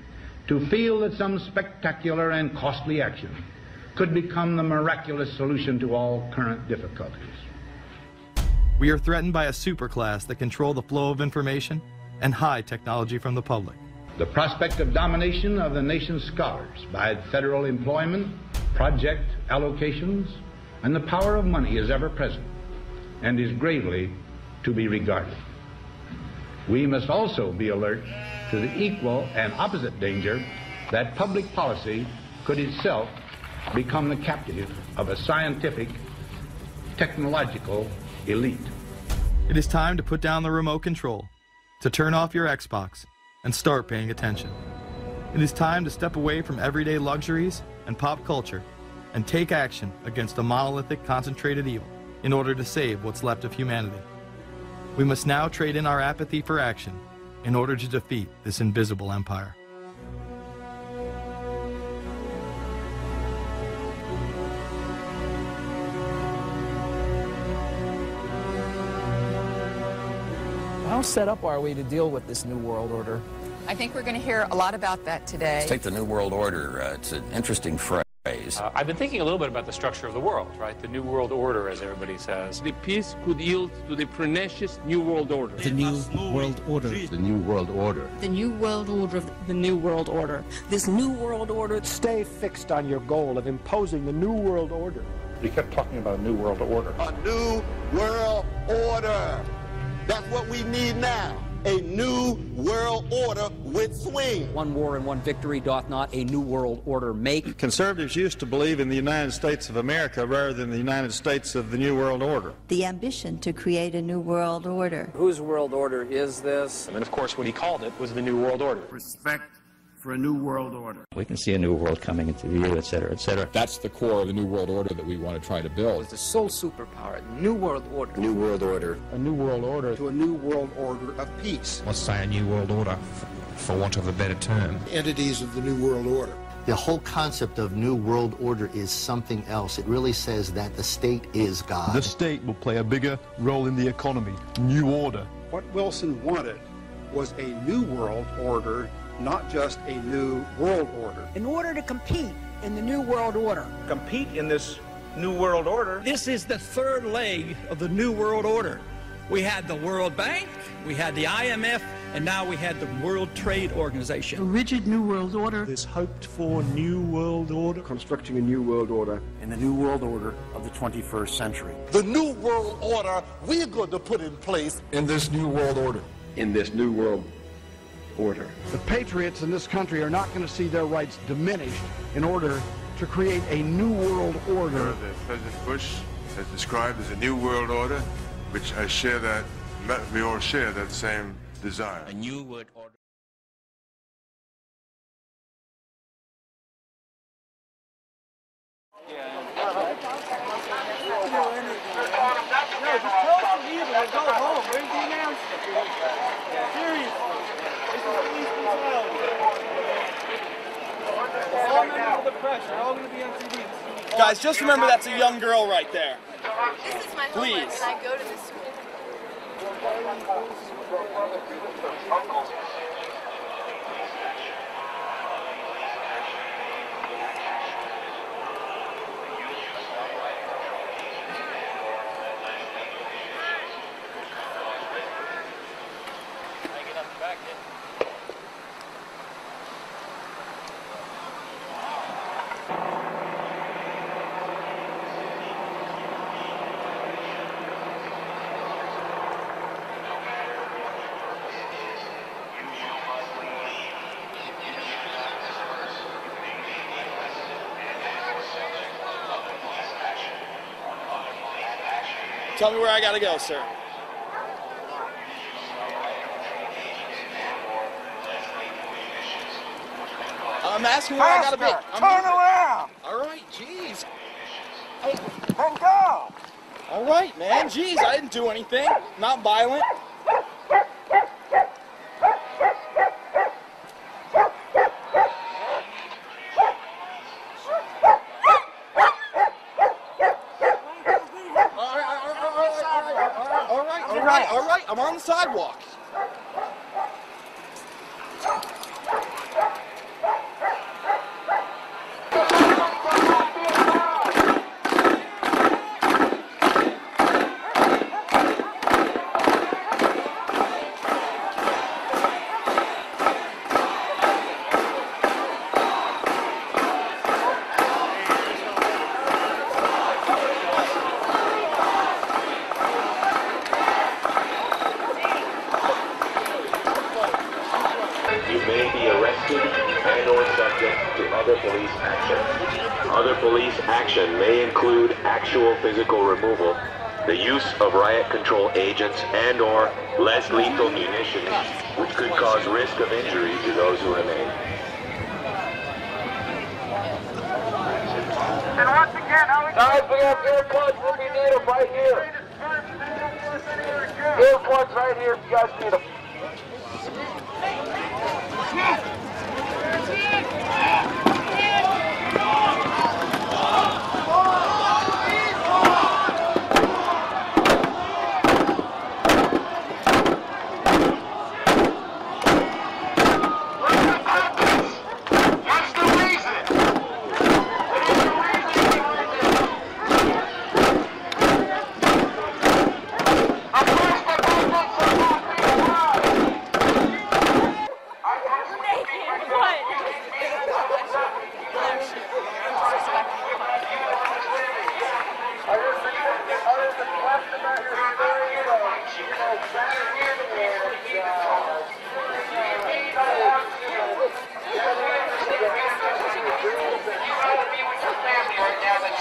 to feel that some spectacular and costly action could become the miraculous solution to all current difficulties. We are threatened by a superclass that control the flow of information and hide technology from the public. The prospect of domination of the nation's scholars by federal employment, project allocations, and the power of money is ever present and is gravely to be regarded. We must also be alert to the equal and opposite danger that public policy could itself become the captive of a scientific, technological elite. It is time to put down the remote control, to turn off your Xbox, and start paying attention. It is time to step away from everyday luxuries and pop culture and take action against a monolithic, concentrated evil in order to save what's left of humanity. We must now trade in our apathy for action in order to defeat this invisible empire. How set up are we to deal with this New World Order? I think we're going to hear a lot about that today. Let's take the New World Order. It's an interesting phrase. I've been thinking a little bit about the structure of the world, right? The New World Order, as everybody says. The peace could yield to the pernicious New World Order. The New World Order. The New World Order. The New World Order. The New World Order. This New World Order. Stay fixed on your goal of imposing the New World Order. You kept talking about a New World Order. A New World Order. That's what we need now. A new world order with swing. One war and one victory doth not a new world order make. Conservatives used to believe in the United States of America rather than the United States of the New World Order. The ambition to create a new world order. Whose world order is this? And of course, what he called it was the New World Order. Respect for a new world order. We can see a new world coming into view, et cetera, et cetera. That's the core of the New World Order that we want to try to build. It's the sole superpower, New World Order. New World Order. A new world order. To a new world order of peace. Let's say a new world order, for want of a better term. Entities of the new world order. The whole concept of New World Order is something else. It really says that the state is God. The state will play a bigger role in the economy. New order. What Wilson wanted was a new world order, not just a new world order. In order to compete in the New World Order. Compete in this New World Order. This is the third leg of the New World Order. We had the World Bank, we had the IMF, and now we had the World Trade Organization. A rigid New World Order. This hoped-for New World Order. Constructing a new world order. In the New World Order of the 21st century. The new world order we're going to put in place in this New World Order. In this new world order. The patriots in this country are not going to see their rights diminished in order to create a new world order. That President Bush has described as a new world order, which I share that, we all share that same desire. A new world order. No, just tell us to leave and we'll go home. Where's the announcement? Seriously. All members of the press are all going to be on TV. Guys, just remember that's a young girl right there. This is my homework. Please. Can I go to this school? Tell me where I gotta go, sir. I'm asking where I gotta be. Turn around! All right, jeez. Then go! All right, man, jeez, I didn't do anything. Not violent. All right, I'm on the sidewalk. action may include actual physical removal, the use of riot control agents and/or less lethal munitions, which could cause risk of injury to those who remain. And once again, guys, we have earplugs if you need them right here. Earplugs right here if you guys need them.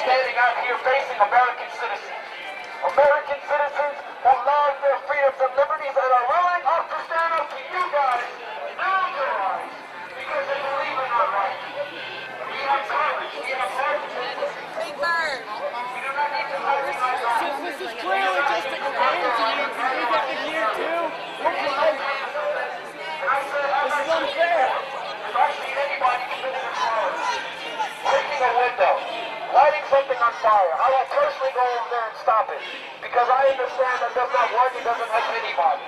Standing out here facing American citizens. American citizens who love their freedoms and liberties and are willing up to stand up to you guys and your rights because they believe in our rights. We have courage. We have heart. Big bird. We do not need to compromise our rights. This is clearly just a coincidence. We got the gear too. This is unfair. If I see anybody committing a crime, breaking a window, lighting something on fire, I will personally go over there and stop it. Because I understand that does not work, it doesn't help anybody.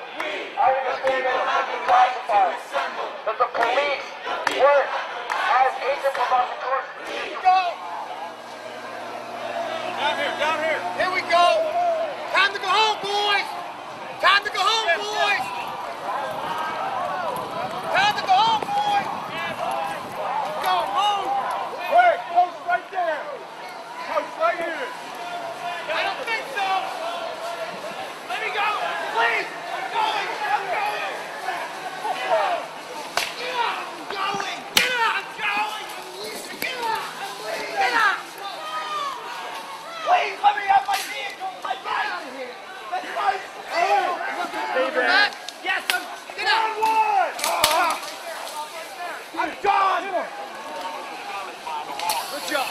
I understand that it's not classified. That the police work as agent provocateurs. Go! Down here, down here. Here we go. Time to go home, boys. Time to go home, boys. Time to go home, boys. Go home. Wait, post right there. Post right here. I don't think so. Let me go, please. I'm going. I'm going. Get out. I'm going. Get out. I'm going. Get out. Get out. Please let me have my vehicle. My bike. That's my vehicle. Yes, I'm. Get out. I'm done. Good job.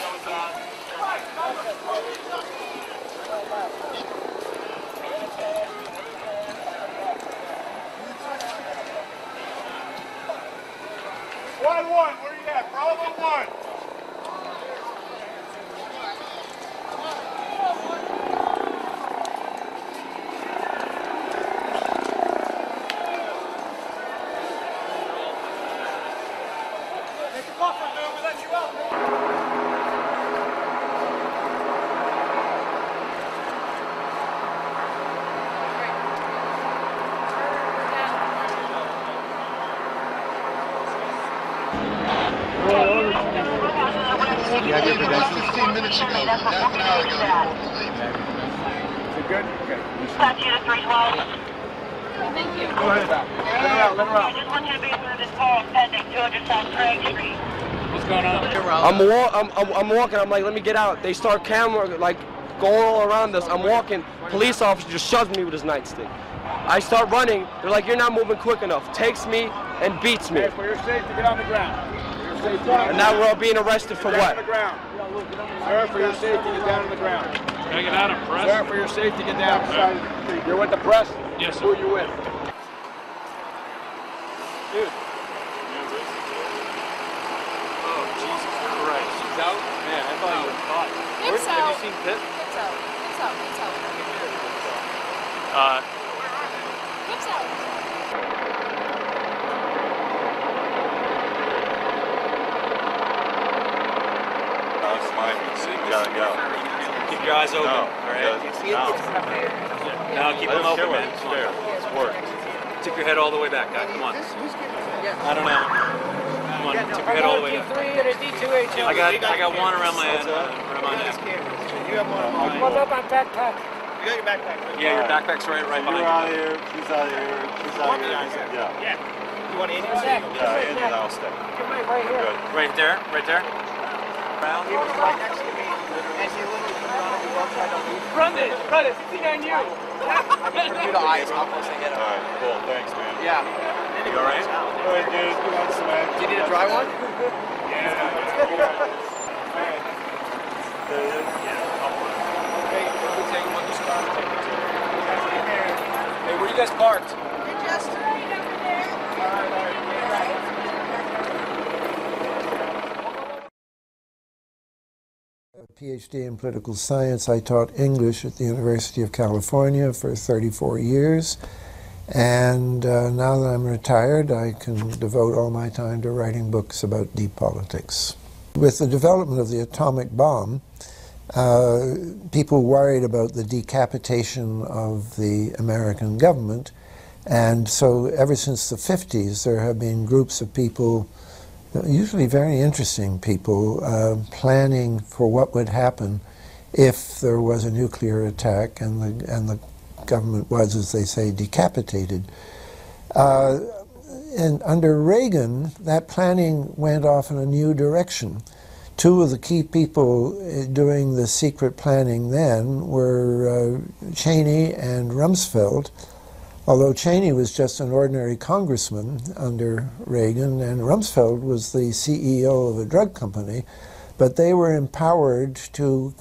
1-1, where you at? Bravo 1. Take the buffer, dude. We let you out. You had your credentials 15 minutes ago, half an hour ago. Is it good? Okay. Statute 312. Thank you. Go ahead. Let her out, let her out. I just want you to be moving this car pending 200 South Craig Street. What's going on? I'm walking, I'm like, let me get out. They start camera, like, going all around us. I'm walking, police officer just shoves me with his nightstick. I start running, they're like, you're not moving quick enough. Takes me and beats me. For your safety, get on the ground. And now we're all being arrested for what? Get on the ground. Sir, for your safety, get down on the ground. Can I get out of press? Sir, for your safety, get down. Yeah. You're with the press? Yes, sir. Who are you with? Dude. Oh, Jesus Christ. He's out? Man, I thought you were caught. Pips Have out. you seen Pip? Pips out. Pips out. Pips out. Pips out. You gotta go. Keep your eyes open, all right? No, keep them open, man. Come on. It's work. Tip your head all the way back, guy. Come on. I don't know. Come on, tip your head all the way back. I got one around my head, around my neck. You have one on mine. What about my backpack? You got your backpack, right? Yeah, your backpack's right behind you. You're out of here. She's out of here. She's out of here. Yeah. You want Andy? Yeah, Andy and I'll stay. Right here. Good. Right there, right there. He was right next to me. Run this, 69U. Bermuda eyes, how close they get up. Alright, cool, thanks, man. Yeah. You alright? Alright, dude, come on, man. Do you need a dry one? Hey, where you guys parked? Just right over there. A PhD in political science. I taught English at the University of California for 34 years. And now that I'm retired, I can devote all my time to writing books about deep politics. With the development of the atomic bomb, people worried about the decapitation of the American government. And so ever since the 50s, there have been groups of people, usually very interesting people, planning for what would happen if there was a nuclear attack and the government was, as they say, decapitated. And under Reagan, that planning went off in a new direction. Two of the key people doing the secret planning then were Cheney and Rumsfeld, although Cheney was just an ordinary congressman under Reagan, and Rumsfeld was the CEO of a drug company, but they were empowered to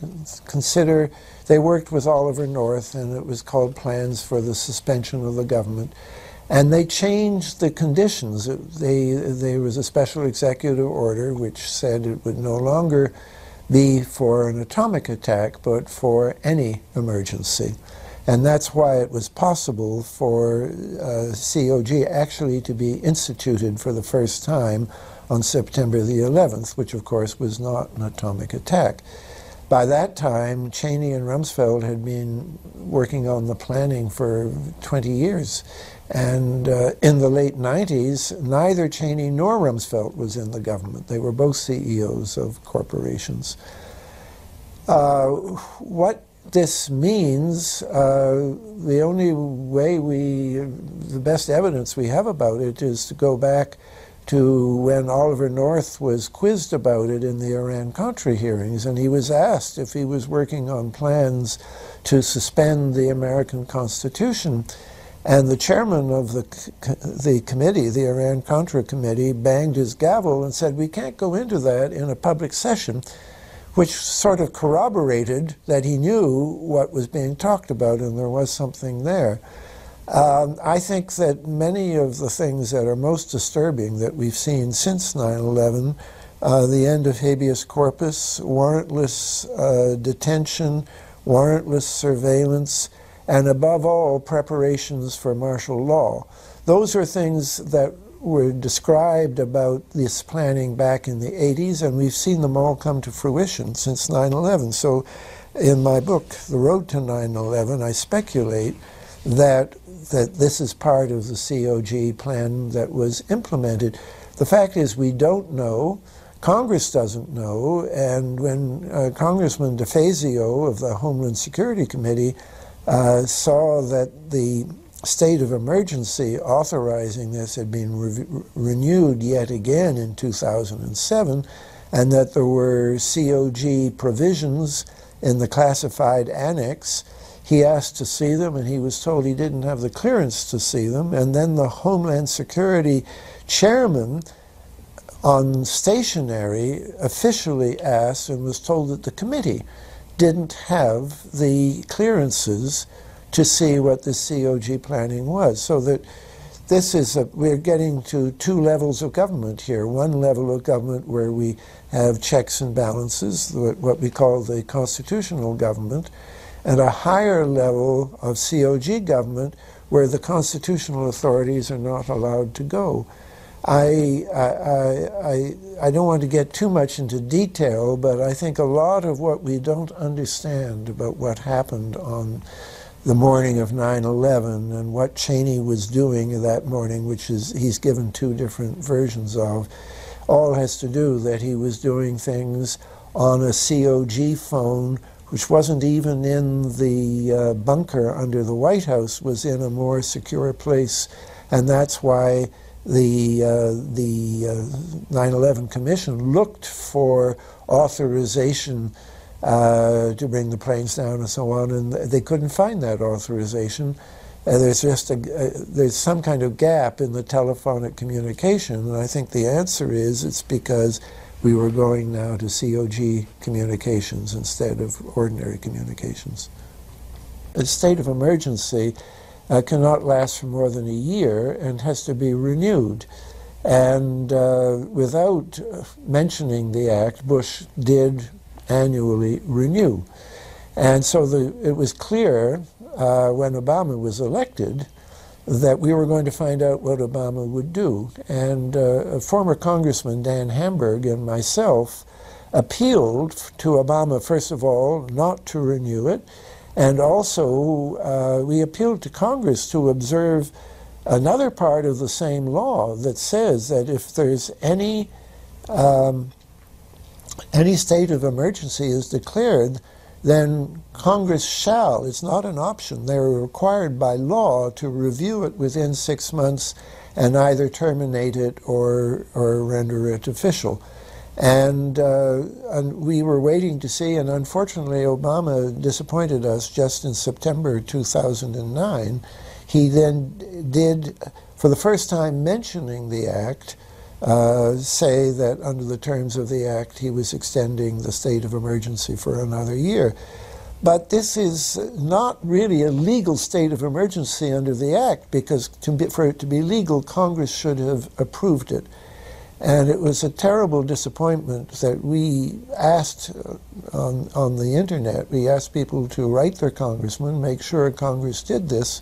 consider, they worked with Oliver North, and it was called Plans for the Suspension of the Government, and they changed the conditions. There was a special executive order which said it would no longer be for an atomic attack, but for any emergency. And that's why it was possible for COG actually to be instituted for the first time on September the 11th, which of course was not an atomic attack. By that time, Cheney and Rumsfeld had been working on the planning for 20 years. And in the late 90s, neither Cheney nor Rumsfeld was in the government. They were both CEOs of corporations. What this means, the only way the best evidence we have about it is to go back to when Oliver North was quizzed about it in the Iran-Contra hearings, and he was asked if he was working on plans to suspend the American Constitution. And the chairman of the committee, the Iran-Contra committee, banged his gavel and said, "We can't go into that in a public session," which sort of corroborated that he knew what was being talked about and there was something there. I think that many of the things that are most disturbing that we've seen since 9/11, the end of habeas corpus, warrantless detention, warrantless surveillance, and above all, preparations for martial law. Those are things that were described about this planning back in the 80s, and we've seen them all come to fruition since 9/11. So in my book, The Road to 9/11, I speculate that this is part of the COG plan that was implemented. The fact is we don't know, Congress doesn't know, and when Congressman DeFazio of the Homeland Security Committee saw that the state of emergency authorizing this had been renewed yet again in 2007, and that there were COG provisions in the classified annex, he asked to see them, and he was told he didn't have the clearance to see them. And then the Homeland Security chairman on stationery officially asked and was told that the committee didn't have the clearances to see what the COG planning was. So that this is we're getting to two levels of government here. One level of government where we have checks and balances, what we call the constitutional government, and a higher level of COG government where the constitutional authorities are not allowed to go. I don't want to get too much into detail, but I think a lot of what we don't understand about what happened on the morning of 9/11 and what Cheney was doing that morning, which is he's given two different versions of, all has to do that he was doing things on a COG phone, which wasn't even in the bunker under the White House, was in a more secure place, and that's why the 9/11 Commission looked for authorization to bring the planes down and so on, and they couldn't find that authorization. There's just there's some kind of gap in the telephonic communication, and I think the answer is it's because we were going now to COG communications instead of ordinary communications. A state of emergency cannot last for more than a year and has to be renewed. And without mentioning the act, Bush did annually renew. And so it was clear when Obama was elected that we were going to find out what Obama would do. And a former Congressman, Dan Hamburg, and myself appealed to Obama, first of all, not to renew it, and also we appealed to Congress to observe another part of the same law that says that if there's any state of emergency is declared, then Congress shall, it's not an option, they're required by law to review it within 6 months and either terminate it or render it official. And we were waiting to see, and unfortunately Obama disappointed us just in September 2009. He then did, for the first time mentioning the act, say that under the terms of the act he was extending the state of emergency for another year. But this is not really a legal state of emergency under the act, because for it to be legal, Congress should have approved it. And it was a terrible disappointment that we asked on the internet, we asked people to write their congressman, make sure Congress did this.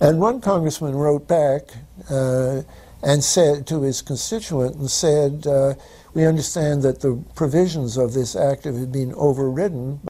And one congressman wrote back and said to his constituent and said, we understand that the provisions of this act have been overridden